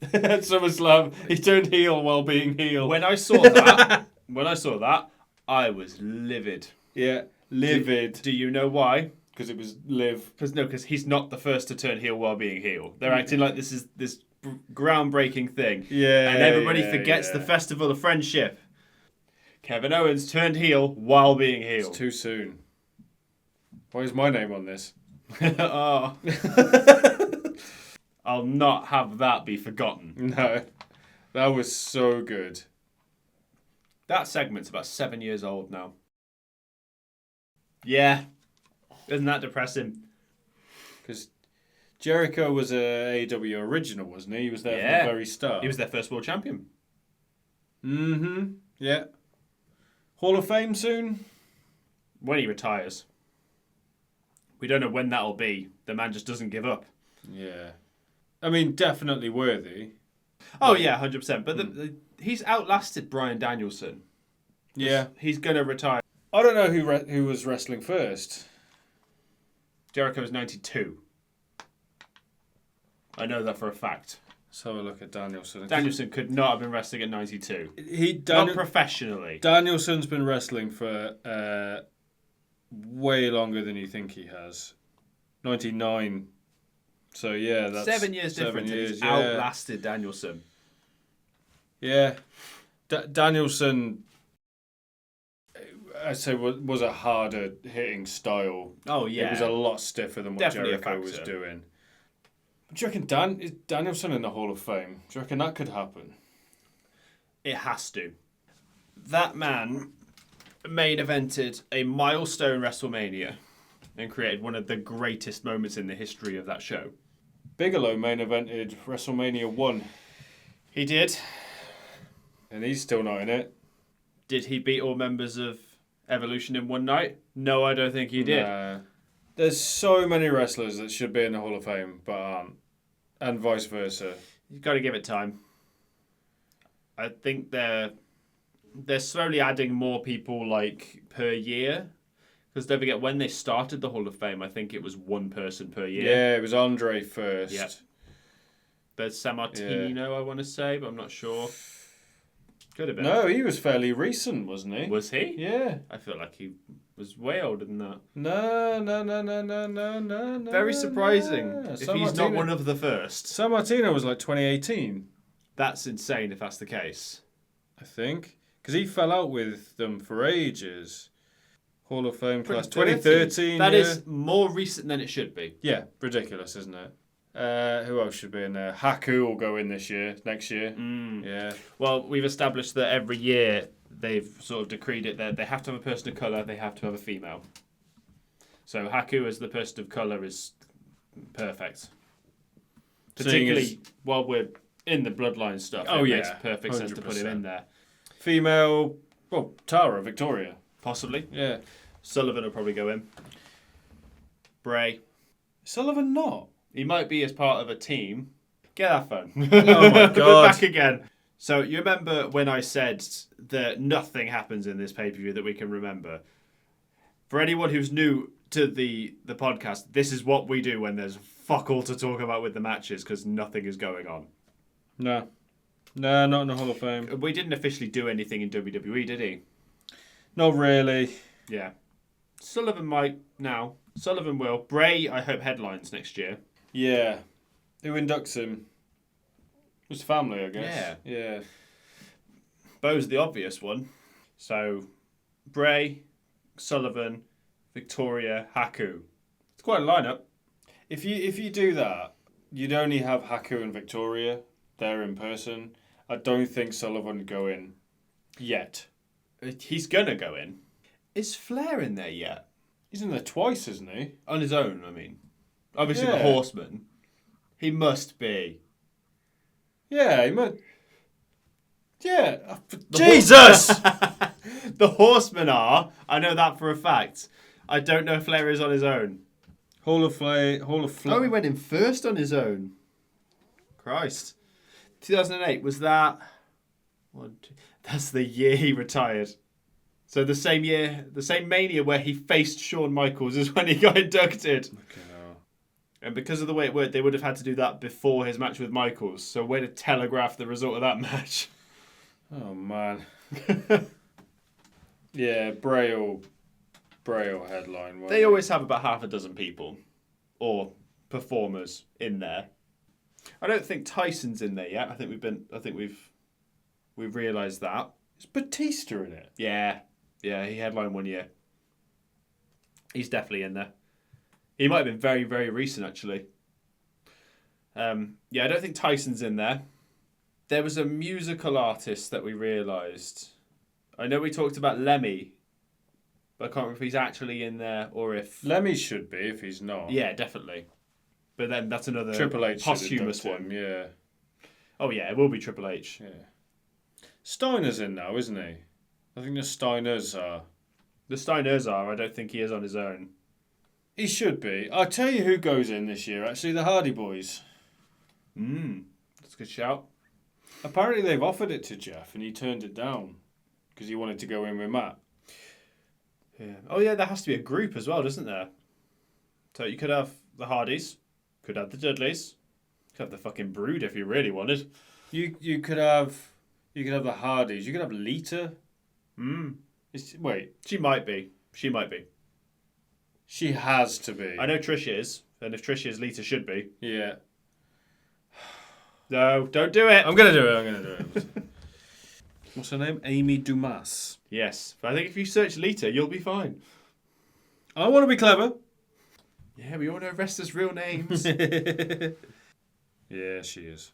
at SummerSlam. He turned heel while being heel. When I saw that, I was livid. Yeah, livid. Do you know why? Because it was Liv. Because he's not the first to turn heel while being heel. They're acting like this is this groundbreaking thing. Yeah. And everybody forgets the Festival of Friendship. Kevin Owens turned heel while being heel. It's too soon. Why is my name on this? Oh. I'll not have that be forgotten. No. That was so good. That segment's about 7 years old now. Yeah. Isn't that depressing? Because Jericho was a AEW original, wasn't he? He was there from the very start. He was their first world champion. Mm-hmm. Yeah. Hall of Fame soon? When he retires. We don't know when that'll be. The man just doesn't give up. Yeah. I mean, definitely worthy. Oh, yeah, 100%. But he's outlasted Bryan Danielson. Yeah. He's going to retire. I don't know who was wrestling first. Jericho was 92. I know that for a fact. Let's have a look at Danielson. Danielson could not have been wrestling at 92. Not professionally. Danielson's been wrestling for way longer than you think he has. 99. So, yeah, that's 7 years difference. He's outlasted Danielson. Yeah. Danielson, I'd say, was a harder hitting style. Oh, yeah. It was a lot stiffer than what Definitely Jericho was doing. But do you reckon is Danielson in the Hall of Fame? Do you reckon that could happen? It has to. That man main evented a milestone WrestleMania and created one of the greatest moments in the history of that show. Bigelow main evented WrestleMania 1. He did. And he's still not in it. Did he beat all members of Evolution in one night? No, I don't think he did. Nah. There's so many wrestlers that should be in the Hall of Fame, but aren't. And vice versa. You've got to give it time. I think they're slowly adding more people like per year. Because don't forget, when they started the Hall of Fame, I think it was one person per year. Yeah, it was Andre first. Yep. There's Sammartino, I want to say, but I'm not sure. Could have been. No, he was fairly recent, wasn't he? Was he? Yeah. I feel like he was way older than that. No. Very surprising if he's not one of the first. Sammartino was like 2018. That's insane if that's the case. I think. Because he fell out with them for ages. Hall of Fame class 2013. That is more recent than it should be. Yeah, ridiculous, isn't it? Who else should be in there? Haku will go in next year. Yeah. Well, we've established that every year they've sort of decreed it that they have to have a person of colour, they have to have a female. So Haku as the person of colour is perfect. Particularly while we're in the bloodline stuff. It makes perfect sense to put him in there. Female, well, Tara, Victoria. Possibly. Yeah. Sullivan will probably go in. Bray. Sullivan not. He might be as part of a team. Get that phone. Oh my God. We're back again. So you remember when I said that nothing happens in this pay-per-view that we can remember? For anyone who's new to the podcast, this is what we do when there's fuck all to talk about with the matches because nothing is going on. No, not in the Hall of Fame. We didn't officially do anything in WWE, did he? Not really. Yeah. Sullivan might now. Sullivan will. Bray, I hope, headlines next year. Yeah. Who inducts him? His family, I guess. Yeah. Bo's the obvious one. So, Bray, Sullivan, Victoria, Haku. It's quite a lineup. If you do that, you'd only have Haku and Victoria there in person. I don't think Sullivan would go in yet. He's going to go in. Is Flair in there yet? He's in there twice, isn't he? On his own, I mean. Obviously, the Horseman. He must be. Yeah, he must. Yeah. Jesus! The Horsemen are. I know that for a fact. I don't know if Flair is on his own. Hall of Flair. Oh, he went in first on his own. Christ. 2008, was that... That's the year he retired. So the same year, the same Mania where he faced Shawn Michaels is when he got inducted. Okay, no. And because of the way it worked, they would have had to do that before his match with Michaels. So way to telegraph the result of that match. Oh, man. Yeah, Bray will headline. They always have about half a dozen people or performers in there. I don't think Tyson's in there yet. I think we've realised that. Is Batista in it? Yeah, he headlined one year. He's definitely in there. He might have been very, very recent, actually. I don't think Tyson's in there. There was a musical artist that we realised. I know we talked about Lemmy, but I can't remember if he's actually in there or if... Lemmy should be if he's not. Yeah, definitely. But then that's another Triple H posthumous one. Yeah. Oh, yeah, it will be Triple H. Yeah. Steiner's in now, isn't he? I think the Steiners are. The Steiners are. I don't think he is on his own. He should be. I'll tell you who goes in this year, actually, the Hardy Boys. That's a good shout. Apparently they've offered it to Jeff and he turned it down because he wanted to go in with Matt. Yeah. Oh, yeah, there has to be a group as well, doesn't there? So you could have the Hardys, could have the Dudleys, could have the fucking Brood if you really wanted. You could have the Hardys. You could have Lita. Wait. She might be. She has to be. I know Trish is, and if Trish is, Lita should be. Yeah. No, don't do it. I'm going to do it. What's her name? Amy Dumas. Yes, but I think if you search Lita, you'll be fine. I want to be clever. Yeah, we all know wrestlers' real names. Yeah, she is.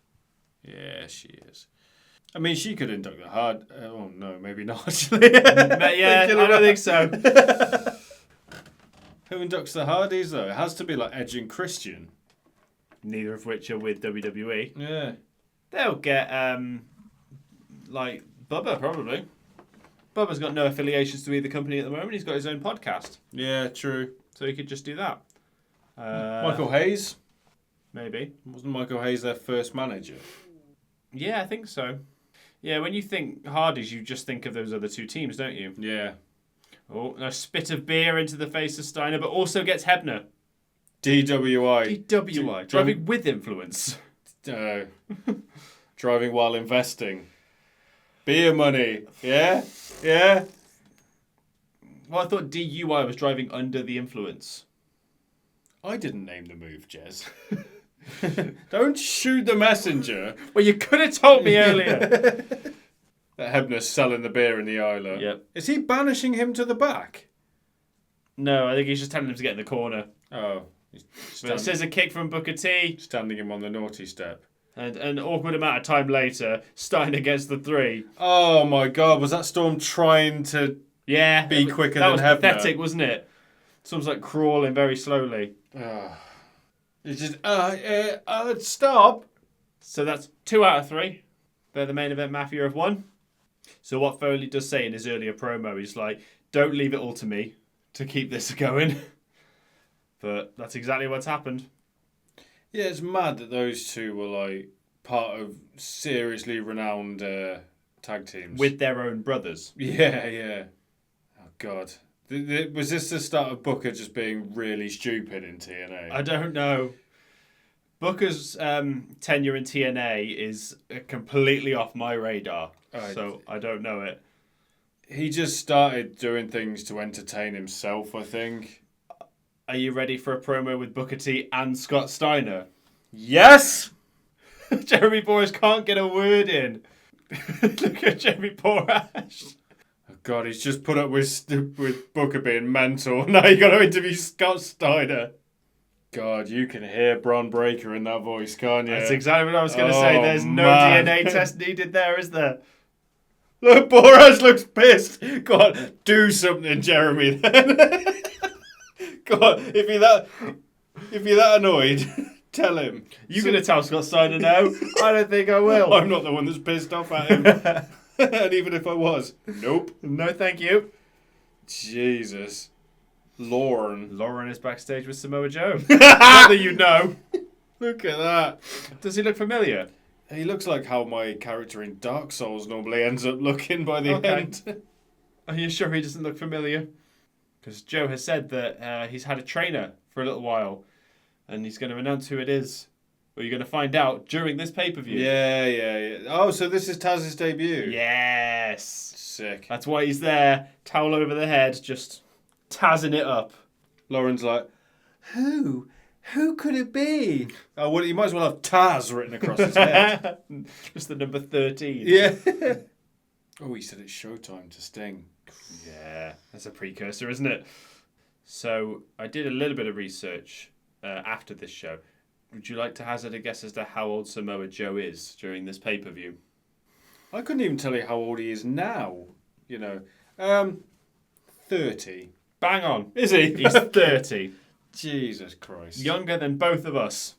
I mean, she could induct the Hard. Oh no, maybe not. Yeah, I don't think so. Who inducts the Hardys though? It has to be like Edge and Christian. Neither of which are with WWE. Yeah. They'll get like Bubba probably. Bubba's got no affiliations to either company at the moment. He's got his own podcast. Yeah, true. So he could just do that. Michael Hayes? Maybe. Wasn't Michael Hayes their first manager? Yeah, I think so. Yeah, when you think Hardys, you just think of those other two teams, don't you? Yeah. Oh, a spit of beer into the face of Steiner, but also gets Hebner. DWI. DWI. Driving with influence. Driving while investing. Beer money. Yeah? Yeah? Well, I thought DUI was driving under the influence. I didn't name the move, Jez. Don't shoot the messenger. Well, you could have told me earlier. That Hebner's selling the beer in the Isla. Yep. Is he banishing him to the back? No, I think he's just telling him to get in the corner. Oh. But it says a kick from Booker T. Standing him on the naughty step. And an awkward amount of time later, Steiner gets the 3. Oh my God, was that Storm trying to be quicker than Hebner? That was pathetic, wasn't it? Storm's like crawling very slowly. It's just, stop. So that's 2 out of 3. They're the main event Mafia have won. So what Foley does say in his earlier promo, he's like, don't leave it all to me to keep this going. But that's exactly what's happened. Yeah, it's mad that those two were like part of seriously renowned tag teams. With their own brothers. Yeah. Oh, God. Was this the start of Booker just being really stupid in TNA? I don't know. Booker's tenure in TNA is completely off my radar, so I don't know it. He just started doing things to entertain himself, I think. Are you ready for a promo with Booker T and Scott Steiner? Yes! Jeremy Borash can't get a word in. Look at Jeremy Borash. Oh God, he's just put up with Booker being mental. Now you got to interview Scott Steiner. God, you can hear Bron Breakker in that voice, can't you? That's exactly what I was going to say. There's no man. DNA test needed there, is there? Look, Borash looks pissed. God, do something, Jeremy, then. God, if you're that annoyed, tell him. You're going to tell Scott Steiner no? I don't think I will. I'm not the one that's pissed off at him. And even if I was, nope. No, thank you. Jesus. Lauren is backstage with Samoa Joe. Not that you know. Look at that. Does he look familiar? He looks like how my character in Dark Souls normally ends up looking by the end. Are you sure he doesn't look familiar? Because Joe has said that he's had a trainer for a little while and he's going to announce who it is. Or you're going to find out during this pay-per-view. Yeah. Oh, so this is Taz's debut? Yes. Sick. That's why he's there, towel over the head, just Tazzing it up. Lauren's like, Who could it be? Oh, well, you might as well have Taz written across his head. Just the number 13. Yeah. Oh, he said it's showtime to Sting. Yeah, that's a precursor, isn't it? So I did a little bit of research after this show. Would you like to hazard a guess as to how old Samoa Joe is during this pay-per-view? I couldn't even tell you how old he is now. 30. Bang on. Is he? He's 30. Jesus Christ. Younger than both of us.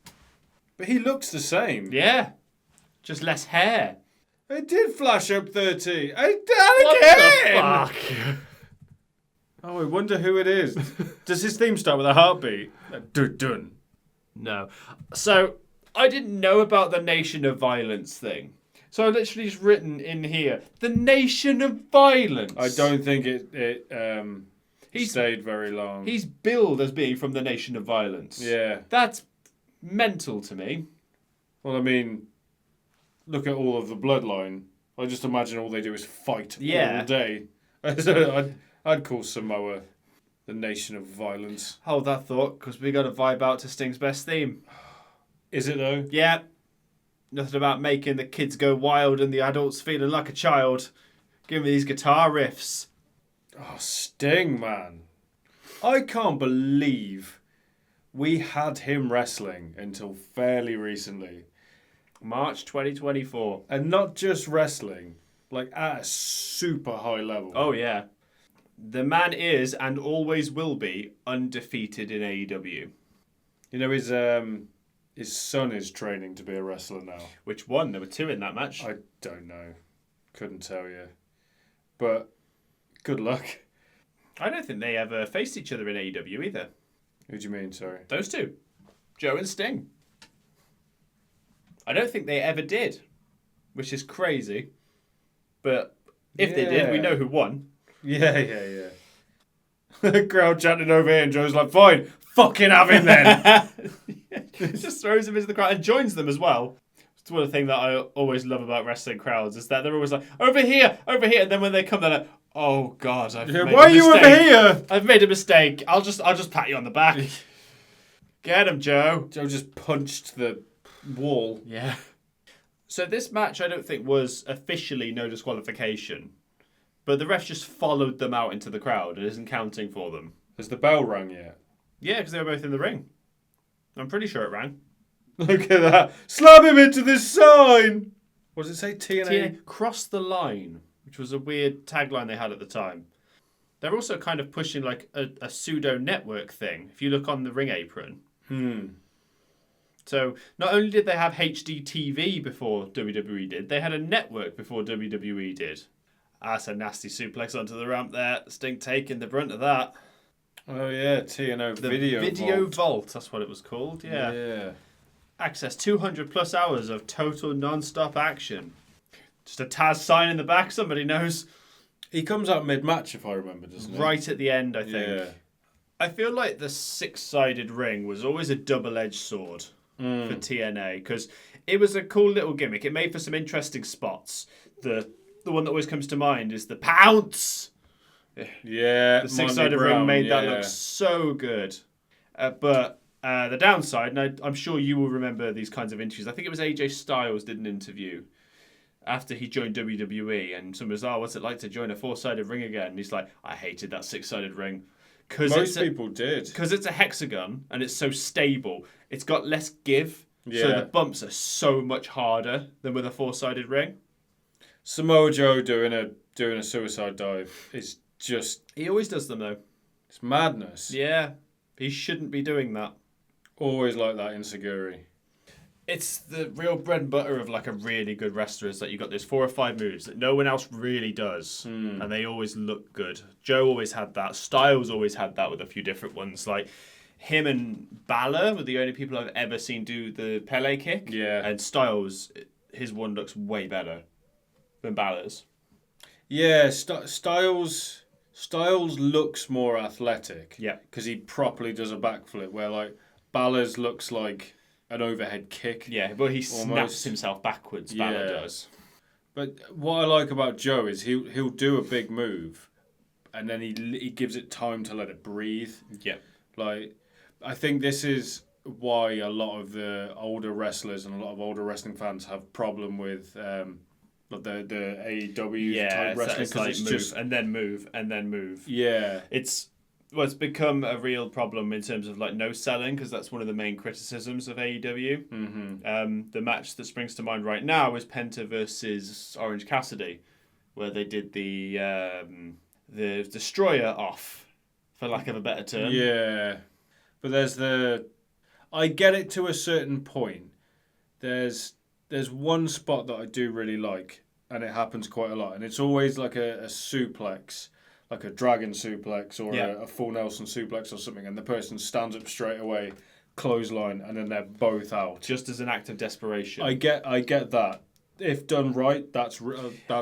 But he looks the same. Yeah. Just less hair. It did flash up 30. What the fuck? Oh, I wonder who it is. Does his theme start with a heartbeat? Dun. No. So, I didn't know about the Nation of Violence thing. So I literally just written in here, the Nation of Violence. I don't think it stayed very long. He's billed as being from the Nation of Violence. Yeah. That's mental to me. Well, I mean, look at all of the bloodline. I just imagine all they do is fight all day. I'd call Samoa the Nation of Violence. Hold that thought, because we got to vibe out to Sting's best theme. Is it though? Yeah. Nothing about making the kids go wild and the adults feeling like a child. Give me these guitar riffs. Oh, Sting, man. I can't believe we had him wrestling until fairly recently. March 2024. And not just wrestling, like at a super high level. Oh, yeah. The man is, and always will be, undefeated in AEW. You know, his son is training to be a wrestler now. Which one? There were 2 in that match. I don't know. Couldn't tell you. But good luck. I don't think they ever faced each other in AEW either. Who do you mean, sorry? Those 2. Joe and Sting. I don't think they ever did. Which is crazy. But if they did, we know who won. Yeah. The crowd chanting over here and Joe's like, fine, fucking have him then. Just throws him into the crowd and joins them as well. It's one of the things that I always love about wrestling crowds is that they're always like, over here, and then when they come, they're like, oh God, I've made a mistake. Why are you over here? I've made a mistake. I'll just pat you on the back. Get him, Joe. Joe just punched the wall. Yeah. So this match I don't think was officially no disqualification, but the ref just followed them out into the crowd and isn't counting for them. Has the bell rung yet? Yeah, because they were both in the ring. I'm pretty sure it rang. Look at that. Slam him into this sign. What does it say? TNA? Cross the line, which was a weird tagline they had at the time. They're also kind of pushing like a pseudo network thing. If you look on the ring apron. So not only did they have HD TV before WWE did, they had a network before WWE did. That's a nasty suplex onto the ramp there. Sting taking the brunt of that. Oh yeah, TNO The Video Vault. That's what it was called. Yeah. Access 200 plus hours of total non-stop action. Just a Taz sign in the back. Somebody knows. He comes out mid-match, if I remember, doesn't he? Right at the end, I think. Yeah. I feel like the six-sided ring was always a double-edged sword for TNA because it was a cool little gimmick. It made for some interesting spots. The one that always comes to mind is the pounce. Yeah. The six-sided ring made that look so good. But the downside, and I'm sure you will remember these kinds of interviews. I think it was AJ Styles did an interview after he joined WWE, and someone was, what's it like to join a four-sided ring again? And he's like, I hated that six-sided ring. Most people did. Because it's a hexagon, and it's so stable. It's got less give, so the bumps are so much harder than with a four-sided ring. Samoa Joe doing a suicide dive is just... He always does them, though. It's madness. Yeah, he shouldn't be doing that. Always like that in Seguri. It's the real bread and butter of like a really good wrestler is that you've got those 4 or 5 moves that no one else really does. And they always look good. Joe always had that. Styles always had that with a few different ones. Like him and Balor were the only people I've ever seen do the Pele kick. Yeah. And Styles, his one looks way better than Balor's. Yeah, Styles looks more athletic. Yeah. Because he properly does a backflip where like Balor's looks like an overhead kick. Yeah, but he snaps himself backwards, Balor does. But what I like about Joe is he'll do a big move and then he gives it time to let it breathe. Yeah. Like, I think this is why a lot of the older wrestlers and a lot of older wrestling fans have problem with the AEW type wrestling. It's like move, just and then move, and then move. Yeah. It's become a real problem in terms of like no selling because that's one of the main criticisms of AEW. Mm-hmm. The match that springs to mind right now is Penta versus Orange Cassidy, where they did the Destroyer off, for lack of a better term. Yeah, but I get it to a certain point. There's one spot that I do really like, and it happens quite a lot, and it's always like a suplex. Like a dragon suplex or a full Nelson suplex or something, and the person stands up straight away, clothesline, and then they're both out. Just as an act of desperation. I get that. If done right, that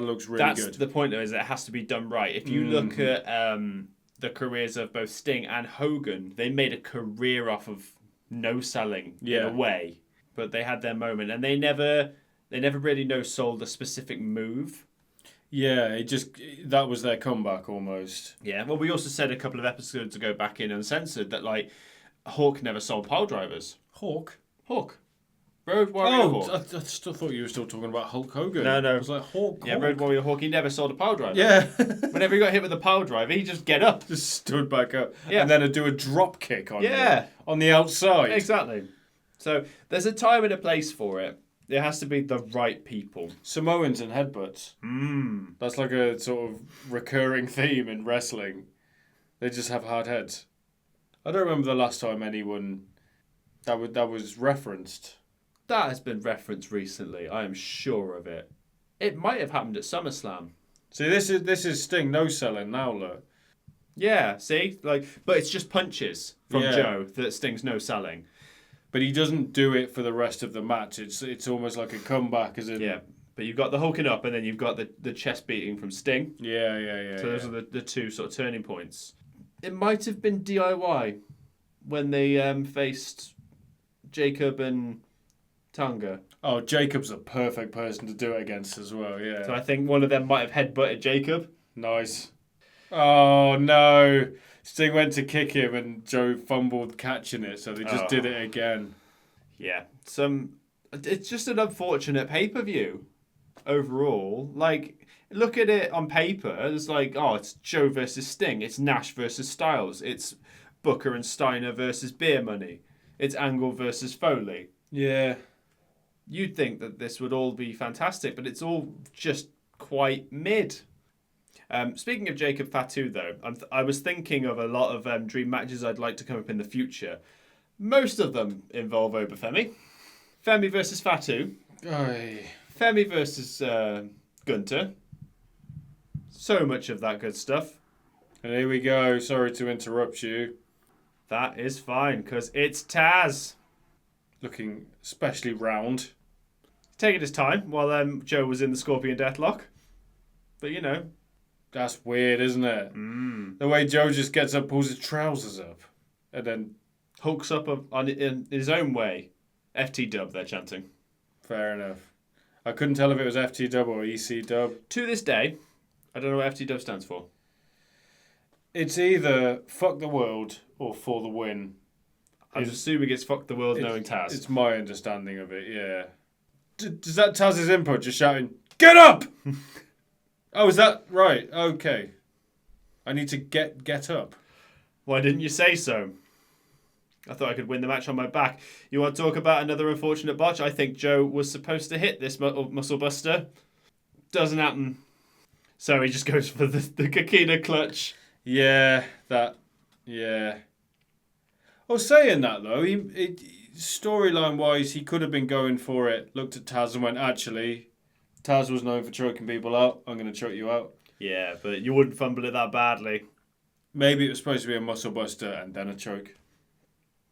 looks really good. That's the point, though, is it has to be done right. If you look at the careers of both Sting and Hogan, they made a career off of no selling in a way, but they had their moment, and they never really no-sold a specific move. Yeah, that was their comeback almost. Yeah, well, we also said a couple of episodes ago back in Uncensored that, like, Hawk never sold pile drivers. Hawk? Road Warrior Hawk. I still thought you were still talking about Hulk Hogan. No. I was like, Hawk. Yeah, Road Warrior Hawk, he never sold a pile driver. Yeah. Whenever he got hit with a pile driver, he'd just get up. Just stood back up. Yeah. And then I'd do a drop kick on the outside. Exactly. So there's a time and a place for it. It has to be the right people. Samoans and headbutts. That's like a sort of recurring theme in wrestling. They just have hard heads. I don't remember the last time anyone that was referenced. That has been referenced recently. I am sure of it. It might have happened at SummerSlam. See, this is Sting no selling now. Look. Yeah. See, but it's just punches from Joe that Sting's no selling. But he doesn't do it for the rest of the match. It's almost like a comeback, as in... Yeah, but you've got the hulking up, and then you've got the chest beating from Sting. Yeah. So those are the two sort of turning points. It might have been DIY when they faced Jacob and Tonga. Oh, Jacob's the perfect person to do it against as well, yeah. So I think one of them might have headbutted Jacob. Nice. Oh, no. Sting went to kick him and Joe fumbled catching it, so they just did it again. Yeah. It's just an unfortunate pay-per-view overall. Like, look at it on paper. It's like, it's Joe versus Sting. It's Nash versus Styles. It's Booker and Steiner versus Beer Money. it's Angle versus Foley. Yeah. You'd think that this would all be fantastic, but it's all just quite mid. Speaking of Jacob Fatu, though, I was thinking of a lot of dream matches I'd like to come up in the future. Most of them involve Obafemi. Femi versus Fatu. Aye. Femi versus Gunter. So much of that good stuff. And here we go. Sorry to interrupt you. That is fine, because it's Taz. Looking especially round. Taking his time while Joe was in the Scorpion Deathlock. But, you know. That's weird, isn't it? The way Joe just gets up, pulls his trousers up, and then hulks up in his own way. FT dub, they're chanting. Fair enough. I couldn't tell if it was FT dub or EC dub. To this day, I don't know what FT dub stands for. It's either fuck the world or for the win. I'm assuming it's fuck the world knowing Taz. It's my understanding of it, yeah. Is that Taz's input just shouting, get up? Oh, is that right? Okay. I need to get up. Why didn't you say so? I thought I could win the match on my back. You want to talk about another unfortunate botch? I think Joe was supposed to hit this muscle buster. Doesn't happen. So he just goes for the Kakina clutch. Yeah. I was saying that, though. Storyline-wise, he could have been going for it. Looked at Taz and went, actually, Taz was known for choking people out. I'm going to choke you out. Yeah, but you wouldn't fumble it that badly. Maybe it was supposed to be a muscle buster and then a choke.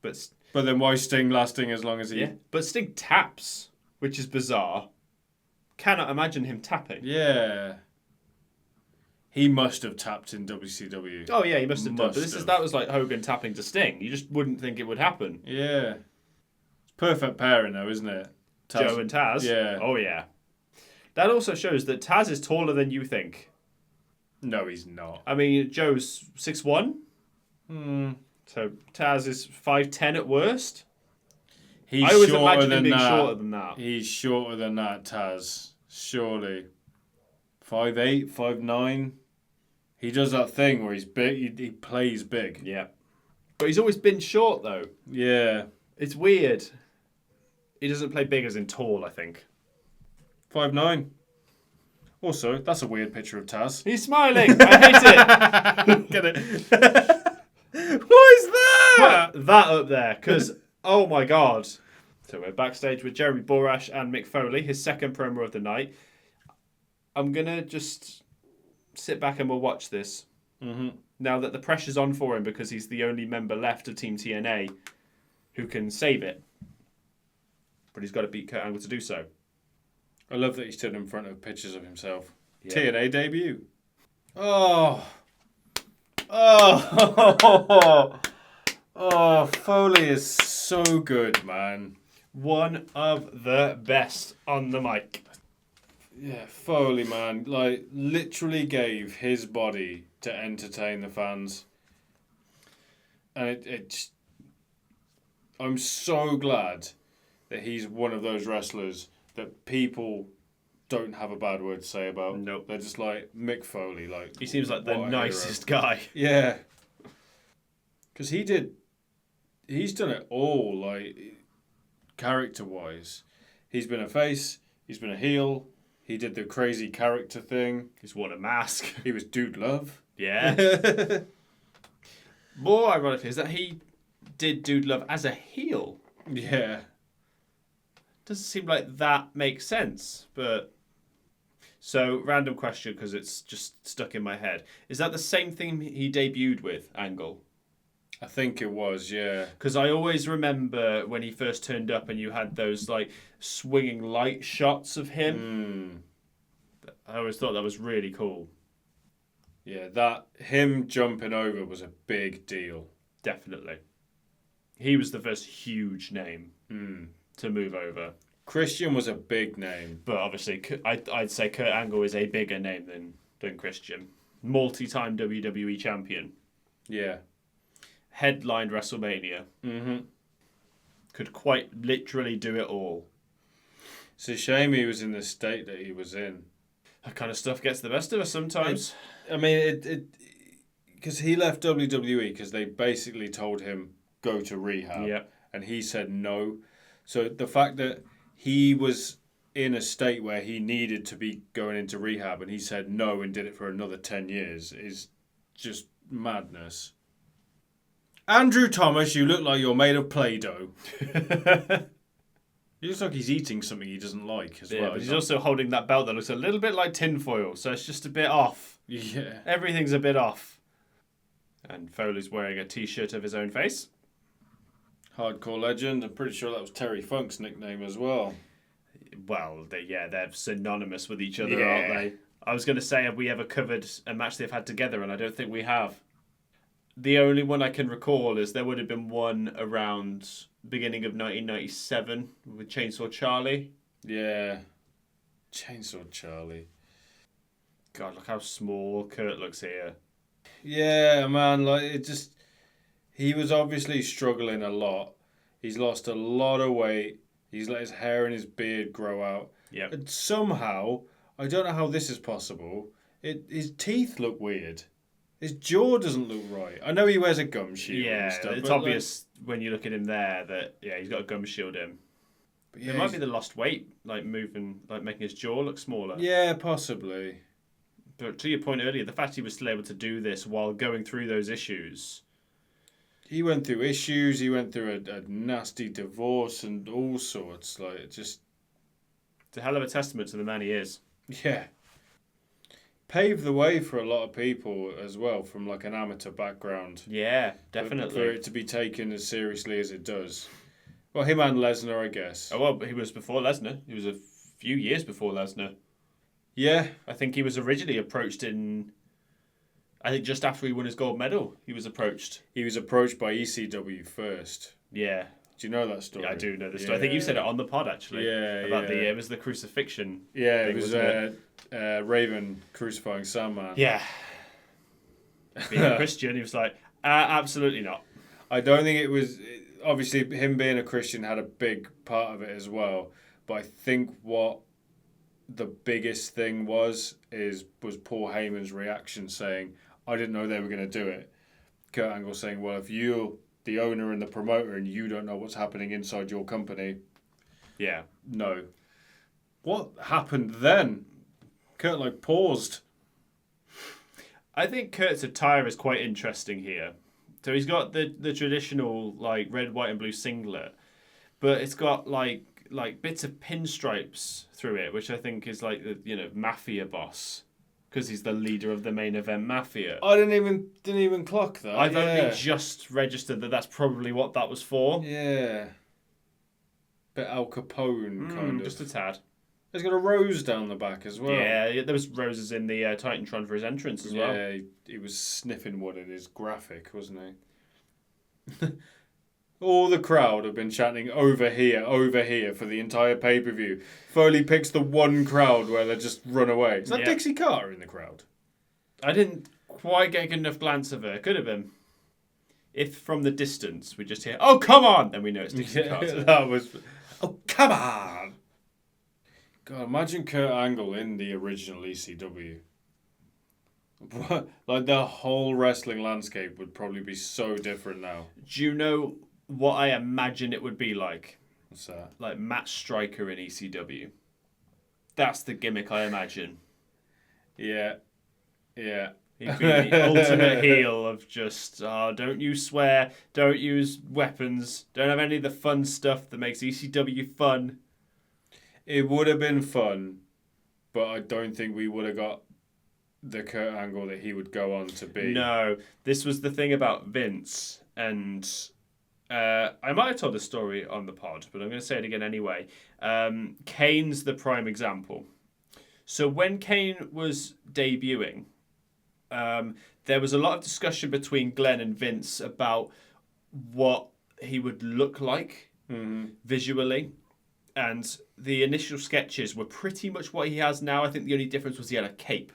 But then why Sting lasting as long as he... Yeah, but Sting taps, which is bizarre. Cannot imagine him tapping. Yeah. He must have tapped in WCW. Oh, yeah, he must have done. But that was like Hogan tapping to Sting. You just wouldn't think it would happen. Yeah. It's perfect pairing, though, isn't it? Joe and Taz? Yeah. Oh, yeah. That also shows that Taz is taller than you think. No, he's not. I mean, Joe's 6'1". So Taz is 5'10" at worst. I always imagine him being shorter than that. He's shorter than that, Taz. Surely. 5'8", 5'9". He does that thing where he's big. He plays big. Yeah. But he's always been short, though. Yeah. It's weird. He doesn't play big as in tall, I think. 5'9". Also, that's a weird picture of Taz. He's smiling. I hate it. Get it? What is that? Put that up there, because, oh my God. So we're backstage with Jeremy Borash and Mick Foley, his second promo of the night. I'm going to just sit back and we'll watch this. Now that the pressure's on for him because he's the only member left of Team TNA who can save it. But he's got to beat Kurt Angle to do so. I love that he stood in front of pictures of himself. Yeah. TNA debut. Foley is so good, man. One of the best on the mic. Yeah, Foley, man. Like, literally gave his body to entertain the fans. And I'm so glad that he's one of those wrestlers that people don't have a bad word to say about. Nope. They're just like, Mick Foley. Like, he seems like the nicest guy. Yeah. Because he's done it all, like, character-wise. He's been a face, he's been a heel, he did the crazy character thing. He's worn a mask. He was Dude Love. Yeah. More ironic is that he did Dude Love as a heel. Yeah. Doesn't seem like that makes sense, but... So, random question, because it's just stuck in my head. Is that the same thing he debuted with, Angle? I think it was, yeah. Because I always remember when he first turned up and you had those, like, swinging light shots of him. I always thought that was really cool. Yeah, him jumping over was a big deal. Definitely. He was the first huge name to move over. Christian was a big name. But obviously, I'd say Kurt Angle is a bigger name than Christian. Multi-time WWE champion. Yeah. Headlined WrestleMania. Could quite literally do it all. It's a shame he was in the state that he was in. That kind of stuff gets the best of us sometimes. Because he left WWE because they basically told him, go to rehab. Yeah. and he said no. So the fact that he was in a state where he needed to be going into rehab and he said no and did it for another 10 years is just madness. Andrew Thomas, you look like you're made of Play-Doh. He looks like he's eating something he doesn't like as well. But he's also holding that belt that looks a little bit like tinfoil, so it's just a bit off. Yeah. Everything's a bit off. And Foley's wearing a t-shirt of his own face. Hardcore legend. I'm pretty sure that was Terry Funk's nickname as well. Well, they're synonymous with each other, aren't they? I was going to say, have we ever covered a match they've had together, and I don't think we have. The only one I can recall is there would have been one around beginning of 1997 with Chainsaw Charlie. Yeah. Chainsaw Charlie. God, look how small Kurt looks here. Yeah, man, he was obviously struggling a lot. He's lost a lot of weight. He's let his hair and his beard grow out. Yeah. And somehow, I don't know how this is possible, his teeth look weird. His jaw doesn't look right. I know he wears a gum shield and stuff. It's obvious when you look at him there that, he's got a gum shield in. But it might be the lost weight, making his jaw look smaller. Yeah, possibly. But to your point earlier, the fact he was still able to do this while going through those issues. He went through issues. He went through a nasty divorce and all sorts. It's a hell of a testament to the man he is. Yeah. Paved the way for a lot of people as well from an amateur background. Yeah, definitely. For it to be taken as seriously as it does. Well, him and Lesnar, I guess. Oh, well, he was before Lesnar. He was a few years before Lesnar. Yeah. I think he was originally approached just after he won his gold medal, he was approached. He was approached by ECW first. Yeah. Do you know that story? Yeah, I do know the story. I think you said it on the pod, actually. Yeah, about it was the crucifixion. Yeah, thing, it was Raven crucifying Sandman. Yeah. Being a Christian, he was like, absolutely not. I don't think it was... Obviously, him being a Christian had a big part of it as well. But I think what the biggest thing was Paul Heyman's reaction saying, I didn't know they were going to do it. Kurt Angle saying, well, if you're the owner and the promoter and you don't know what's happening inside your company, no. What happened then? Kurt paused. I think Kurt's attire is quite interesting here. So he's got the traditional red, white, and blue singlet, but it's got bits of pinstripes through it, which I think is the mafia boss, because he's the leader of the main event mafia. I didn't even clock that. I've only just registered that that's probably what that was for. Yeah. Bit Al Capone kind of. Just a tad. He's got a rose down the back as well. Yeah, there was roses in the Titantron for his entrance as well. Yeah, he was sniffing one in his graphic, wasn't he? All the crowd have been chanting over here for the entire pay-per-view. Foley picks the one crowd where they just run away. Is that Dixie Carter in the crowd? I didn't quite get a good enough glance of her. Could have been. If from the distance we just hear, oh, come on! Then we know it's Dixie Carter. That was, oh, come on! God, imagine Kurt Angle in the original ECW. The whole wrestling landscape would probably be so different now. Do you know what I imagine it would be like? What's that? Like Matt Striker in ECW. That's the gimmick I imagine. Yeah. He'd be the ultimate heel of just, don't you swear, don't use weapons, don't have any of the fun stuff that makes ECW fun. It would have been fun, but I don't think we would have got the Kurt Angle that he would go on to be. No, this was the thing about Vince, and I might have told the story on the pod, but I'm going to say it again anyway. Kane's the prime example. So when Kane was debuting, there was a lot of discussion between Glenn and Vince about what he would look like visually. And the initial sketches were pretty much what he has now. I think the only difference was he had a cape.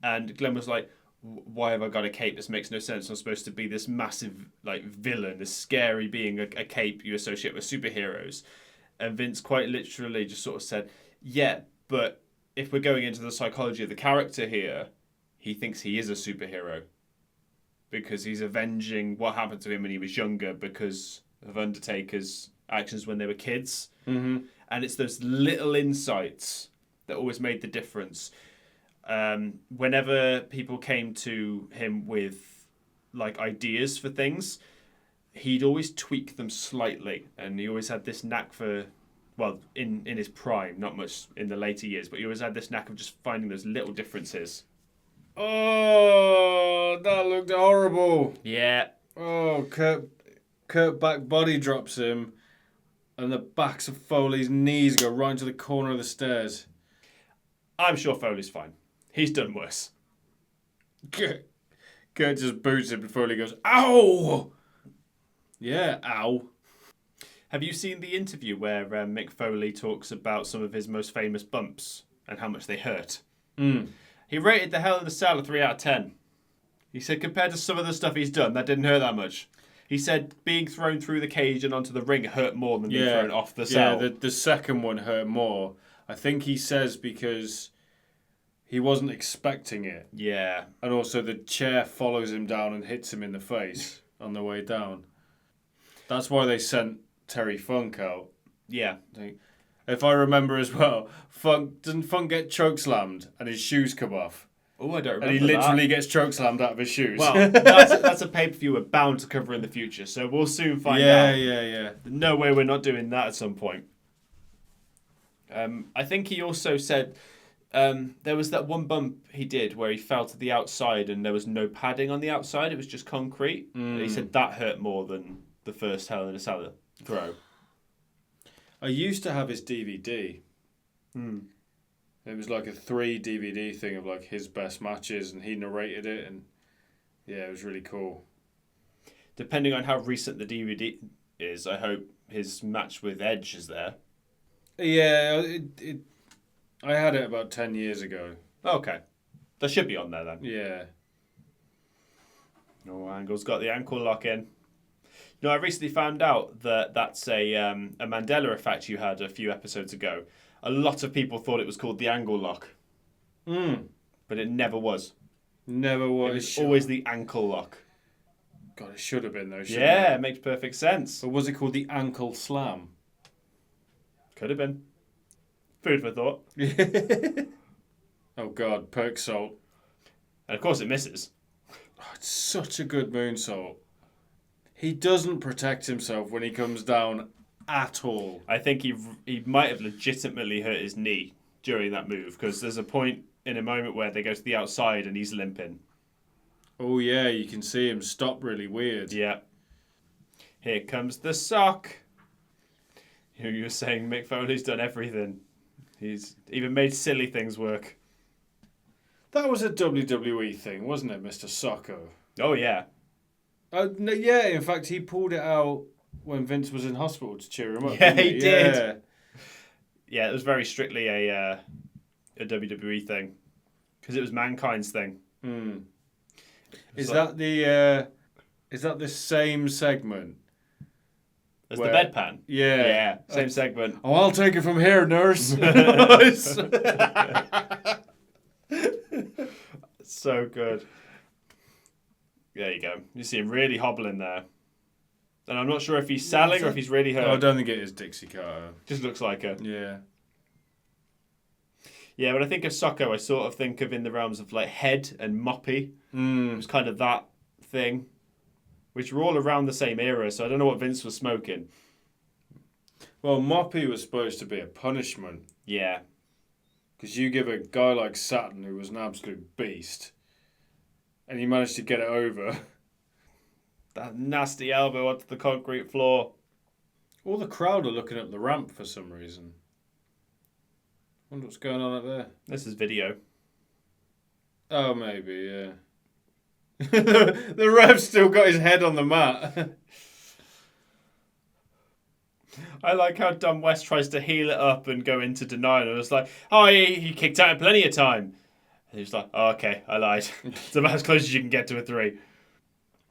And Glenn was like, why have I got a cape? This makes no sense. I'm supposed to be this massive villain, this scary being. A cape you associate with superheroes. And Vince quite literally just sort of said, yeah, but if we're going into the psychology of the character here, he thinks he is a superhero. Because he's avenging what happened to him when he was younger because of Undertaker's actions when they were kids. Mm-hmm. And it's those little insights that always made the difference. Whenever people came to him with like ideas for things, he'd always tweak them slightly, and he always had this knack for, well, in his prime, not much in the later years, but he always had this knack of just finding those little differences. Oh, that looked horrible. Yeah. Oh, Kurt back body drops him, and the backs of Foley's knees go right into the corner of the stairs. I'm sure Foley's fine. He's done worse. Kurt just boots him, and Foley goes, "Ow!" Yeah, ow. Have you seen the interview where Mick Foley talks about some of his most famous bumps and how much they hurt? He rated the Hell in a Cell a 3 out of 10. He said compared to some of the stuff he's done, that didn't hurt that much. He said being thrown through the cage and onto the ring hurt more than being thrown off the cell. Yeah, the second one hurt more. I think he says because he wasn't expecting it. Yeah. And also the chair follows him down and hits him in the face on the way down. That's why they sent Terry Funk out. Yeah. If I remember as well, doesn't Funk get chokeslammed and his shoes come off? Oh, I don't remember. And he literally gets chokeslammed out of his shoes. Well, that's a pay-per-view we're bound to cover in the future, so we'll soon find out. Yeah. No way we're not doing that at some point. I think he also said there was that one bump he did where he fell to the outside and there was no padding on the outside, it was just concrete. And he said that hurt more than the first Hell in a Cell throw. I used to have his DVD. It was like a 3 DVD thing of like his best matches, and he narrated it, and yeah, it was really cool. Depending on how recent the DVD is, I hope his match with Edge is there. Yeah, I had it about 10 years ago. Okay. That should be on there then. Yeah. Oh, Angle's got the ankle lock in. You know, I recently found out that that's a Mandela effect you had a few episodes ago. A lot of people thought it was called the angle lock. But it never was. Never was. It was always the ankle lock. God, it should have been though, Yeah, it makes perfect sense. Or was it called the ankle slam? Could have been. Food for thought. Oh God, perk salt. And of course it misses. Oh, it's such a good moonsault. He doesn't protect himself when he comes down at all. I think he might have legitimately hurt his knee during that move, because there's a point in a moment where they go to the outside and he's limping. Oh yeah, you can see him stop really weird. Yeah. Here comes the sock. You were saying Mick Foley's done everything. He's even made silly things work. That was a WWE thing, wasn't it, Mr. Socko? Oh, yeah. No, yeah, in fact, he pulled it out when Vince was in hospital to cheer him up. Yeah, he did. Yeah. Yeah, it was very strictly a WWE thing, because it was Mankind's thing. Is that the same segment? As the bedpan? Yeah. Yeah, same segment. Oh, I'll take it from here, nurse. So good. There you go. You see him really hobbling there. And I'm not sure if he's selling or if he's really hurt. Oh, I don't think it is Dixie Carter. Just looks like it. Yeah. Yeah, when I think of Socko, I sort of think of in the realms of like Head and Moppy. It was kind of that thing, which were all around the same era, so I don't know what Vince was smoking. Well, Moppy was supposed to be a punishment. Yeah. Because you give a guy like Saturn, who was an absolute beast, and he managed to get it over. That nasty elbow onto the concrete floor. All the crowd are looking up the ramp for some reason. Wonder what's going on up there. This is video. Oh, maybe, yeah. The ref's still got his head on the mat. I like how Dumb West tries to heal it up and go into denial. And it's like, oh, he kicked out in plenty of time. And he's like, oh, okay, I lied. It's about as close as you can get to a 3.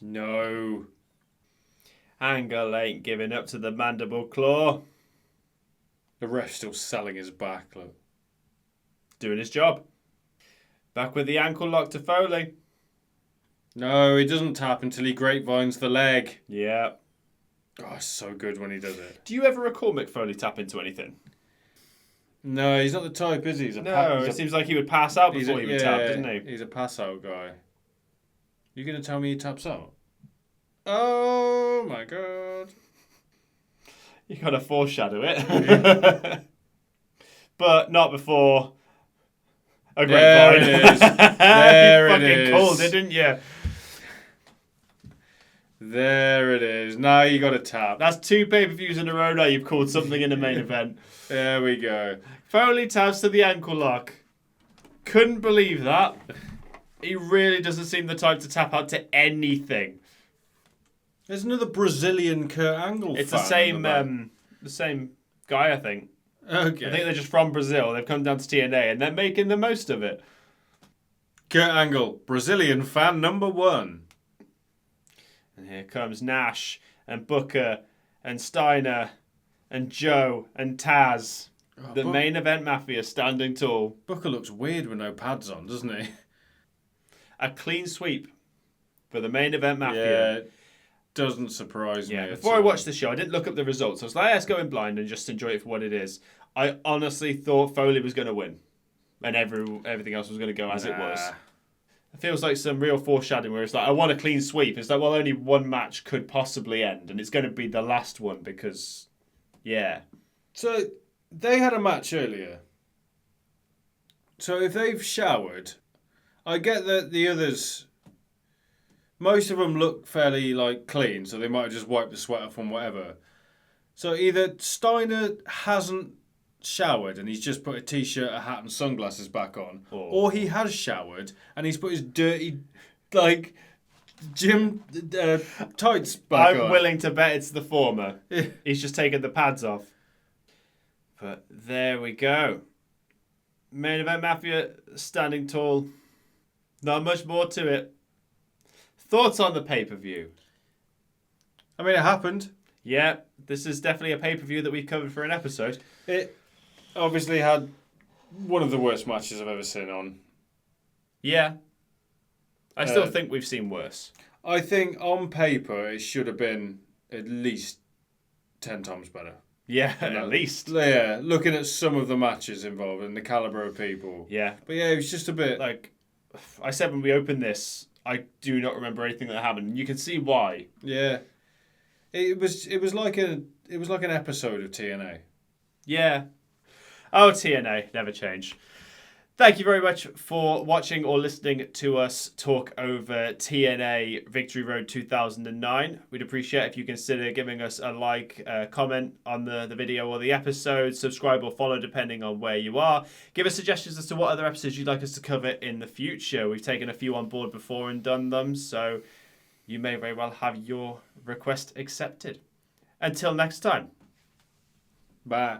No. Angle ain't giving up to the mandible claw. The ref's still selling his back, look. Doing his job. Back with the ankle lock to Foley. No, he doesn't tap until he grapevines the leg. Yeah. Oh, it's so good when he does it. Do you ever recall Mick Foley tap into anything? No, he's not the type, is he? It seems like he would pass out before he would tap, doesn't he? He's a pass-out guy. You going to tell me he taps out? Oh, my God. You got to foreshadow it. But not before a grapevine. There it is. There you it is. fucking called it, didn't you? There it is. Now you got to tap. That's 2 pay-per-views in a row now you've called something in the main event. There we go. Foley taps to the ankle lock. Couldn't believe that. He really doesn't seem the type to tap out to anything. There's another Brazilian Kurt Angle It's fan the same guy, I think. Okay. I think they're just from Brazil. They've come down to TNA and they're making the most of it. Kurt Angle, Brazilian fan number 1. And here comes Nash and Booker and Steiner and Joe and Taz. The main event mafia standing tall. Booker looks weird with no pads on, doesn't he? A clean sweep for the main event mafia. Yeah, doesn't surprise me. Before I watched the show, I didn't look up the results. I was like, let's go in blind and just enjoy it for what it is. I honestly thought Foley was going to win. And everything else was going to go as it was. It feels like some real foreshadowing where it's like, I want a clean sweep. It's like, well, only one match could possibly end. And it's going to be the last one because, yeah. So, they had a match earlier. So, if they've showered, I get that the others, most of them look fairly, clean. So, they might have just wiped the sweat off and whatever. So, either Steiner hasn't showered and he's just put a t-shirt, a hat and sunglasses back on, or he has showered and he's put his dirty gym tights back on. I'm willing to bet it's the former. He's just taken the pads off. But there we go. Main event mafia standing tall. Not much more to it. Thoughts on the pay-per-view? I mean, it happened. Yeah, this is definitely a pay-per-view that we've covered for an episode. It obviously had one of the worst matches I've ever seen on. Yeah. I still think we've seen worse. I think on paper it should have been at least 10 times better. Yeah, at least. Yeah, looking at some of the matches involved and the calibre of people. Yeah. But yeah, it was just a bit... Like I said when we opened this, I do not remember anything that happened. You can see why. Yeah. It was like an episode of TNA. Yeah. Oh, TNA, never change. Thank you very much for watching or listening to us talk over TNA Victory Road 2009. We'd appreciate if you consider giving us a like, comment on the video or the episode, subscribe or follow depending on where you are. Give us suggestions as to what other episodes you'd like us to cover in the future. We've taken a few on board before and done them, so you may very well have your request accepted. Until next time. Bye.